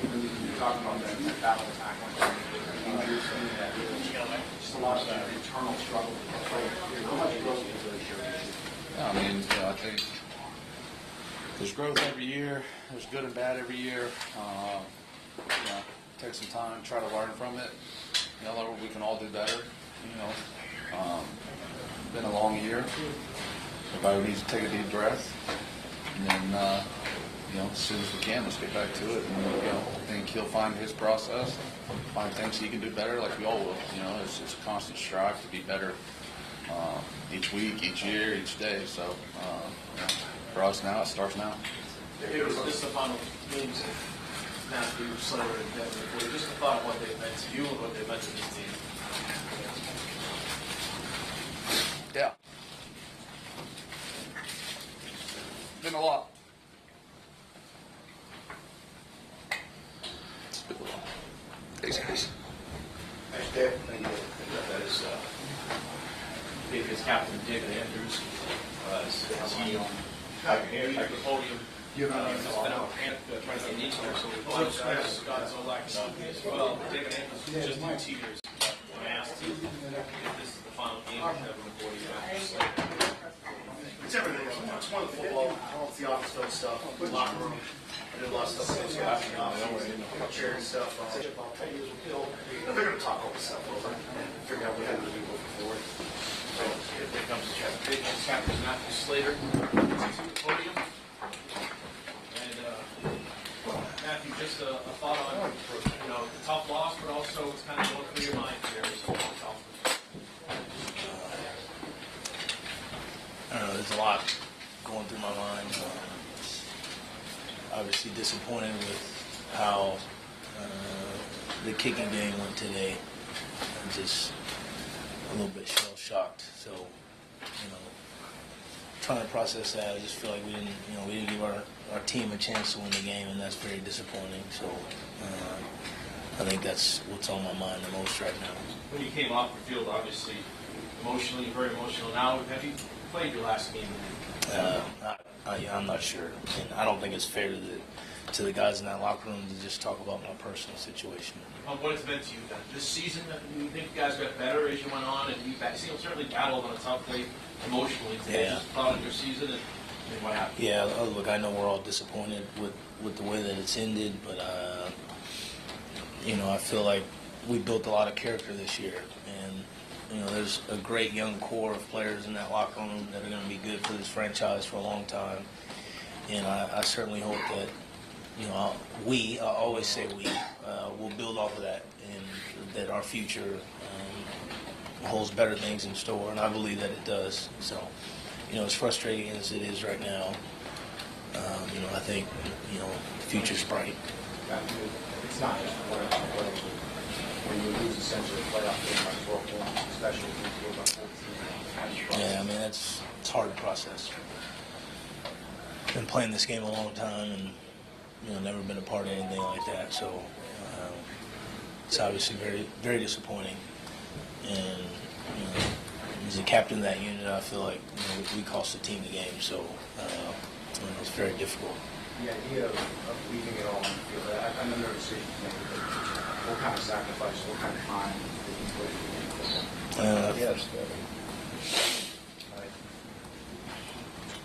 You're talking about that battle attack just a lot of that internal struggle. How much growth is there? Yeah, I mean, I think there's growth every year. There's good and bad every year. Take some time, try to learn from it. We can all do better. Been a long year. Everybody needs to take a deep breath, and then as soon as we can, let's get back to it. And I think he'll find his process, find things he can do better, like we all will. It's a constant strive to be better each week, each year, each day. So for us now, it starts now. It was just the final games of Matthew, Slater, and Devin. Just the thought of what they meant to you and what they meant to this team. Yeah. Been a lot. It's been a lot. Thanks, guys. Thanks, Dave. Thank you. That is David's captain, David Andrews, is he on the podium. He's been out trying to get each year, so we've got Zolak as well. David Andrews is just 2 teeters. When I asked him if this is the final game of before you it's everything. It's one of the football, all the office field stuff, locker room. I did a lot of stuff with those guys in the office, sharing stuff. They're going to talk all this stuff over and figure out what they're going to do moving forward. So if it comes to transportation, captain Matthew Slater to the podium. And Matthew, just a thought on the tough loss, but also it's kind of going through your mind here. So I don't know, there's a lot going through my mind. Obviously disappointed with how the kicking game went today. I'm just a little bit shell-shocked. So, trying to process that. I just feel like we didn't give our team a chance to win the game, and that's very disappointing. So, I think that's what's on my mind the most right now. When you came off the field, obviously, emotionally, very emotional. Now, have you played your last game? I'm not sure. And I don't think it's fair to the guys in that locker room to just talk about my personal situation. What it's meant to you then? This season, do you think you guys got better as you went on? And you certainly battled on a tough day emotionally. Yeah. Just following your season and what happened? Yeah, look, I know we're all disappointed with the way that it's ended, but, I feel like we built a lot of character this year. And, there's a great young core of players in that locker room that are going to be good for this franchise for a long time. And I certainly hope that, I always say we'll build off of that, and that our future holds better things in store, and I believe that it does. So, as frustrating as it is right now, I think, the future's bright. It's not just when you lose essentially a playoff game by 12 points, especially if you go by 14. Yeah, it's hard to process. Been playing this game a long time, and never been a part of anything like that. So it's obviously very, very disappointing. And as a captain of that unit, I feel like we cost the team the game. So it's very difficult. The idea of leaving it all on the field, I know there are decisions made, but what kind of sacrifice, what kind of time did you put into football? Yes.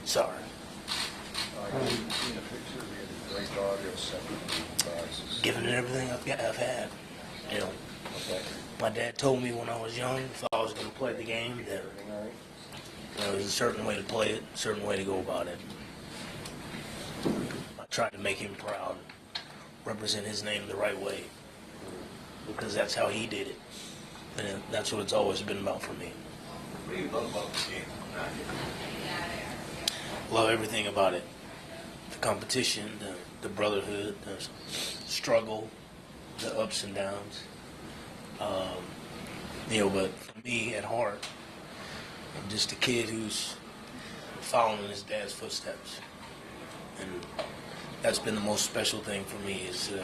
Sorry. Given it everything I've had, my dad told me when I was young, if I was going to play the game, that there was a certain way to play it, a certain way to go about it. I tried to make him proud, represent his name the right way, because that's how he did it, and that's what it's always been about for me. What do you love about the game? Love everything about it. The competition, the brotherhood, the struggle, the ups and downs. But for me at heart, I'm just a kid who's following his dad's footsteps. And that's been the most special thing for me, is to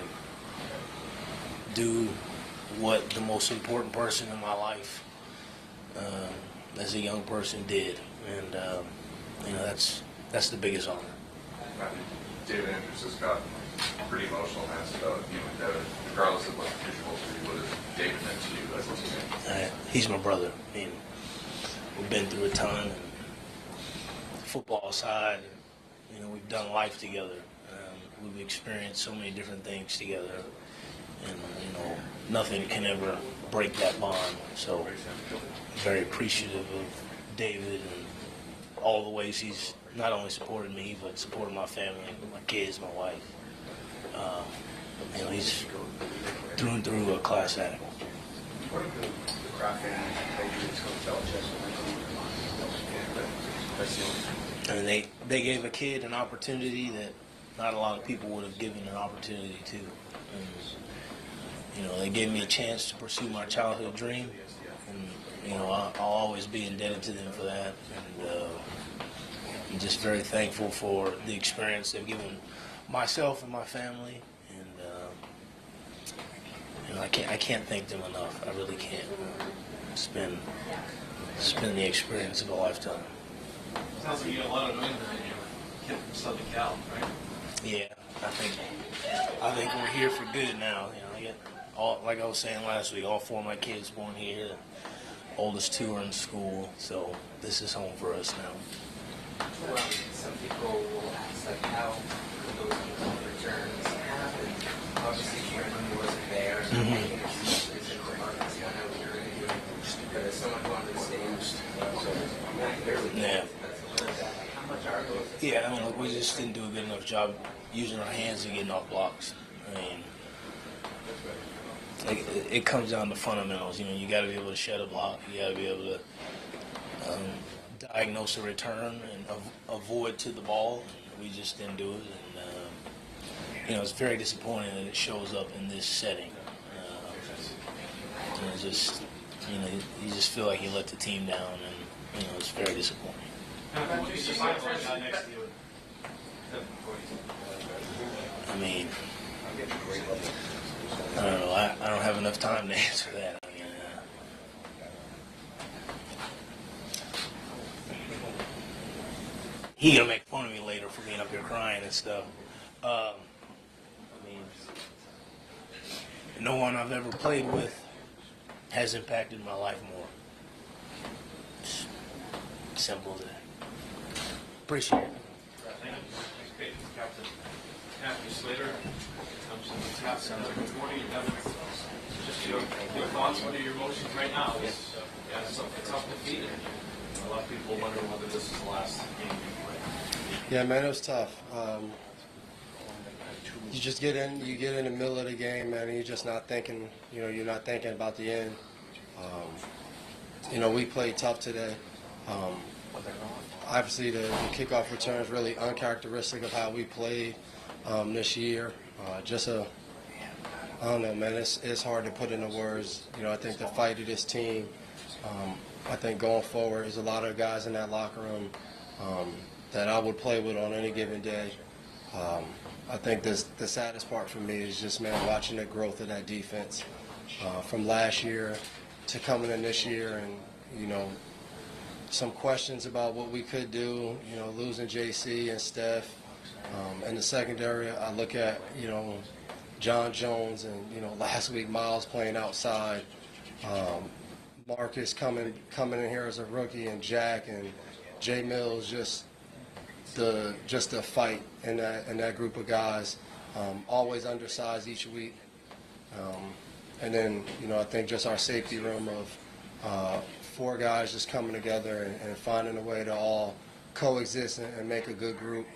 do what the most important person in my life as a young person did. And that's the biggest honor. David Andrews has gotten pretty emotional and asked about you and Devin, regardless of what the visuals for you. What has David meant to you as a teammate? He's my brother. We've been through a ton, and football aside, we've done life together. We've experienced so many different things together, and nothing can ever break that bond. So, very appreciative of David and all the ways he's not only supported me, but supported my family, my kids, my wife. He's through and through a class act. What did the Kraft family tell Chester? And they gave a kid an opportunity that not a lot of people would have given an opportunity to. And, they gave me a chance to pursue my childhood dream, and I'll always be indebted to them for that. And I'm just very thankful for the experience they've given myself and my family. And I can't thank them enough. I really can't. It's been the experience of a lifetime. Sounds like you got a lot of wind in you. Kid from Southern Cal, right? Yeah, I think we're here for good now. I get like I was saying last week, all 4 of my kids born here. The oldest 2 are in school, so this is home for us now. Some people will ask, how those returns happen. Obviously, Brandon wasn't there. But as someone going to the stage, Yeah. how much are those? Yeah, look, we just didn't do a good enough job using our hands and getting off blocks. It comes down to fundamentals. You got to be able to shed a block. You got to be able to diagnose a return and avoid to the ball. And we just didn't do it. And it's very disappointing that it shows up in this setting. And it's just, you just feel like you let the team down, and it's very disappointing. I don't know. I don't have enough time to answer that. I mean, he gonna make fun of me later for being up here crying and stuff. I mean, no one I've ever played with has impacted my life more. It's simple as that. Appreciate it. Captain Matthew Slater. Sounds like good morning. Just your thoughts, what are your emotions right now? It's a tough defeat, and a lot of people wonder whether this is the last game you play. Yeah, man, it was tough. You just get in the middle of the game, man, and you're just not thinking, you're not thinking about the end. We played tough today. Obviously, the kickoff return is really uncharacteristic of how we played this year. I don't know, man, it's hard to put into words. I think the fight of this team, I think going forward, there's a lot of guys in that locker room that I would play with on any given day. I think the saddest part for me is just, man, watching the growth of that defense from last year to coming in this year, and, some questions about what we could do, losing JC and Steph. In the secondary, I look at, John Jones and, last week Miles playing outside. Marcus coming in here as a rookie, and Jack and Jay Mills, just the fight in that group of guys. Always undersized each week. And then, I think just our safety room of 4 guys just coming together and finding a way to all coexist and make a good group.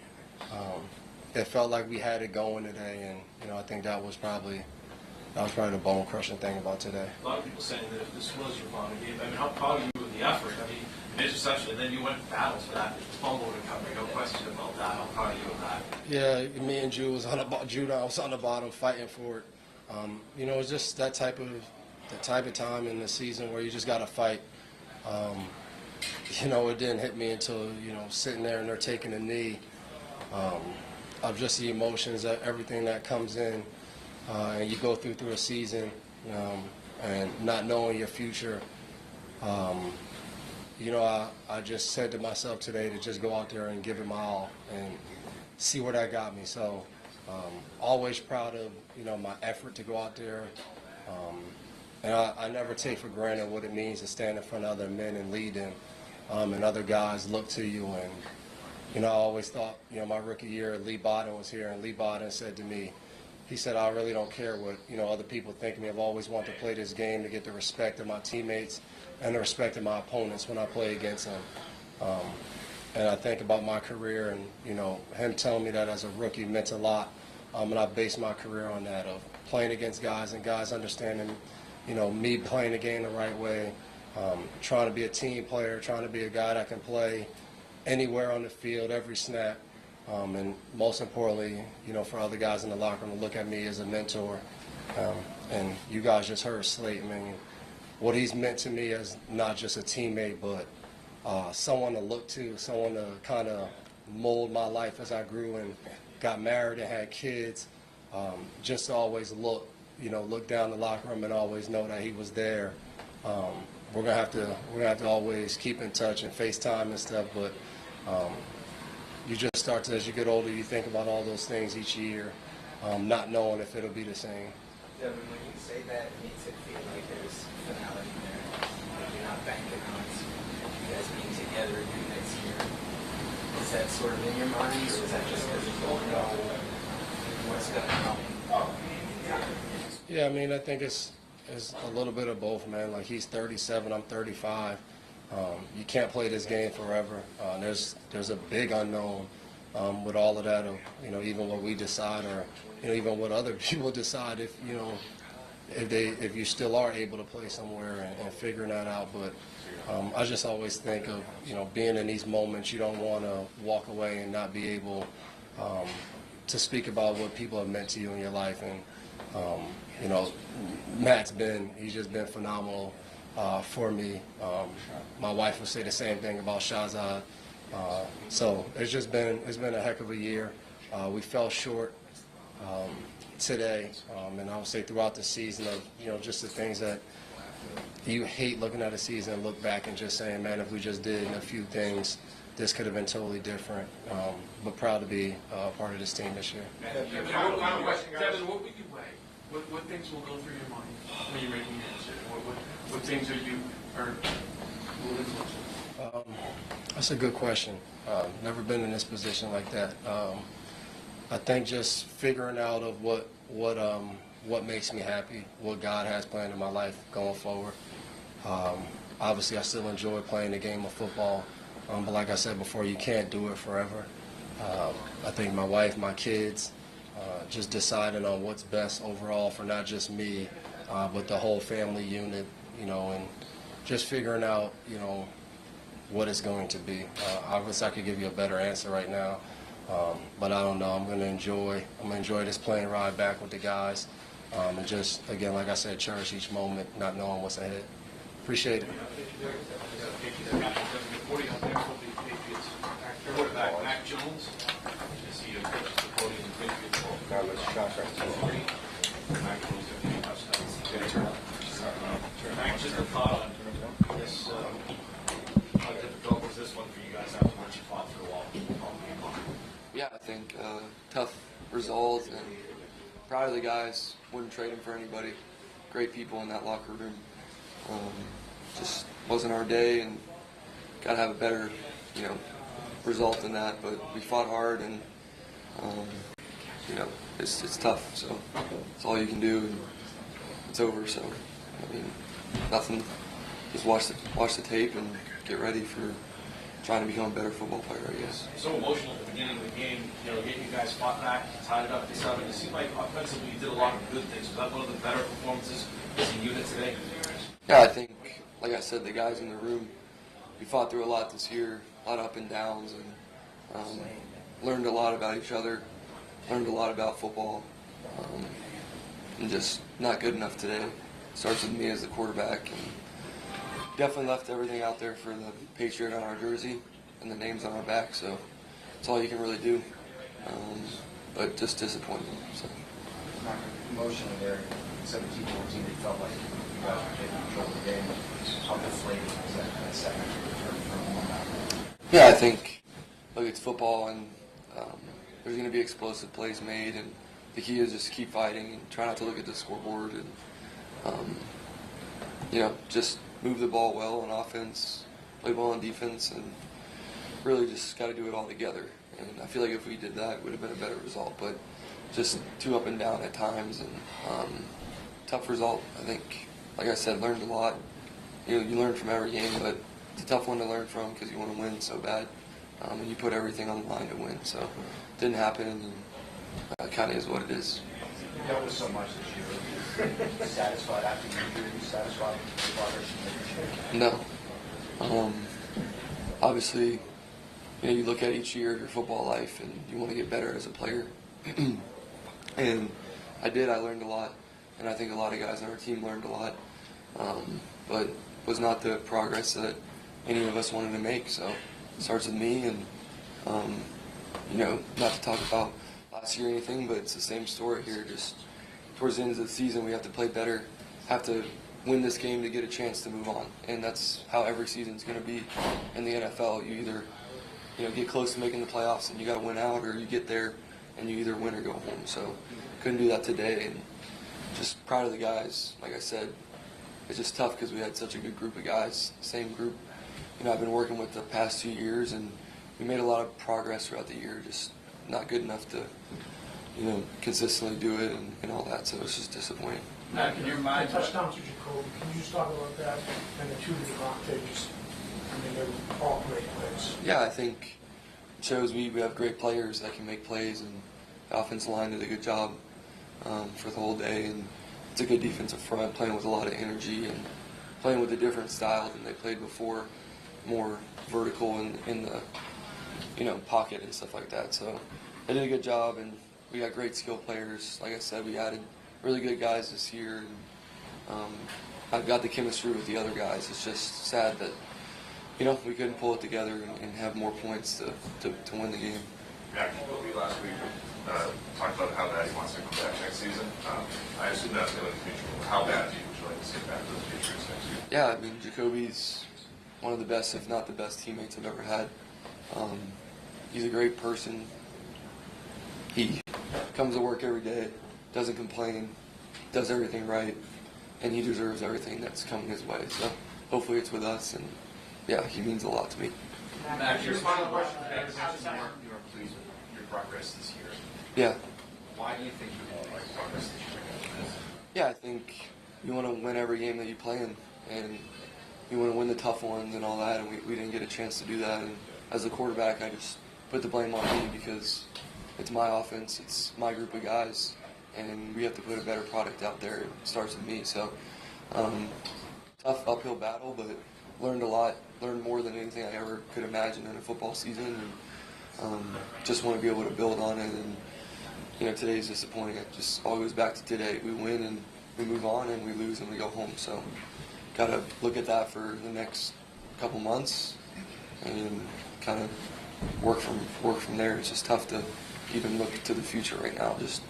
It felt like we had it going today, and I think that was probably the bone-crushing thing about today. A lot of people saying that if this was your final game, I mean, how proud are you of the effort? I mean, it's essentially, then you went to battle for that fumble recovery, no question about that. How proud are you of that? Yeah, me and Jude was on the bottom fighting for it. It's just the type of time in the season where you just got to fight. It didn't hit me until, sitting there and they're taking a knee. Of just the emotions, everything that comes in, and you go through a season, and not knowing your future. I just said to myself today to just go out there and give it my all and see where that got me. So, always proud of, my effort to go out there. And I never take for granted what it means to stand in front of other men and lead them, and other guys look to you. And I always thought, my rookie year, Lee Bodden was here, and Lee Bodden said to me, he said, I really don't care what other people think of me. I've always wanted to play this game to get the respect of my teammates and the respect of my opponents when I play against them. And I think about my career, and him telling me that as a rookie meant a lot. And I based my career on that, of playing against guys and guys understanding, me playing the game the right way, trying to be a team player, trying to be a guy that can play anywhere on the field, every snap, and most importantly, for other guys in the locker room to look at me as a mentor. And you guys just heard Slate, what he's meant to me as not just a teammate, but someone to look to, someone to kind of mold my life as I grew and got married and had kids. Just to always look down the locker room and always know that he was there. We're gonna have to always keep in touch and FaceTime and stuff, but you just start to, as you get older, you think about all those things each year, not knowing if it'll be the same. Devin, when you say that, it makes it feel like there's finality there. You're not banking on you guys being together again next year. Is that sort of in your mind, or is that just because you don't know what's going to happen? Yeah, I think it's a little bit of both, man. Like, he's 37, I'm 35. You can't play this game forever. There's a big unknown with all of that, even what we decide, or even what other people decide, if you still are able to play somewhere and figuring that out. But I just always think of being in these moments, you don't want to walk away and not be able to speak about what people have meant to you in your life. And he's just been phenomenal for me. My wife would say the same thing about Shahzad. So it's been a heck of a year. We fell short. today, and I would say throughout the season of, just the things that you hate looking at a season and look back and just saying, man, if we just did a few things, this could have been totally different. But proud to be part of this team this year. Final question, Devin, what would you weigh? What things will go through your mind when you're making your decision? What things will influence? That's a good question. Never been in this position like that. I think just figuring out of what makes me happy, what God has planned in my life going forward. Obviously, I still enjoy playing the game of football, but like I said before, you can't do it forever. I think my wife, my kids, just deciding on what's best overall for not just me, but the whole family unit, and just figuring out, what it's going to be. Obviously, I could give you a better answer right now, but I don't know. I'm gonna enjoy this plane ride back with the guys, and just, again, like I said, cherish each moment, not knowing what's ahead. Appreciate it. Quarterback Mac Jones. I see you approach the podium and Patriots. Mac Jones got 3 touchdowns. Mac, just a thought on this. How difficult was this one for you guys after what you fought through all game long? Yeah, I think tough result, and proud of the guys. Wouldn't trade them for anybody. Great people in that locker room. Just wasn't our day, and got to have a better, result than that. But we fought hard, and it's tough. So it's all you can do, and it's over. So I mean, nothing. Just watch the tape and get ready for trying to become a better football player, I guess. So emotional at the beginning of the game, getting you guys fought back, tied it up to 7. It seemed like offensively you did a lot of good things. Was that one of the better performances as a unit today? Yeah, I think, like I said, the guys in the room, we fought through a lot this year, a lot of up and downs, and learned a lot about each other, learned a lot about football, and just not good enough today. Starts with me as the quarterback, and definitely left everything out there for the Patriot on our jersey and the names on our back, so that's all you can really do. But just disappointing. So. Emotionally there, 17-14, it felt like you guys were taking control of the game. How deflating was that second from Yeah, I think, look, it's football, and there's going to be explosive plays made, and the key is just keep fighting and try not to look at the scoreboard, and just move the ball well on offense, play well on defense, and really just got to do it all together. And I feel like if we did that, it would have been a better result. But just too up and down at times, and tough result. I think, like I said, learned a lot. You learn from every game, but it's a tough one to learn from because you want to win so bad, and you put everything on the line to win. So it didn't happen, and it kind of is what it is. You dealt with so much this year. Satisfied after you injury? Are you satisfied with the progress you made this year? No. Obviously, you look at each year of your football life, and you want to get better as a player. And I did. I learned a lot, and I think a lot of guys on our team learned a lot. But was not the progress that any of us wanted to make. So it starts with me, and not to talk about last year or anything, but it's the same story here. Just towards the end of the season, we have to play better, have to win this game to get a chance to move on, and that's how every season's going to be in the NFL. You either get close to making the playoffs and you got to win out, or you get there and you either win or go home. So couldn't do that today, and just proud of the guys. Like I said, it's just tough because we had such a good group of guys, same group. I've been working with the past 2 years, and we made a lot of progress throughout the year, just not good enough to consistently do it and all that, so it's just disappointing. Matt, in your mind, touchdowns to Jacoby, can you just talk about that? And the 2 to Devontae, they were all great plays. Yeah, I think it shows we have great players that can make plays, and the offensive line did a good job for the whole day, and it's a good defensive front, playing with a lot of energy and playing with a different style than they played before, more vertical in the pocket and stuff like that. So they did a good job, and we got great skill players. Like I said, we added really good guys this year, and I've got the chemistry with the other guys. It's just sad that we couldn't pull it together and have more points to win the game. Jack, you told me last week talked about how bad he wants to come back next season. I assume that's going to be the future. How bad do you would you like to see him back to the Patriots next year? Yeah, I mean, Jacoby's one of the best, if not the best, teammates I've ever had. He's a great person. He comes to work every day, doesn't complain, does everything right, and he deserves everything that's coming his way. So hopefully it's with us, and yeah, he means a lot to me. Max, your final question. You were pleased with your progress this year. Yeah. Why do you think you had progress this year? Yeah, I think you want to win every game that you play in, and you want to win the tough ones and all that, and we didn't get a chance to do that. And as a quarterback, I just put the blame on me because it's my offense, it's my group of guys, and we have to put a better product out there. It starts with me. So tough uphill battle, but learned a lot, learned more than anything I ever could imagine in a football season, and just want to be able to build on it. And you know, today's disappointing. It just all goes back to today. We win and we move on, and we lose and we go home. So got to look at that for the next couple months and kind of work from there. It's just tough to even look to the future right now. Just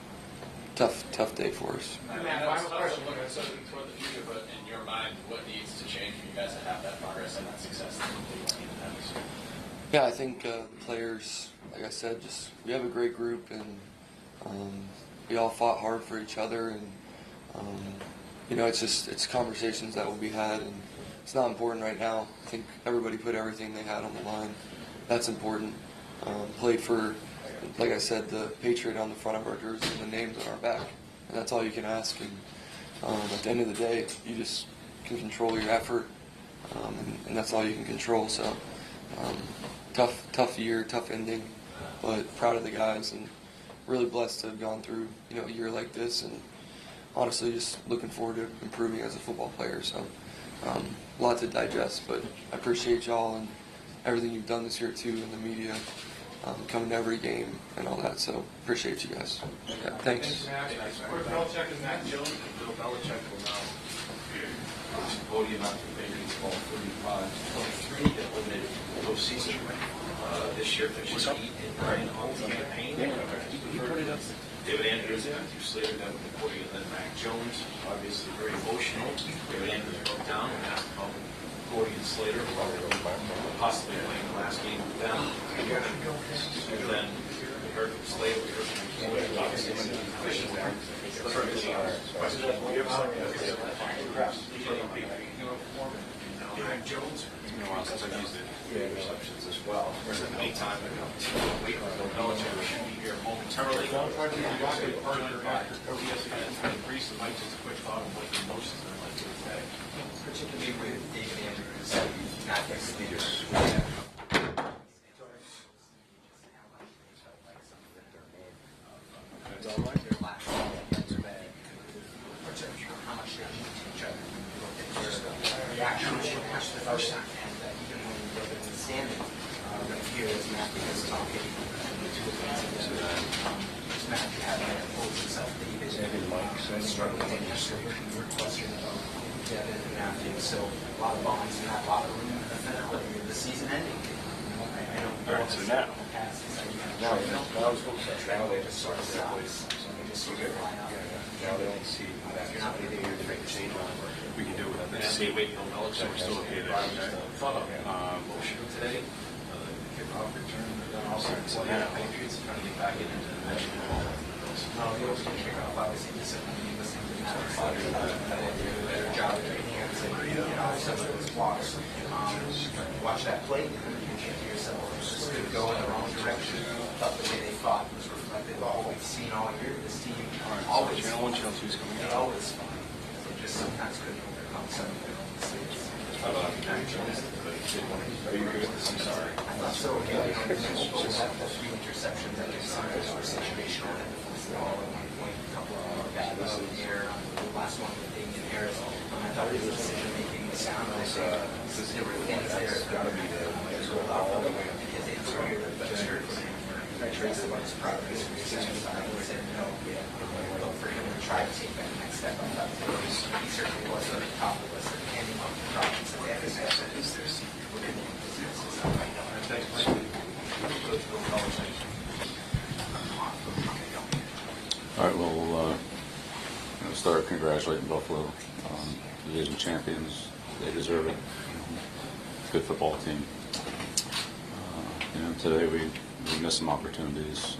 tough day for us. Matt, final question. Looking at something toward the future, but in your mind, what needs to change for you guys to have that progress and that success that you want to have this year? Yeah, I think the players, like I said, just we have a great group, and we all fought hard for each other, and you know, it's conversations that will be had, and it's not important right now. I think everybody put everything they had on the line. That's important. Played for, like I said, the Patriot on the front of our jersey and the names on our back, and that's all you can ask. And at the end of the day, you just can control your effort, and that's all you can control. So tough year, tough ending, but proud of the guys and really blessed to have gone through, you know, a year like this, and honestly just looking forward to improving as a football player. So a lot to digest, but I appreciate y'all and everything you've done this year too in the media, coming to every game and all that. So appreciate you guys. Yeah, thanks. Bill Belichick and Mac Jones. Bill Belichick will now podium after Patriots ball 35-23 that eliminated postseason. This year, finishes Heat and Brian on the campaign. You put it up. David Andrews and Matthew Slater down with the podium, and then Mac Jones, obviously very emotional. David Andrews broke down and asked about Gordy and Slater about possibly playing the last game with them. And then we heard from Slater, we heard from Gordy, obviously when the official there. Mac Jones, since I've used it, receptions as well. Anytime wait for Bill Belichick, we should be here momentarily. Reese, Mike, just a quick thought on what the emotions are like here today. Particularly with David Andrews, not his leaders. How much they need each other. Reaction after the first time, and even when you look at the standing, here is Matthew is talking the two of them. Just Matthew having to hold himself, David struggling in your question about Devin and Matthew. So a lot of bonds in that locker room in the finale of the season ending. I know. All right, so now they just sort of stops. Just sort of fly out. now they don't see that. You're not going to do your trade change on work. We can do it. And then they wait Bill Belichick, we're still okay there. Motion today, kickoff return, also playing the Patriots, trying to get back into the match. No, he was going to kick off, obviously, discipline, listening to Matt, better job of taking hands and, you know, some of those blocks. Watch that play, you can think to yourself, this could go in the wrong direction. But the way they fought was reflective of what we've seen all year. This team always, they always fought. They just sometimes couldn't overcome some of their own mistakes. Are you good? I'm sorry. I thought so. You know, a few interceptions that they were situational and forced the ball at one point. A couple of them got in the air. The last one with Damian Harris. I thought his decision making was sound. There were things there that got to be rolled out all the way because they just heard from him. I traced about his progress. He said no. Look for him to try to take that next step. I thought he certainly was at the top of the list. Handing off the problems that they have is their seat within the business. Thanks, Mike. congratulating Buffalo, division champions. They deserve it. Good football team. Today we missed some opportunities.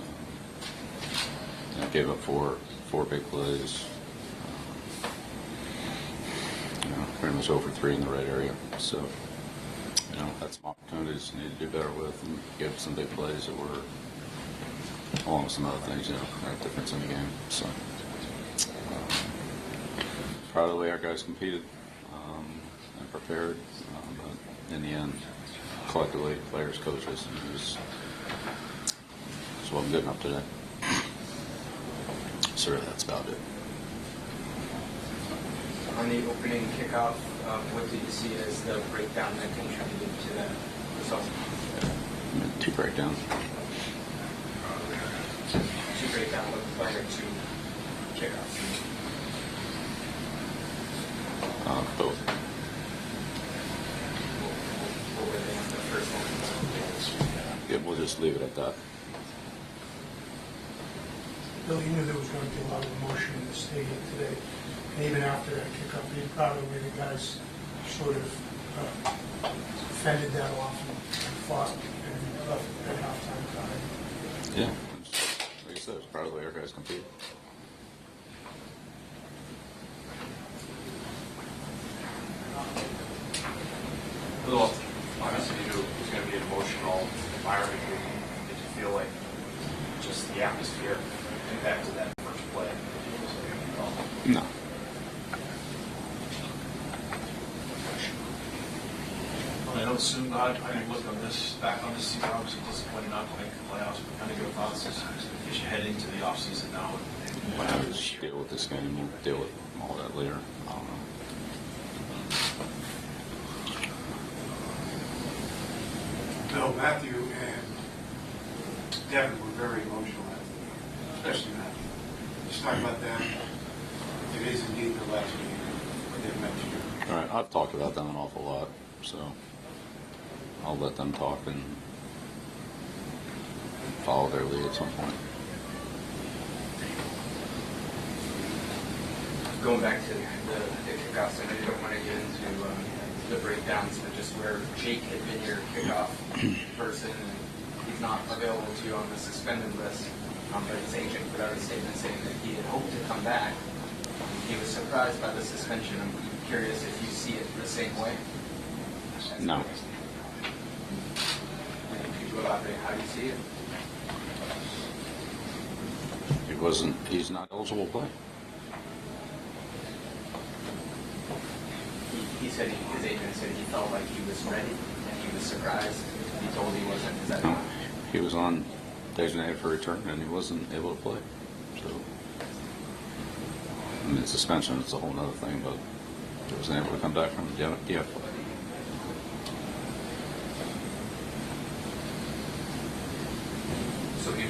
Gave up four big plays. Pretty much over 3 in the right area. So, had some opportunities we need to do better with, and gave up some big plays that were, along with some other things, made a difference in the game. So, proud of the way our guys competed and prepared, but in the end, collectively, players, coaches, that's what I'm getting up today. So that's about it. On the opening kickoff, what did you see as the breakdown that contributed to that result? 2 breakdowns. 2 breakdown looked prior to kickoff. Both. What were they on the first one? Yeah, we'll just leave it at that. Bill, you knew there was going to be a lot of emotion in the stadium today. And even after that kickoff, are you proud of the way the guys sort of fended that off and fought and left at halftime time? Yeah, like I said, it's proud of the way our guys compete. Well, obviously you knew it was going to be an emotional environment. Did you feel like just the atmosphere impacted that first play? No. I know soon, I didn't look back on this season, obviously disappointed not to make the playoffs, but kind of your thoughts as you head into the offseason now. What happens this year? Deal with this game, we'll deal with all that later. I don't know. Bill, Matthew and Devin were very emotional after the game, especially Matthew. Just talk about them. It is indeed the last game what they meant to you. All right, I've talked about them an awful lot, so I'll let them talk and follow their lead at some point. Going back to the kickoffs, I know you don't want to get into the breakdowns, but just where Jake had been your kickoff person, and he's not available to you on the suspended list, but his agent put out a statement saying that he had hoped to come back. He was surprised by the suspension. I'm curious if you see it the same way. No. Could you elaborate how you see it? He's not eligible to play. He said his agent said he felt like he was ready, and he was surprised. He told he wasn't. Is that No. He was on designated for return, and he wasn't able to play. So, I mean, suspension is a whole other thing, but he wasn't able to come back from the DF play. So he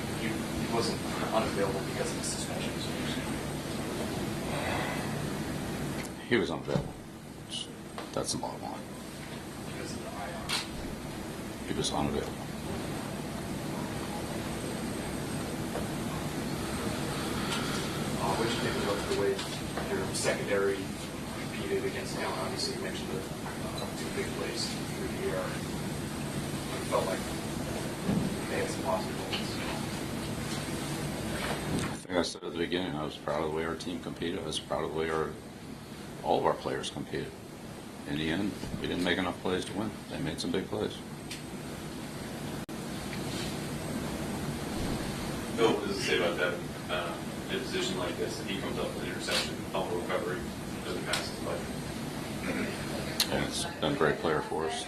wasn't unavailable because of the suspension. He was unavailable. That's the bottom line. He was unavailable. What did you think about the way your secondary competed against now? Obviously, you mentioned the 2 big plays through the air. It felt like they had some possibilities. I think I said at the beginning, I was proud of the way our team competed. I was proud of the way all of our players competed. In the end, we didn't make enough plays to win. They made some big plays. Bill, what does it say about that in a position like this? And he comes up with an interception, fumble recovery, doesn't pass his play. And it's been a great player for us.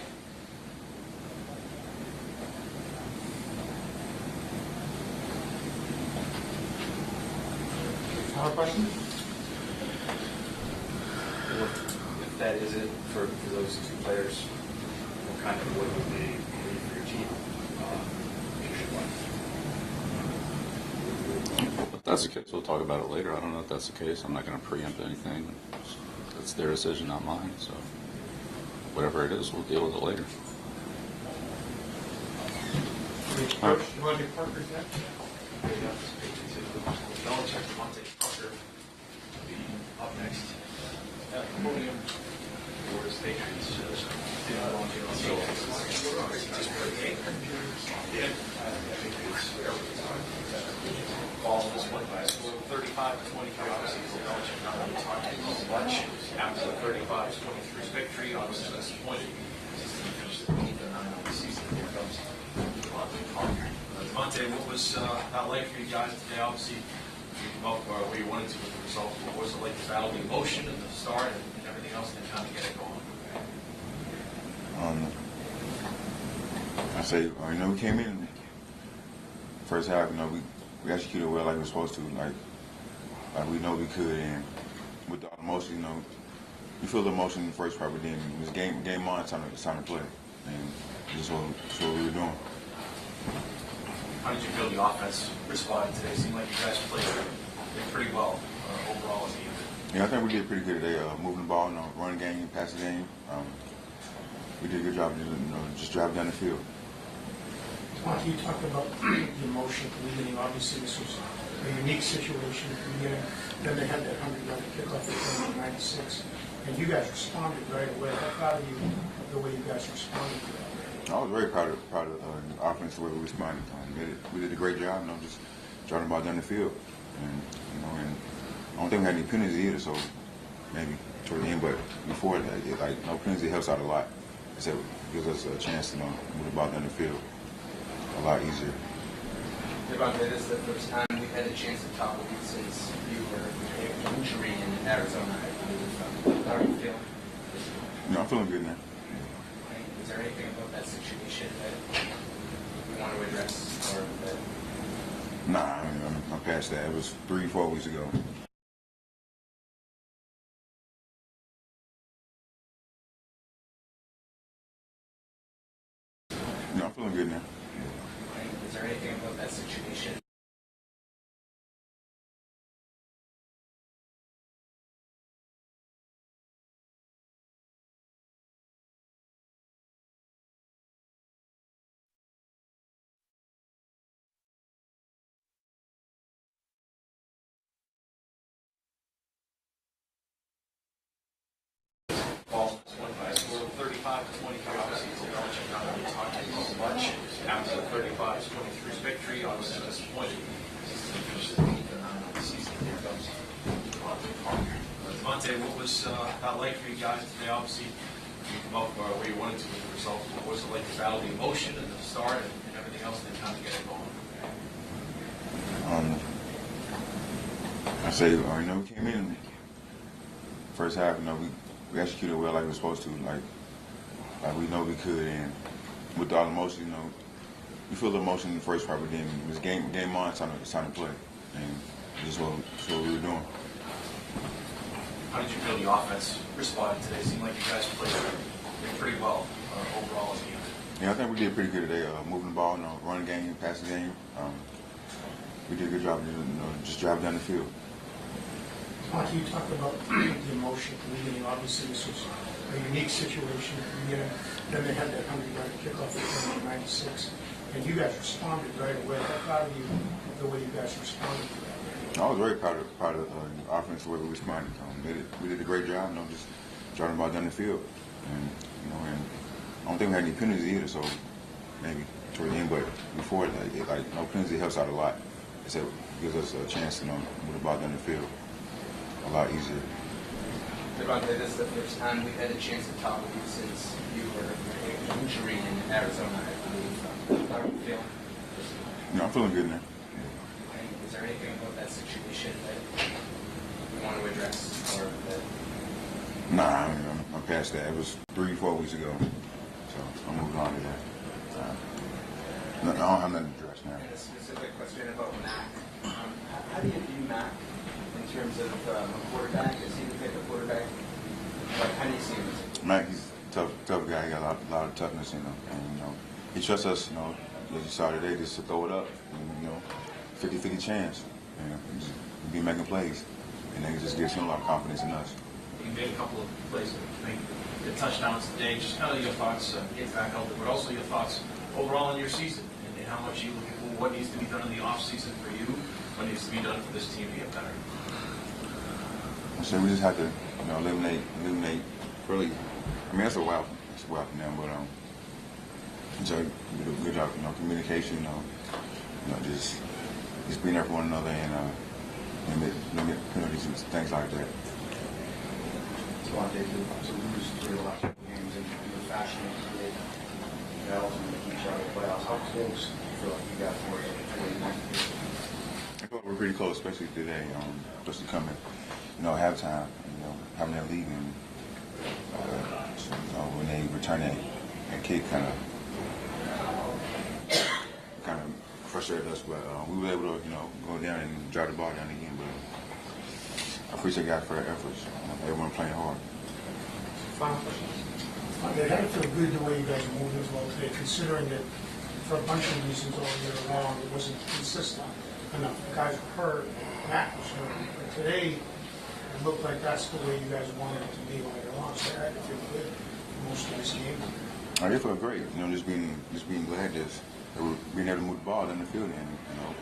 Other questions? If that is it for those 2 players, what kind of would they leave for your team? If that's the case, we'll talk about it later. I don't know if that's the case. I'm not going to preempt anything. That's their decision, not mine. So whatever it is, we'll deal with it later. Coach, you want to take Parker's next? Belichick, Devontae Parker, up next. at the podium for his Patriots. Ball this one by 35-23. Obviously, Belichick not really talking much after the 35-23 victory. Obviously, disappointed. Devontae, what was that like for you guys today? Obviously, you come up where you wanted to with the result. What was it like to battle the emotion at the start and everything else, and then kind of get it going? I say, we came in first half. We executed well like we were supposed to, like we know we could, and with the emotion, you feel the emotion in the first part, but then it was game on, it's time to play, and this is what we were doing. How did you feel the offense responded today? It seemed like you guys played pretty well overall as a unit. Yeah, I think we did pretty good today, moving the ball, running game, passing game. We did a good job, just driving down the field. Monty, you talked about the emotion at the beginning. Obviously, this was a unique situation at the beginning. Then they had that 100-yard kickoff at 96, and you guys responded right away. How proud of you of the way you guys responded to that? I was very proud of the offense, the way we responded. We did a great job, just driving the ball down the field. And I don't think we had any penalties either, so maybe toward the end, but before that, no penalty helps out a lot. It gives us a chance to move the ball down the field a lot easier. Devontae, this is the first time we've had a chance to talk with you since you were with injury in Arizona, I believe. How are you feeling? I'm feeling good now. Is there anything about that situation that you want to address, or that? Nah, I'm past that. It was 3-4 weeks ago. I'm feeling good now. Is there anything about that situation? Ball this one by 35-23. Obviously, Belichick not really talking much after the 35-23 victory. Obviously, disappointed. Devontae, what was that like for you guys today? Obviously, you come up where you wanted to with the result. What was it like to battle the emotion at the start and everything else, and then kind of get it going? I say, we came in first half. We executed well like we were supposed to, like we know we could, and with the emotion, you feel the emotion in the first part, but then it was game on, it's time to play, and this is what we were doing. How did you feel the offense responded today? It seemed like you guys played pretty well overall as a unit. Yeah, I think we did pretty good today, moving the ball, running game, passing game. We did a good job, just driving down the field. Monty, you talked about the emotion at the beginning. Obviously, this was a unique situation at the beginning. Then they had that 100-yard kickoff at 96, and you guys responded right away. How proud of you of the way you guys responded to that? I was very proud of the offense, the way we responded. We did a great job, just driving the ball down the field. And I don't think we had any penalties either, so maybe toward the end, but before that, no penalty helps out a lot. It gives us a chance to move the ball down the field a lot easier. Devontae, this is the first time we've had a chance to talk with you since you were with injury in Arizona, I believe. How are you feeling? I'm feeling good now. Is there anything about that situation that you want to address, or that? Nah, I'm past that. It was 3-4 weeks ago, so I'm moving on to that. No, I don't have nothing to address now. And a specific question about Mac. How do you view Mac in terms of a quarterback? Is he the type of quarterback? How do you see him? Mac, he's a tough guy. He got a lot of toughness in him, and he trusts us. As you saw today, just to throw it up, and 50-50 chance, and just be making plays, and then it just gives him a lot of confidence in us. You made a couple of plays to make the touchdowns today. Just kind of your thoughts, get back out there, but also your thoughts overall in your season, and how much you look at what needs to be done in the off season for you, what needs to be done for this team to get better. So we just have to eliminate really. I mean, that's a while from them, but so we did a good job, communication, just being there for one another and limit penalties and things like that. So on day 2, so lose 3 of the last 4 games in the fashion of create battles and keep each other playoffs. How close do you feel like you guys were to where you want to be? I feel like we're pretty close, especially today. Especially coming, halftime, having that lead and when they return that kick kind of frustrated us, but we were able to, go down and drive the ball down again. But I appreciate guys for their efforts. Everyone playing hard. Final question. It had to feel good the way you guys are moving as well today, considering that for a bunch of reasons all year long it wasn't consistent enough. The guys were hurt, Matt was hurt, but today it looked like that's the way you guys wanted it to be all year long. So it had to feel good for most of this game. It felt great. Just being glad that we're being able to move the ball down the field and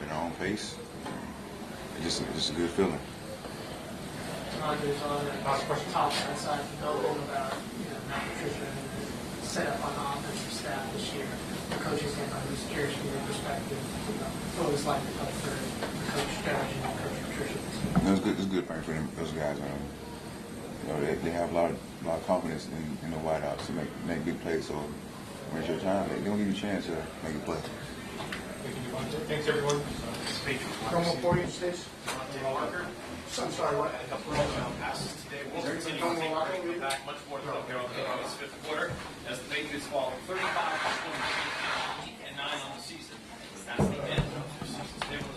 at our own pace. It's just a good feeling. There's on the top side to know about Matt Patricia and the setup on the offensive staff this year. The coaching staff, I'm just curious from your perspective, what it was like to help for the coach strategy and coach Patricia this year. It's good for those guys. They have a lot of confidence in the wideouts to make big plays. So when it's your time, they don't give you a chance to make a play. Thanks, everyone. Promo podium stage. I'm sorry, what? A couple of passes today. We'll continue to take back much more than here on this 5th quarter as the Patriots fall 35-20 and 9 on the season. That's the end of their season.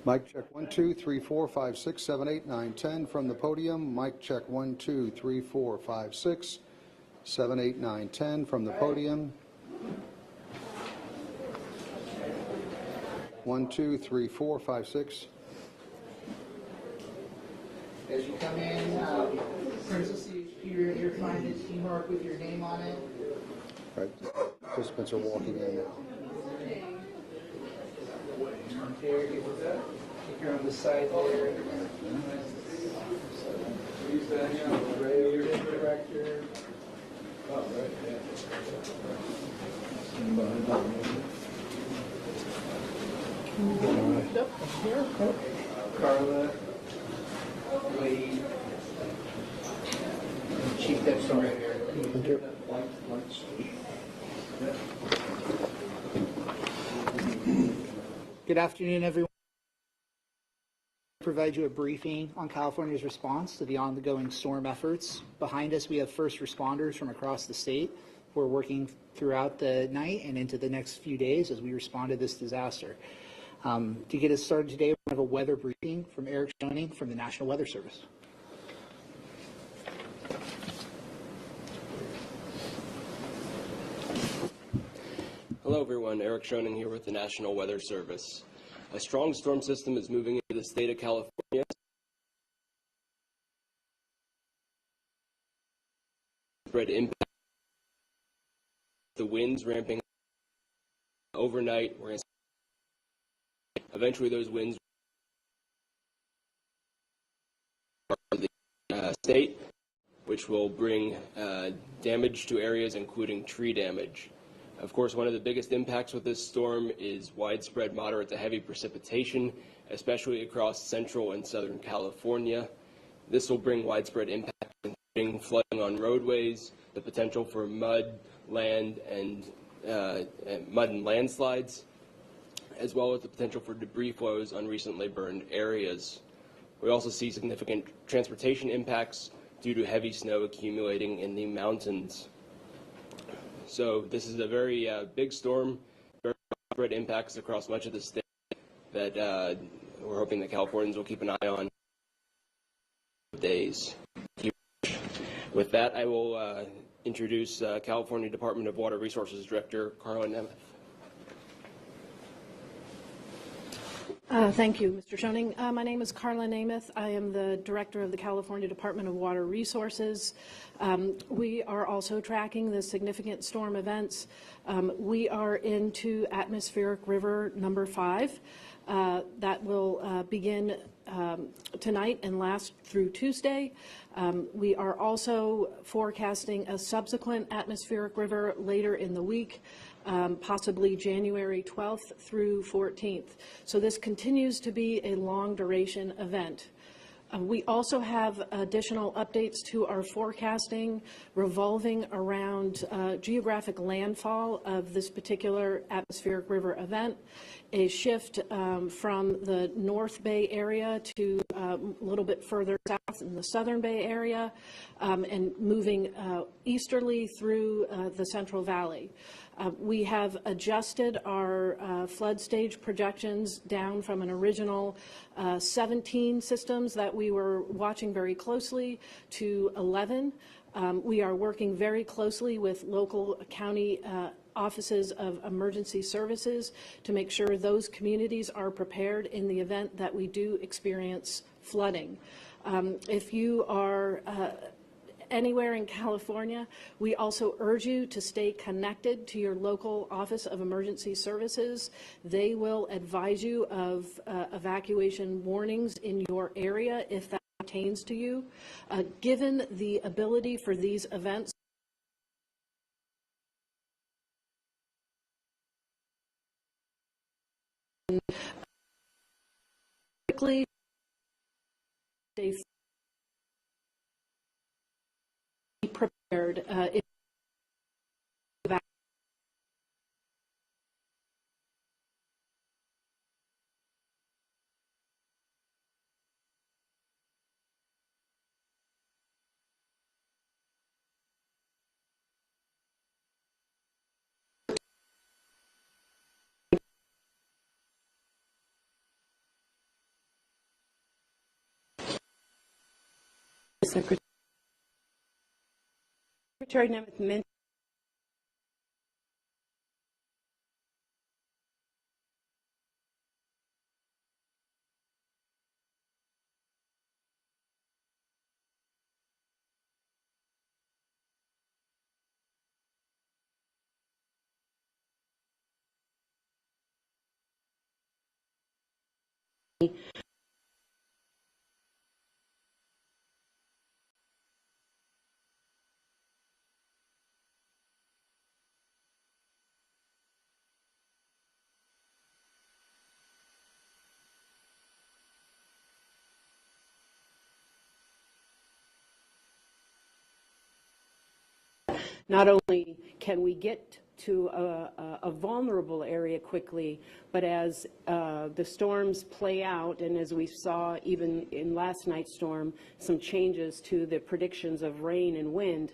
Mic check 1, 2, 3, 4, 5, 6, 7, 8, 9, 10 from the podium. Mic check 1, 2, 3, 4, 5, 6, 7, 8, 9, 10 from the podium. 1, 2, 3, 4, 5, 6. As you come in, princesses, you're finding teamwork with your name on it. Right. Participants are walking in now. There, if you're on the side there. Director. Yep, here. Carla, Wade, Chief Deputy right here. Thank you. Good afternoon, everyone. Provide you a briefing on California's response to the ongoing storm efforts. Behind us, we have first responders from across the state who are working throughout the night and into the next few days as we respond to this disaster. To get us started today, we have a weather briefing from Eric Schoening from the National Weather Service. Hello everyone, Eric Schoening here with the National Weather Service. A strong storm system is moving into the state of California. Spread impact. The winds ramping overnight. We're going to eventually those winds are the state, which will bring damage to areas including tree damage. Of course, one of the biggest impacts with this storm is widespread moderate to heavy precipitation, especially across central and southern California. This will bring widespread impact, including flooding on roadways, the potential for mud, and landslides, as well as the potential for debris flows on recently burned areas. We also see significant transportation impacts due to heavy snow accumulating in the mountains. So this is a very big storm, very widespread impacts across much of the state that we're hoping that Californians will keep an eye on days. With that, I will introduce California Department of Water Resources Director Carla Nemeth. Thank you, Mr. Schoening. My name is Carla Nemeth. I am the Director of the California Department of Water Resources. We are also tracking the significant storm events. We are into atmospheric river number 5. That will begin tonight and last through Tuesday. We are also forecasting a subsequent atmospheric river later in the week. Possibly January 12th through 14th. So this continues to be a long duration event. We also have additional updates to our forecasting revolving around geographic landfall of this particular atmospheric river event, a shift from the North Bay area to a little bit further south in the Southern Bay area, and moving easterly through the Central Valley. We have adjusted our flood stage projections down from an original 17 systems that we were watching very closely to 11. We are working very closely with local county offices of emergency services to make sure those communities are prepared in the event that we do experience flooding. If you are anywhere in California, we also urge you to stay connected to your local Office of Emergency Services. They will advise you of evacuation warnings in your area if that pertains to you. Given the ability for these events quickly, stay prepared. Secretary Nemeth mentioned not only can we get to a vulnerable area quickly, but as the storms play out, and as we saw even in last night's storm, some changes to the predictions of rain and wind,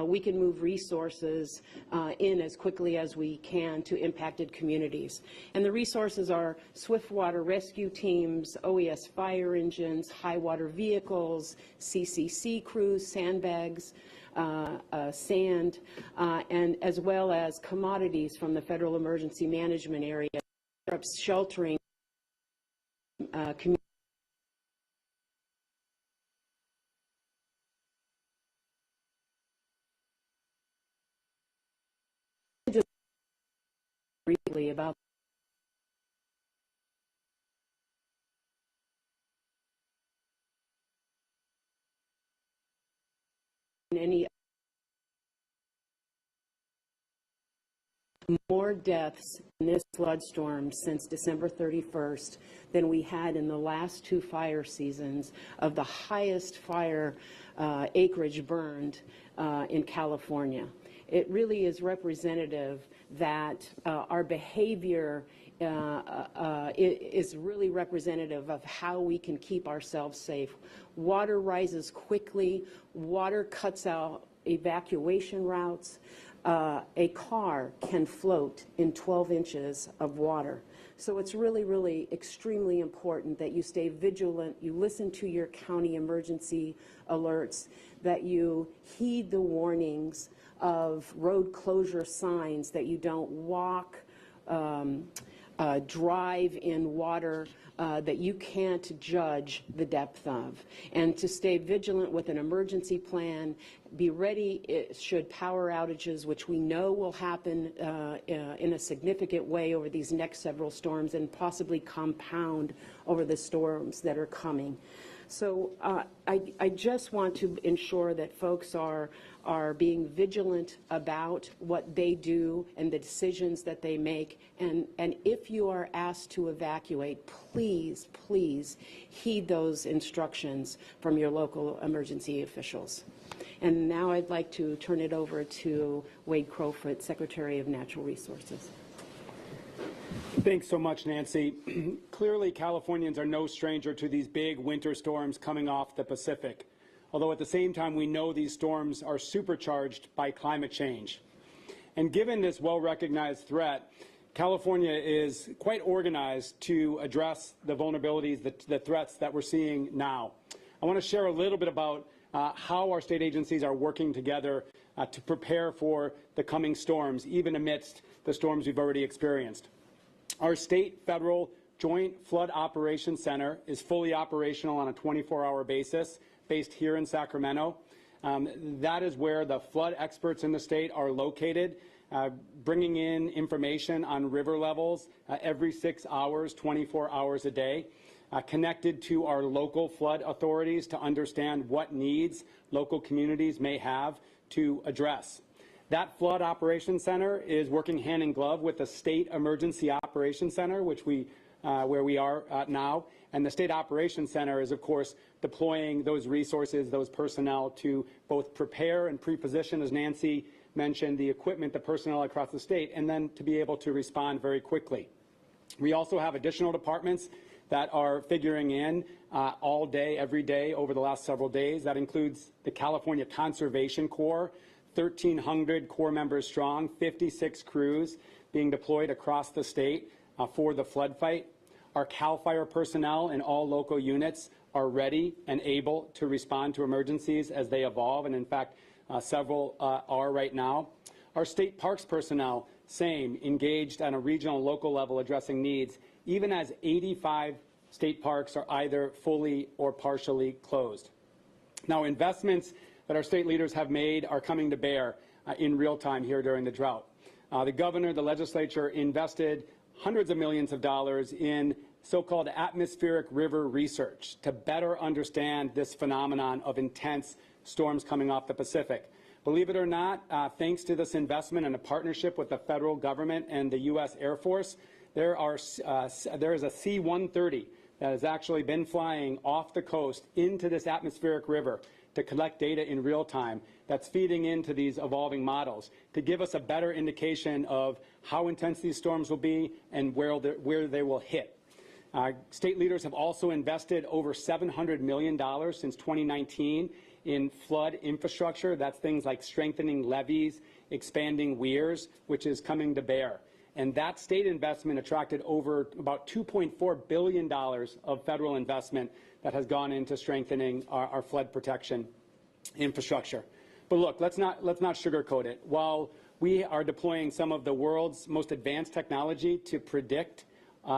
we can move resources in as quickly as we can to impacted communities. And the resources are swift water rescue teams, OES fire engines, high water vehicles, CCC crews, sandbags, sand, and as well as commodities from the Federal Emergency Management Area, sheltering communities. Just briefly about any more deaths in this flood storm since December 31st than we had in the last two fire seasons of the highest fire acreage burned in California. It really is representative that our behavior is really representative of how we can keep ourselves safe. Water rises quickly. Water cuts out evacuation routes. A car can float in 12 inches of water. So it's really, really extremely important that you stay vigilant, you listen to your county emergency alerts, that you heed the warnings of road closure signs, that you don't walk, drive in water that you can't judge the depth of, and to stay vigilant with an emergency plan, be ready should power outages, which we know will happen in a significant way over these next several storms and possibly compound over the storms that are coming. So I just want to ensure that folks are being vigilant about what they do and the decisions that they make. And if you are asked to evacuate, please, please heed those instructions from your local emergency officials. And now I'd like to turn it over to Wade Crowfoot, Secretary of Natural Resources. Thanks so much, Nancy. Clearly, Californians are no stranger to these big winter storms coming off the Pacific, although at the same time we know these storms are supercharged by climate change. And given this well-recognized threat, California is quite organized to address the vulnerabilities, the threats that we're seeing now. I want to share a little bit about how our state agencies are working together to prepare for the coming storms, even amidst the storms we've already experienced. Our state federal Joint Flood Operations Center is fully operational on a 24-hour basis, based here in Sacramento. That is where the flood experts in the state are located, bringing in information on river levels every 6 hours, 24 hours a day, connected to our local flood authorities to understand what needs local communities may have to address. That Flood Operations Center is working hand in glove with the State Emergency Operations Center, which where we are now. And the State Operations Center is, of course, deploying those resources, those personnel to both prepare and pre-position, as Nancy mentioned, the equipment, the personnel across the state, and then to be able to respond very quickly. We also have additional departments that are figuring in all day, every day over the last several days. That includes the California Conservation Corps, 1,300 Corps members strong, 56 crews being deployed across the state for the flood fight. Our CAL FIRE personnel in all local units are ready and able to respond to emergencies as they evolve, and in fact, several are right now. Our state parks personnel, same, engaged on a regional and local level addressing needs, even as 85 state parks are either fully or partially closed. Now, investments that our state leaders have made are coming to bear in real time here during the drought. The governor, the legislature invested hundreds of millions of dollars in so-called atmospheric river research to better understand this phenomenon of intense storms coming off the Pacific. Believe it or not, thanks to this investment and a partnership with the federal government and the U.S. Air Force, there is a C-130 that has actually been flying off the coast into this atmospheric river to collect data in real time that's feeding into these evolving models to give us a better indication of how intense these storms will be and where they will hit. State leaders have also invested over $700 million since 2019 in flood infrastructure. That's things like strengthening levees, expanding weirs, which is coming to bear. And that state investment attracted over about $2.4 billion of federal investment that has gone into strengthening our flood protection infrastructure. But look, let's not sugarcoat it. While we are deploying some of the world's most advanced technology to predict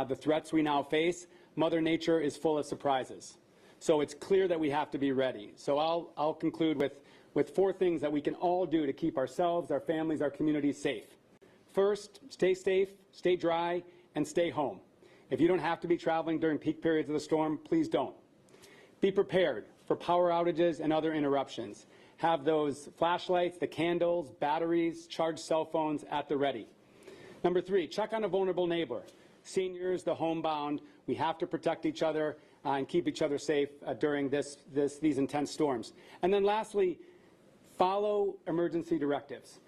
the threats we now face, Mother Nature is full of surprises. So it's clear that we have to be ready. So I'll conclude with 4 things that we can all do to keep ourselves, our families, our communities safe. First, stay safe, stay dry, and stay home. If you don't have to be traveling during peak periods of the storm, please don't. Be prepared for power outages and other interruptions. Have those flashlights, the candles, batteries, charged cell phones at the ready. Number 3, check on a vulnerable neighbor. Seniors, the homebound, we have to protect each other and keep each other safe during these intense storms. And then lastly, follow emergency directives.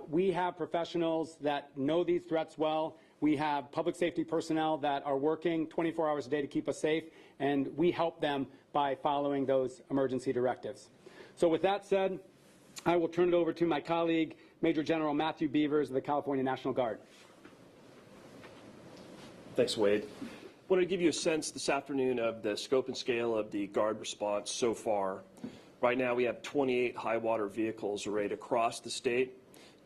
We have professionals that know these threats well. We have public safety personnel that are working 24 hours a day to keep us safe, and we help them by following those emergency directives. So with that said, I will turn it over to my colleague, Major General Matthew Beavers of the California National Guard. Thanks, Wade. I wanted to give you a sense this afternoon of the scope and scale of the Guard response so far. Right now we have 28 high water vehicles arrayed across the state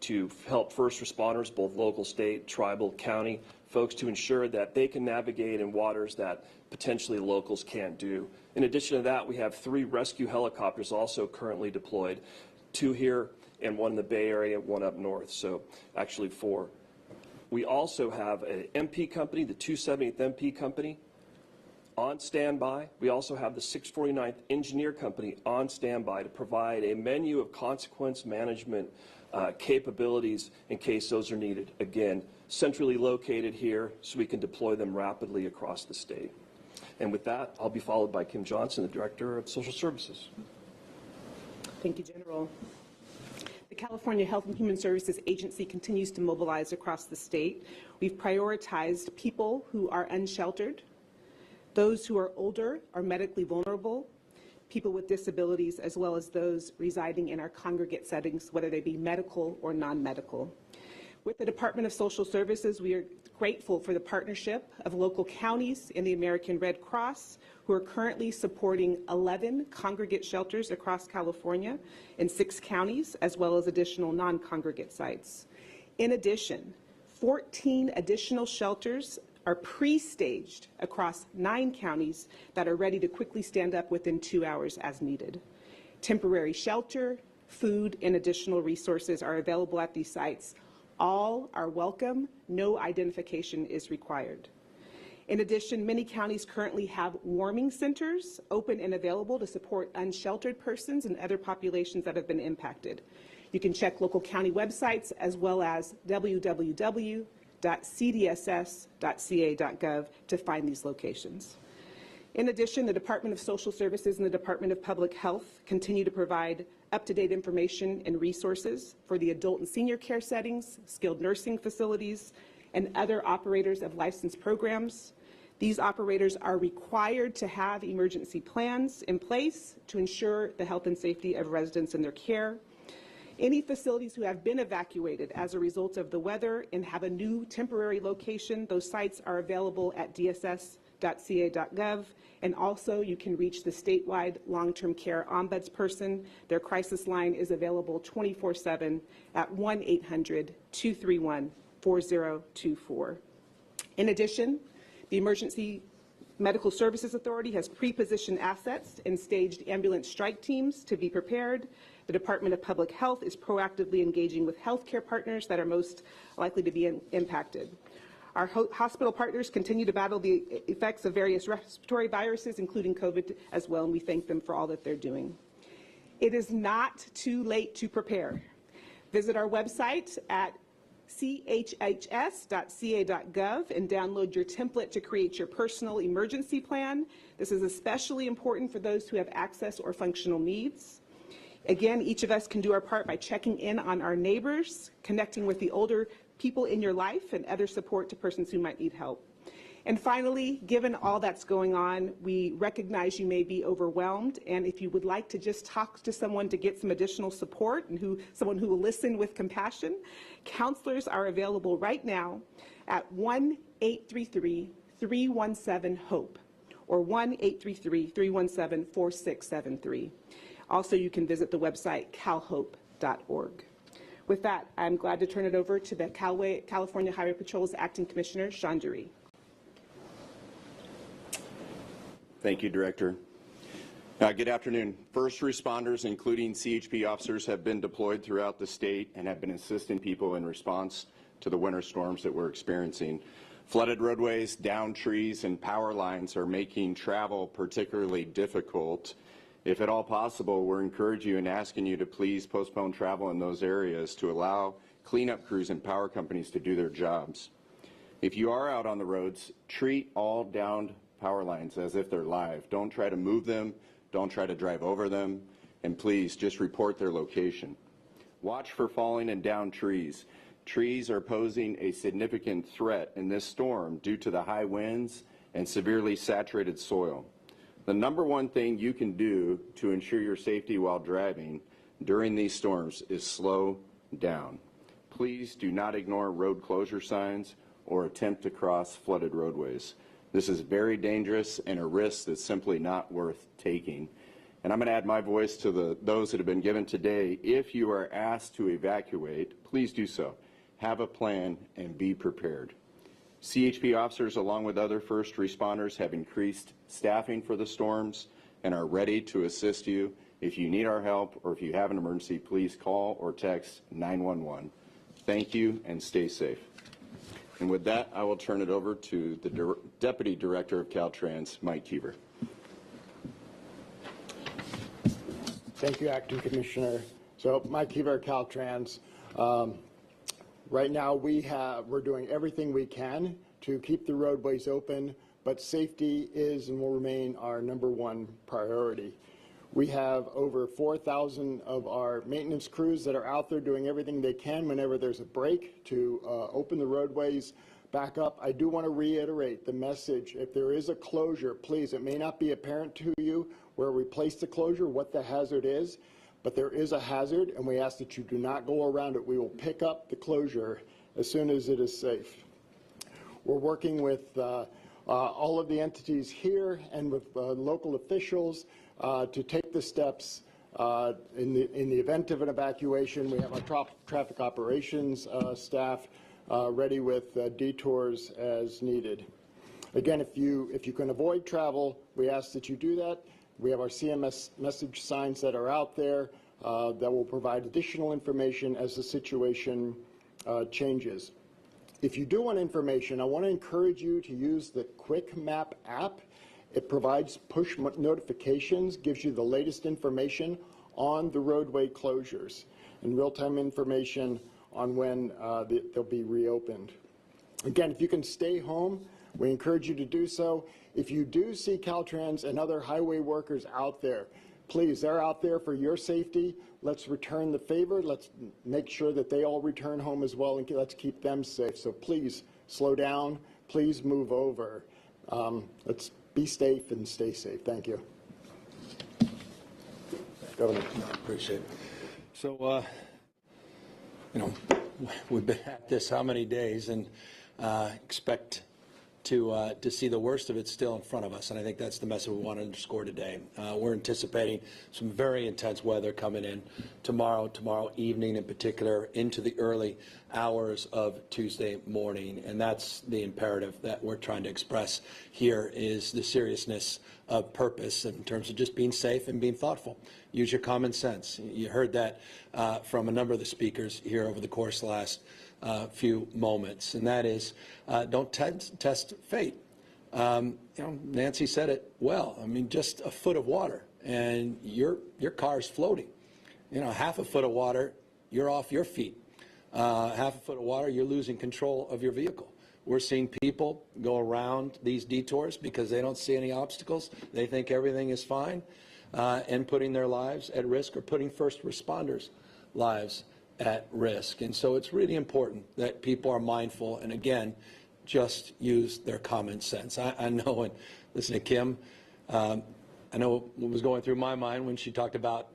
to help first responders, both local, state, tribal, county, folks to ensure that they can navigate in waters that potentially locals can't do. In addition to that, we have 3 rescue helicopters also currently deployed, 2 here and 1 in the Bay Area, 1 up north, so actually 4. We also have an MP company, the 270th MP company, on standby. We also have the 649th Engineer Company on standby to provide a menu of consequence management capabilities in case those are needed. Again, centrally located here so we can deploy them rapidly across the state. And with that, I'll be followed by Kim Johnson, the Director of Social Services. Thank you, General. The California Health and Human Services Agency continues to mobilize across the state. We've prioritized people who are unsheltered, those who are older or medically vulnerable, people with disabilities, as well as those residing in our congregate settings, whether they be medical or non-medical. With the Department of Social Services, we are grateful for the partnership of local counties and the American Red Cross, who are currently supporting 11 congregate shelters across California in 6 counties, as well as additional non-congregate sites. In addition, 14 additional shelters are pre-staged across 9 counties that are ready to quickly stand up within 2 hours as needed. Temporary shelter, food, and additional resources are available at these sites. All are welcome. No identification is required. In addition, many counties currently have warming centers open and available to support unsheltered persons and other populations that have been impacted. You can check local county websites as well as www.cdss.ca.gov to find these locations. In addition, the Department of Social Services and the Department of Public Health continue to provide up-to-date information and resources for the adult and senior care settings, skilled nursing facilities, and other operators of licensed programs. These operators are required to have emergency plans in place to ensure the health and safety of residents in their care. Any facilities who have been evacuated as a result of the weather and have a new temporary location, those sites are available at DSS calhope.ca.gov, and also you can reach the statewide long-term care ombudsperson. Their crisis line is available 24/7 at 1-800-231-4024. In addition, the Emergency Medical Services Authority has pre-positioned assets and staged ambulance strike teams to be prepared. The Department of Public Health is proactively engaging with healthcare partners that are most likely to be impacted. Our hospital partners continue to battle the effects of various respiratory viruses, including COVID as well, and we thank them for all that they're doing. It is not too late to prepare. Visit our website at chhs.ca.gov and download your template to create your personal emergency plan. This is especially important for those who have access or functional needs. Again, each of us can do our part by checking in on our neighbors, connecting with the older people in your life, and other support to persons who might need help. And finally, given all that's going on, we recognize you may be overwhelmed, and if you would like to just talk to someone to get some additional support and someone who will listen with compassion, counselors are available right now at 1-833-317-HOPE or 1-833-317-4673. Also, you can visit the website calhope.org. With that, I'm glad to turn it over to the California Highway Patrol's Acting Commissioner, Sean Dury. Thank you, Director. Good afternoon. First responders, including CHP officers, have been deployed throughout the state and have been assisting people in response to the winter storms that we're experiencing. Flooded roadways, downed trees, and power lines are making travel particularly difficult. If at all possible, we're encouraging you and asking you to please postpone travel in those areas to allow cleanup crews and power companies to do their jobs. If you are out on the roads, treat all downed power lines as if they're live. Don't try to move them, don't try to drive over them, and please just report their location. Watch for falling and downed trees. Trees are posing a significant threat in this storm due to the high winds and severely saturated soil. The number one thing you can do to ensure your safety while driving during these storms is slow down. Please do not ignore road closure signs or attempt to cross flooded roadways. This is very dangerous and a risk that's simply not worth taking. And I'm going to add my voice to those that have been given today. If you are asked to evacuate, please do so. Have a plan and be prepared. CHP officers, along with other first responders, have increased staffing for the storms and are ready to assist you. If you need our help or if you have an emergency, please call or text 911. Thank you and stay safe. And with that, I will turn it over to the Deputy Director of Caltrans, Mike Keever. Thank you, Acting Commissioner. So, Mike Keever, Caltrans. Right now, we're doing everything we can to keep the roadways open, but safety is and will remain our #1 priority. We have over 4,000 of our maintenance crews that are out there doing everything they can whenever there's a break to open the roadways back up. I do want to reiterate the message. If there is a closure, please, it may not be apparent to you where we place the closure, what the hazard is, but there is a hazard, and we ask that you do not go around it. We will pick up the closure as soon as it is safe. We're working with all of the entities here and with local officials to take the steps in the event of an evacuation. We have our traffic operations staff ready with detours as needed. Again, if you can avoid travel, we ask that you do that. We have our CMS message signs that are out there that will provide additional information as the situation changes. If you do want information, I want to encourage you to use the Quick Map app. It provides push notifications, gives you the latest information on the roadway closures and real-time information on when they'll be reopened. Again, if you can stay home, we encourage you to do so. If you do see Caltrans and other highway workers out there, please, they're out there for your safety. Let's return the favor. Let's make sure that they all return home as well, and let's keep them safe. So please slow down. Please move over. Let's be safe and stay safe. Thank you. Governor. Appreciate it. So, we've been at this how many days, and expect to see the worst of it still in front of us, and I think that's the message we want to underscore today. We're anticipating some very intense weather coming in tomorrow evening in particular, into the early hours of Tuesday morning, and that's the imperative that we're trying to express here, is the seriousness of purpose in terms of just being safe and being thoughtful. Use your common sense. You heard that from a number of the speakers here over the course of the last few moments, and that is don't test fate. Nancy said it well. I mean, just a foot of water and your car's floating. Half a foot of water, you're off your feet. Half a foot of water, you're losing control of your vehicle. We're seeing people go around these detours because they don't see any obstacles. They think everything is fine, and putting their lives at risk, or putting first responders' lives at risk. And so it's really important that people are mindful and, again, just use their common sense. I know, and listen to Kim, I know what was going through my mind when she talked about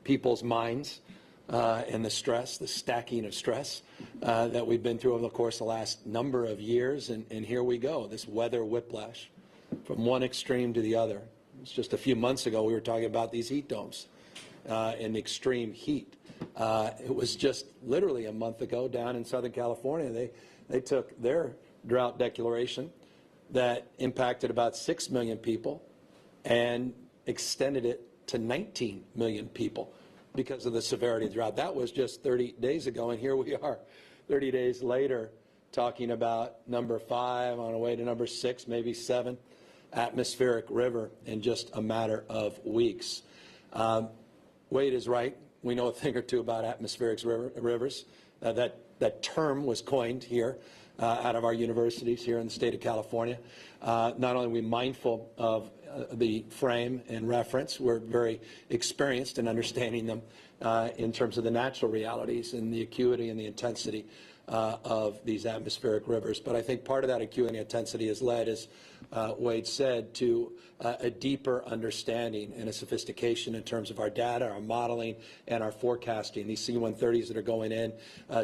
people's minds and the stress, the stacking of stress that we've been through over the course of the last number of years. And here we go, this weather whiplash from one extreme to the other. It's just a few months ago we were talking about these heat domes and extreme heat. It was just literally a month ago down in Southern California, they took their drought declaration that impacted about 6 million people and extended it to 19 million people because of the severity of the drought. That was just 30 days ago, and here we are 30 days later talking about number 5 on our way to number 6, maybe 7, atmospheric river in just a matter of weeks. Wade is right. We know a thing or two about atmospheric rivers. That term was coined here out of our universities here in the state of California. Not only are we mindful of the frame and reference, we're very experienced in understanding them in terms of the natural realities and the acuity and the intensity of these atmospheric rivers. But I think part of that acuity and intensity has led, as Wade said, to a deeper understanding and a sophistication in terms of our data, our modeling, and our forecasting. These C-130s that are going in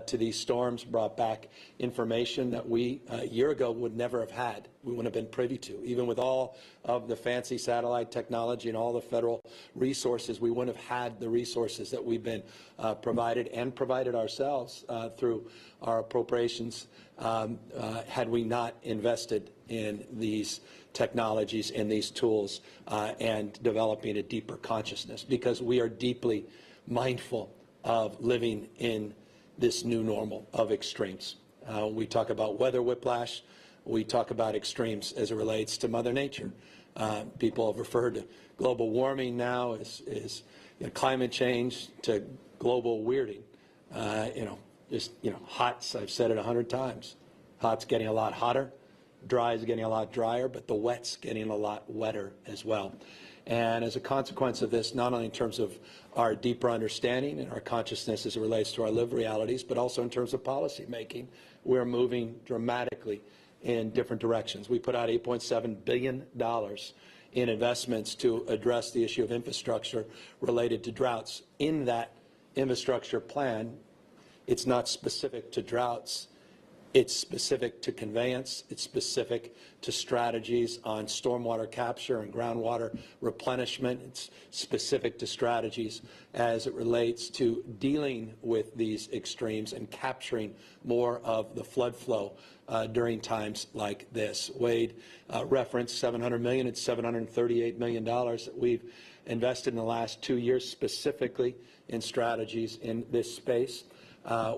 to these storms brought back information that we, a year ago, would never have had. We wouldn't have been privy to. Even with all of the fancy satellite technology and all the federal resources, we wouldn't have had the resources that we've been provided and provided ourselves through our appropriations had we not invested in these technologies and these tools and developing a deeper consciousness, because we are deeply mindful of living in this new normal of extremes. We talk about weather whiplash. We talk about extremes as it relates to Mother Nature. People have referred to global warming now as climate change to global weirding. Hot's, I've said it 100 times. Hot's getting a lot hotter. Dry is getting a lot drier, but the wet's getting a lot wetter as well. And as a consequence of this, not only in terms of our deeper understanding and our consciousness as it relates to our lived realities, but also in terms of policy making, we're moving dramatically in different directions. We put out $8.7 billion in investments to address the issue of infrastructure related to droughts. In that infrastructure plan, it's not specific to droughts. It's specific to conveyance. It's specific to strategies on stormwater capture and groundwater replenishment. It's specific to strategies as it relates to dealing with these extremes and capturing more of the flood flow during times like this. Wade referenced $700 million. It's $738 million that we've invested in the last 2 years specifically in strategies in this space.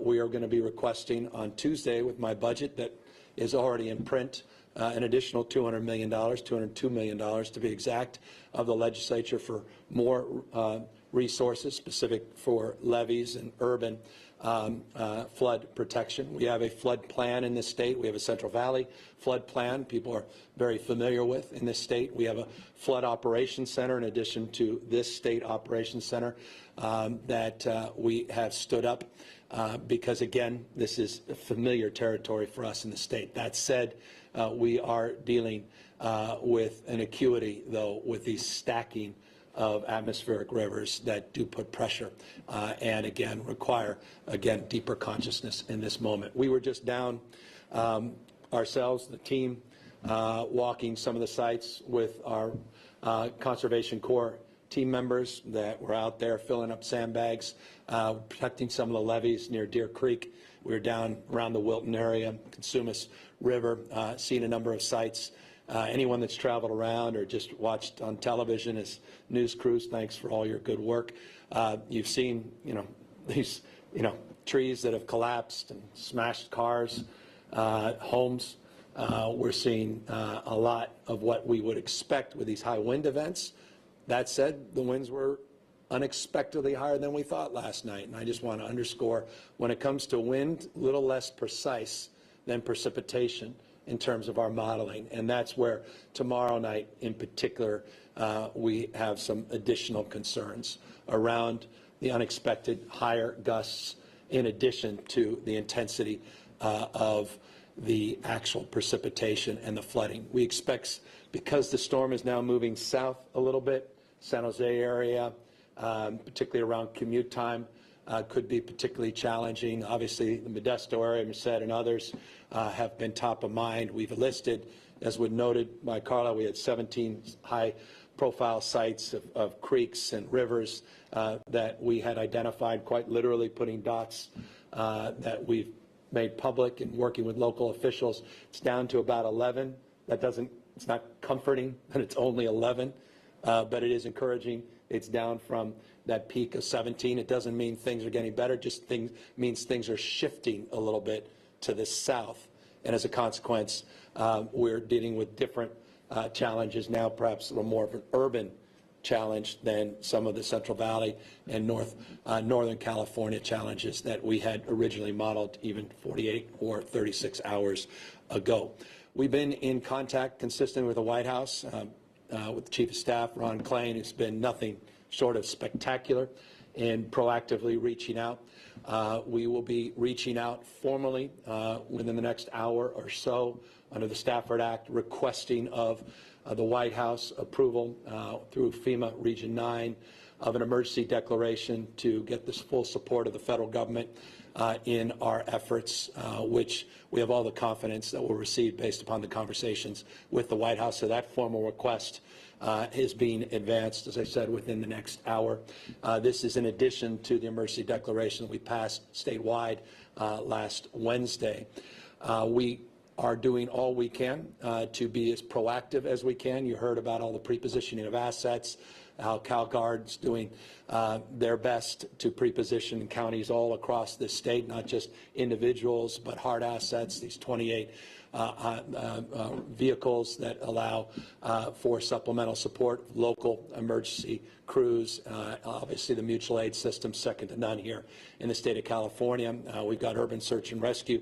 We are going to be requesting on Tuesday with my budget that is already in print an additional $200 million, $202 million to be exact, of the legislature for more resources specific for levees and urban flood protection. We have a flood plan in this state. We have a Central Valley flood plan people are very familiar with in this state. We have a flood operations center in addition to this state operations center that we have stood up. Because, again, this is familiar territory for us in the state. That said, we are dealing with an acuity, though, with these stacking of atmospheric rivers that do put pressure and, again, require, again, deeper consciousness in this moment. We were just down ourselves, the team, walking some of the sites with our Conservation Corps team members that were out there filling up sandbags, protecting some of the levees near Deer Creek. We were down around the Wilton area, Consumas River, seeing a number of sites. Anyone that's traveled around or just watched on television as news crews, thanks for all your good work. You've seen, these, trees that have collapsed and smashed cars, homes. We're seeing a lot of what we would expect with these high wind events. That said, the winds were unexpectedly higher than we thought last night, and I just want to underscore, when it comes to wind, a little less precise than precipitation in terms of our modeling, and that's where tomorrow night in particular we have some additional concerns around the unexpected higher gusts in addition to the intensity of the actual precipitation and the flooding. We expect, because the storm is now moving south a little bit, San Jose area, particularly around commute time, could be particularly challenging. Obviously, the Modesto area, Merced and others have been top of mind. We've listed, as was noted by Carla, we had 17 high-profile sites of creeks and rivers that we had identified, quite literally putting dots that we've made public and working with local officials. It's down to about 11. It's not comforting that it's only 11, but it is encouraging. It's down from that peak of 17. It doesn't mean things are getting better, just means things are shifting a little bit to the south. And as a consequence, we're dealing with different challenges now, perhaps a little more of an urban challenge than some of the Central Valley and Northern California challenges that we had originally modeled even 48 or 36 hours ago. We've been in contact consistent with the White House, with the Chief of Staff, Ron Klain, who's been nothing short of spectacular in proactively reaching out. We will be reaching out formally within the next hour or so under the Stafford Act, requesting of the White House approval through FEMA Region 9 of an emergency declaration to get this full support of the federal government in our efforts, which we have all the confidence that we'll receive based upon the conversations with the White House. So that formal request is being advanced, as I said, within the next hour. This is in addition to the emergency declaration that we passed statewide last Wednesday. We are doing all we can to be as proactive as we can. You heard about all the prepositioning of assets, how CalGuard's doing their best to preposition counties all across this state, not just individuals, but hard assets, these 28 vehicles that allow for supplemental support, local emergency crews, obviously the mutual aid system, second to none here in the state of California. We've got urban search and rescue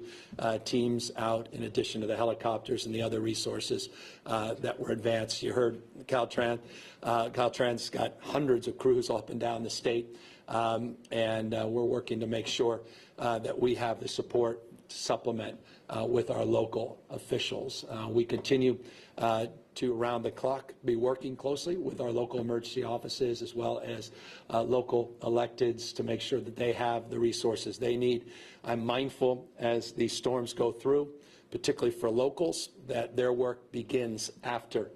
teams out in addition to the helicopters and the other resources that were advanced. You heard Caltrans. Caltrans got hundreds of crews up and down the state, and we're working to make sure that we have the support to supplement with our local officials. We continue to around the clock be working closely with our local emergency offices as well as local electeds to make sure that they have the resources they need. I'm mindful as these storms go through, particularly for locals, that their work begins after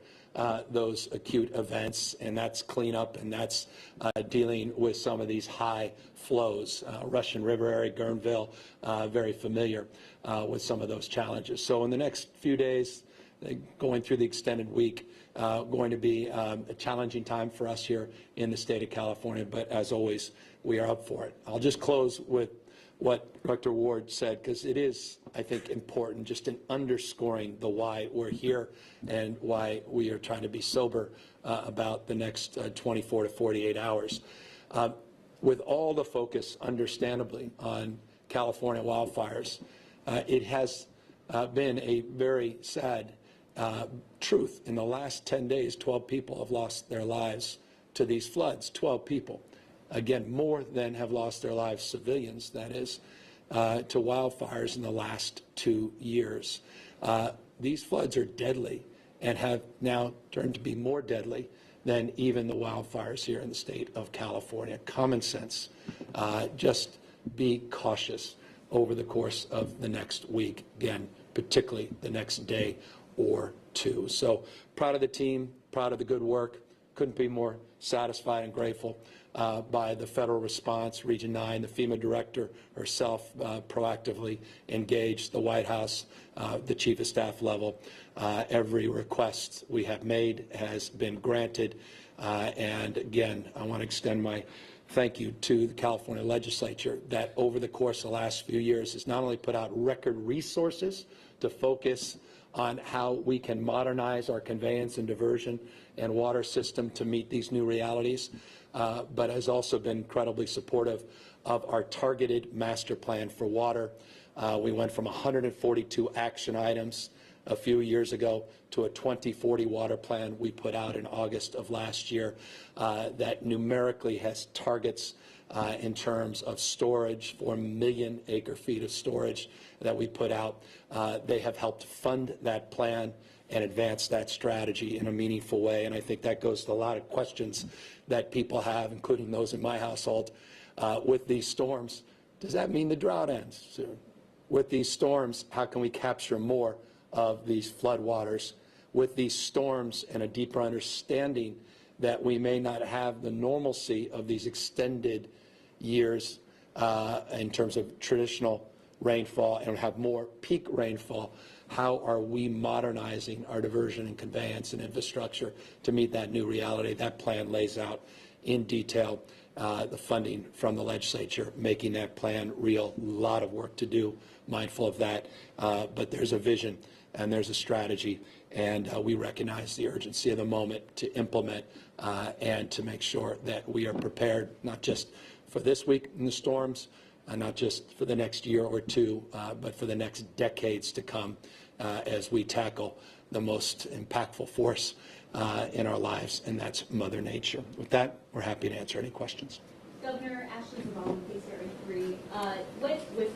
those acute events, and that's cleanup, and that's dealing with some of these high flows. Russian River area, Guerneville, very familiar with some of those challenges. So in the next few days, going through the extended week, going to be a challenging time for us here in the state of California, but as always, we are up for it. I'll just close with what Director Ward said, because it is, I think, important just in underscoring the why we're here and why we are trying to be sober about the next 24 to 48 hours. With all the focus, understandably, on California wildfires, it has been a very sad truth. In the last 10 days, 12 people have lost their lives to these floods, 12 people. Again, more than have lost their lives, civilians, that is, to wildfires in the last 2 years. These floods are deadly and have now turned to be more deadly than even the wildfires here in the state of California. Common sense. Just be cautious over the course of the next week, again, particularly the next day or two. So proud of the team, proud of the good work. Couldn't be more satisfied and grateful by the federal response. Region 9, the FEMA director herself proactively engaged the White House, the chief of staff level. Every request we have made has been granted. And again, I want to extend my thank you to the California legislature that over the course of the last few years has not only put out record resources to focus on how we can modernize our conveyance and diversion and water system to meet these new realities, but has also been incredibly supportive of our targeted master plan for water. We went from 142 action items a few years ago to a 2040 water plan we put out in August of last year that numerically has targets in terms of storage, 4 million acre-feet of storage that we put out. They have helped fund that plan and advance that strategy in a meaningful way. And I think that goes to a lot of questions that people have, including those in my household, with these storms. Does that mean the drought ends soon? With these storms, how can we capture more of these floodwaters? With these storms and a deeper understanding that we may not have the normalcy of these extended years in terms of traditional rainfall and have more peak rainfall, how are we modernizing our diversion and conveyance and infrastructure to meet that new reality? That plan lays out in detail the funding from the legislature, making that plan real. A lot of work to do, mindful of that, but there's a vision and there's a strategy, and we recognize the urgency of the moment to implement and to make sure that we are prepared, not just for this week in the storms, not just for the next year or two, but for the next decades to come as we tackle the most impactful force in our lives, and that's Mother Nature. With that, we're happy to answer any questions. Governor Ashley Zavala, Case Area 3. With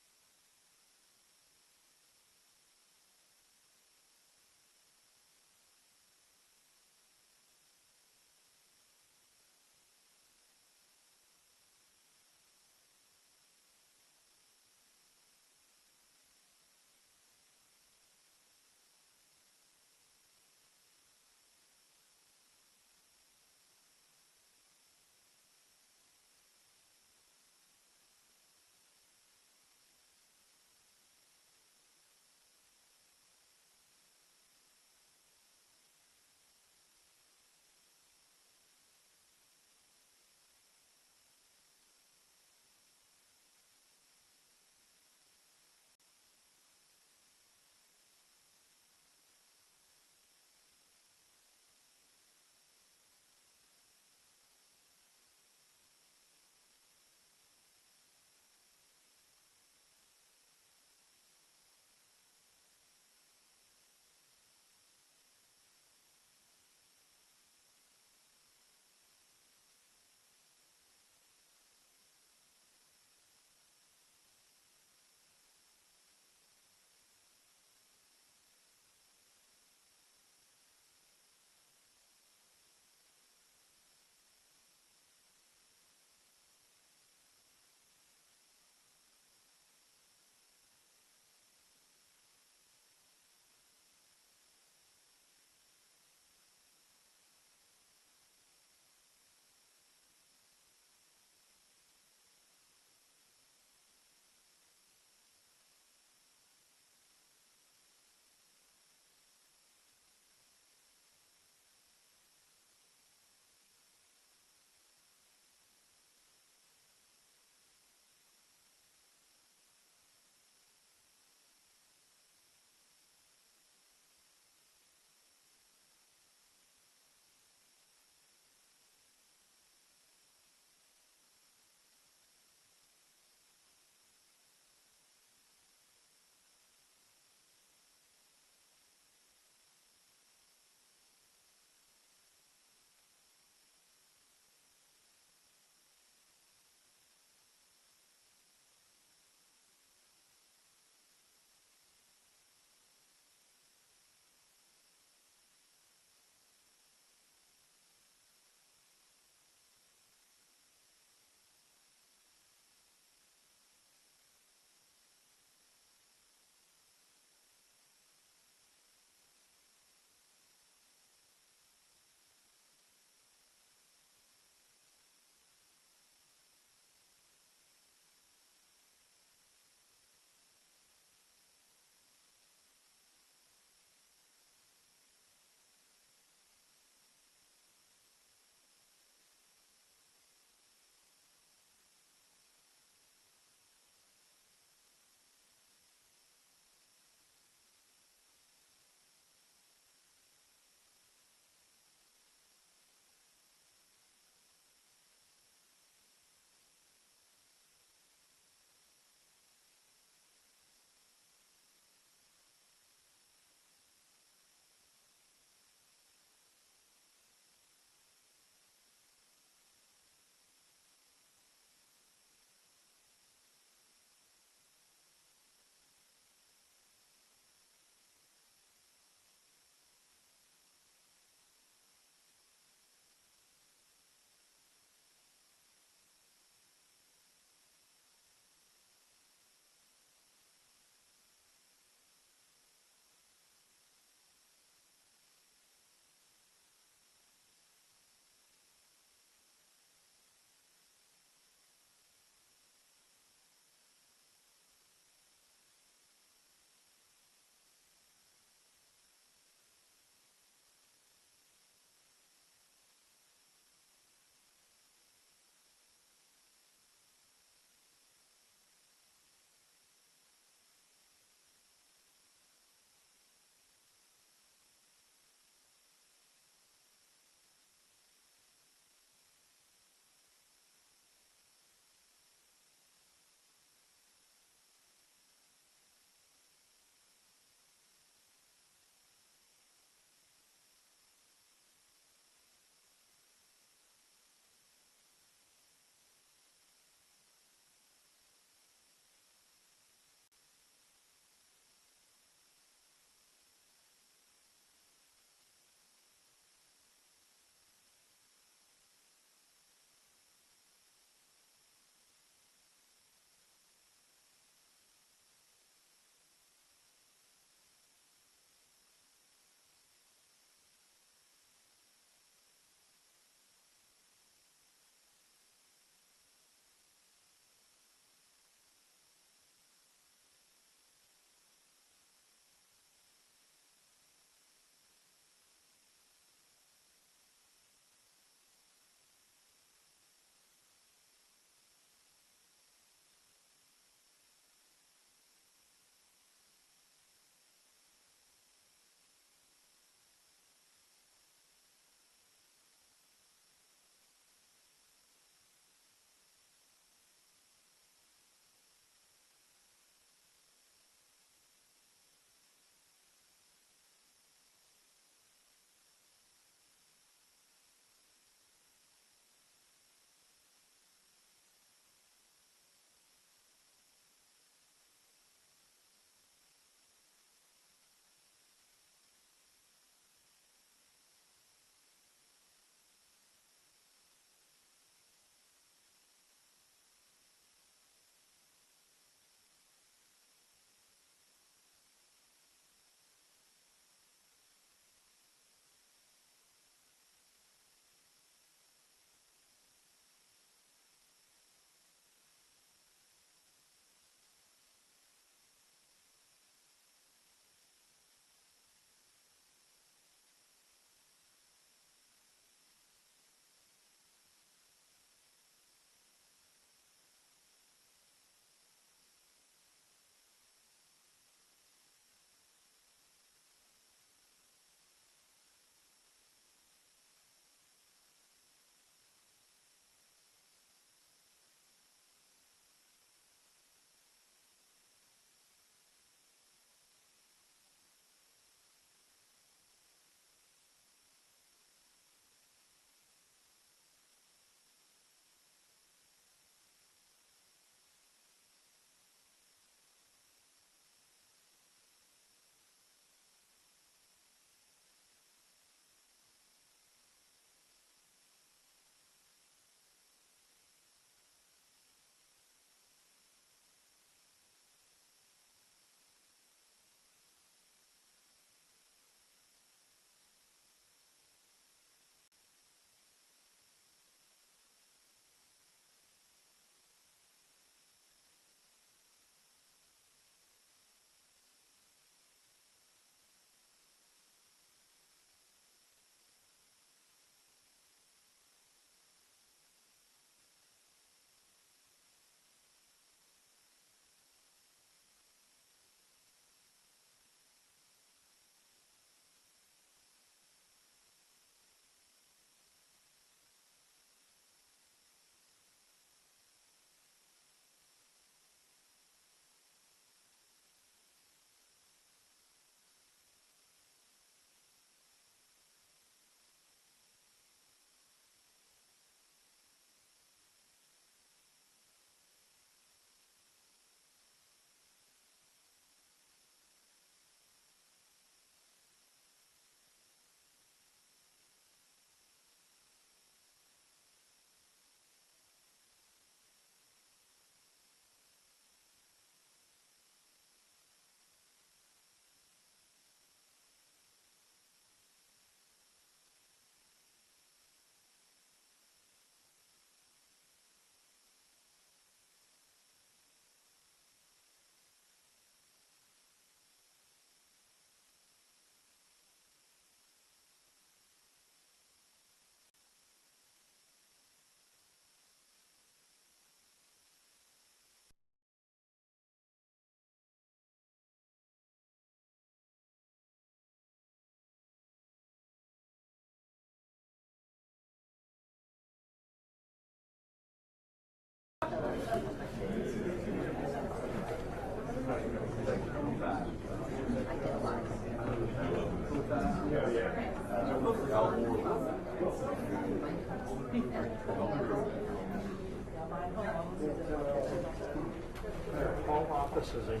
offices in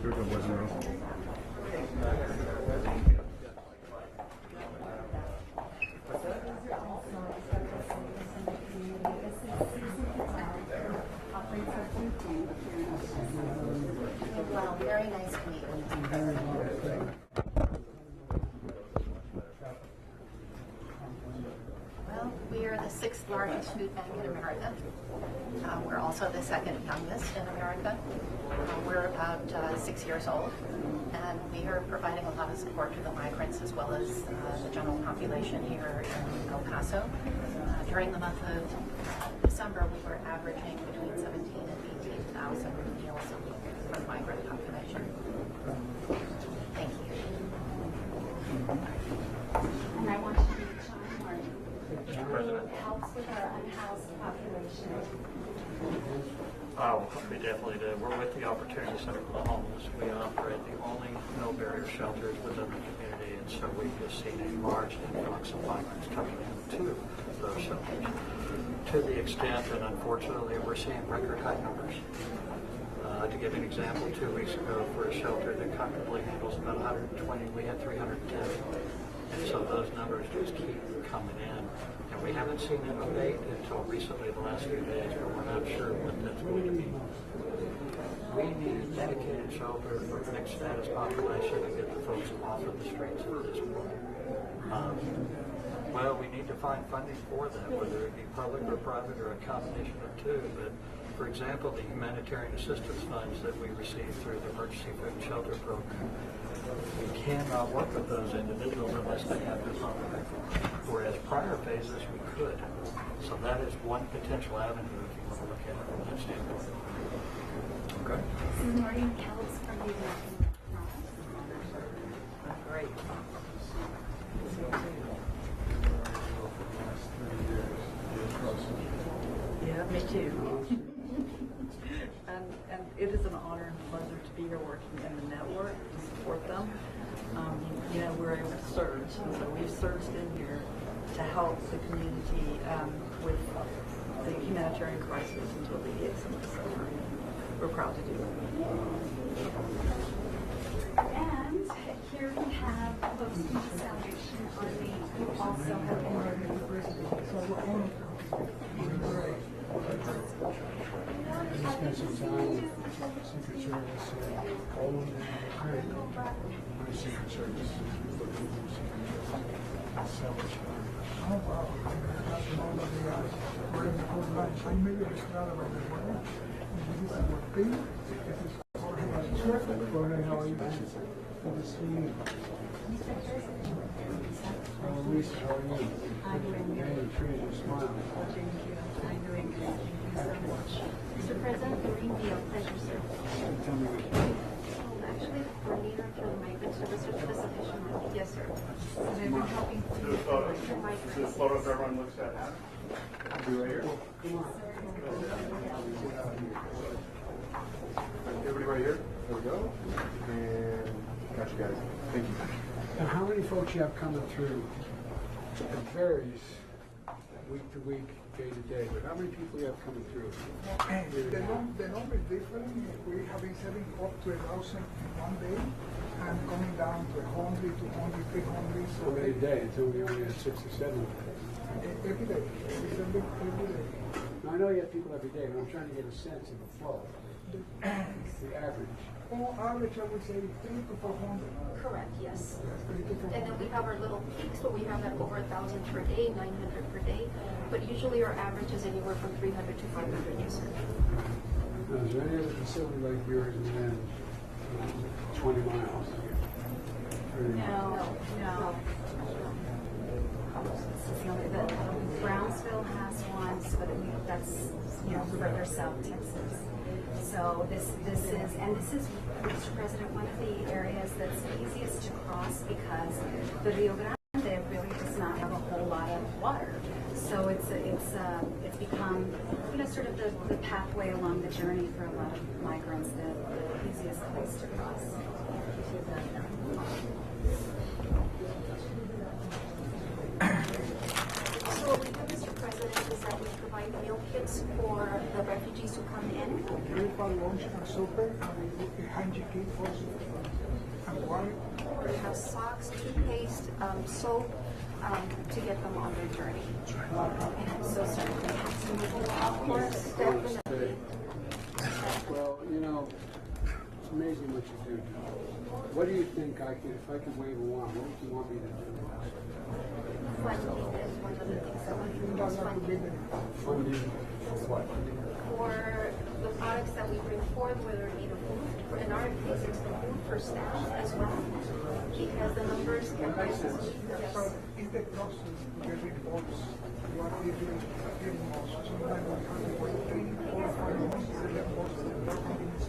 Well, very nice to meet you. Well, we are the 6th largest food bank in America. We're also the 2nd youngest in America. We're about 6 years old, and we are providing a lot of support to the migrants as well as the general population here in El Paso. During the month of December, we were averaging between 17 and 18,000 meals a week for the migrant population. Thank you. And I want you to meet John Martin, who helps with our unhoused population. We definitely do. We're with the Opportunity Center for the Homeless. We operate the only no-barrier shelters within the community, and so we've just seen a large influx of migrants coming into those shelters, to the extent that unfortunately we're seeing record high numbers. To give an example, 2 weeks ago for a shelter that comfortably handles about 120, we had 310. And so those numbers just keep coming in. And we haven't seen it abate until recently, the last few days, but we're not sure what that's going to mean. We need dedicated shelter for the mixed status population to get the folks off of the streets at this point. Well, we need to find funding for that, whether it be public or private or a combination of two. But for example, the humanitarian assistance funds that we receive through the Emergency Food and Shelter Program, we cannot work with those individuals unless they have this on record. Whereas prior phases we could. So that is one potential avenue if you want to look at it from that standpoint. Okay. This is Maureen Kells from the American Red Cross. Great. Yeah, me too. And it is an honor and pleasure to be here working in the network to support them. You know, we're able to surge, and so we've surged in here to help the community with the humanitarian crisis and to alleviate some of the suffering. We're proud to do it. And here we have folks from the Salvation Army who also have been working. Spend some time with Secret Service, all of them are great. My Secret Service, Salvation Army. Oh, wow. Maybe I forgot about that one. This is what big. Terrific. How are you? Good to see you. Lisa, how are you? I'm doing good. Hey, trees are smiling. Thank you. I'm doing good. Thank you so much. Mr. President, Maureen Beal, pleasure, sir. Tell me what. Actually, the coordinator for the migrant service or participation. Yes, sir. And I've been helping Do a photo if everyone looks at that. You right here? Come on. Everybody right here? There we go. And got you guys. Thank you. Now, how many folks you have coming through? It varies week to week, day to day, but how many people you have coming through? The number is different. We have been selling up to 1,000 in one day and coming down to 100, 200, 300. How many a day until we only had 6 or 7? Every day. We sell it every day. Now, I know you have people every day, but I'm trying to get a sense of the flow. The average. On average, I would say 300 to 400. Correct, yes. 300 to 400. And then we have our little peaks, but we have at over 1,000 per day, 900 per day. But usually our average is anywhere from 300 to 500 users. Now, is there any other facility like yours within 20 miles? No. Brownsville has one, but that's further south Texas. So this is, Mr. President, one of the areas that's the easiest to cross because the Rio Grande really does not have a whole lot of water. So it's become sort of the pathway along the journey for a lot of migrants, the easiest place to cross. So what we do, Mr. President, is that we provide meal kits for the refugees who come in. lunch and supper, and we hand you gift also, and water. We have socks, toothpaste, soap, to get them on their journey. So certainly, of course, definitely. Well, you know, it's amazing what you do. What do you think if I could wave a wand, what would you want me to do? Funding is one of the things that we do. Funding what? For the products that we bring forth, whether it be the food, in our case, it's the food for staff as well, because the numbers can rise. So is the process to get reports, what is getting most? Sometimes we have to wait 3, 4, 5 months to get reports to the documents.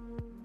you.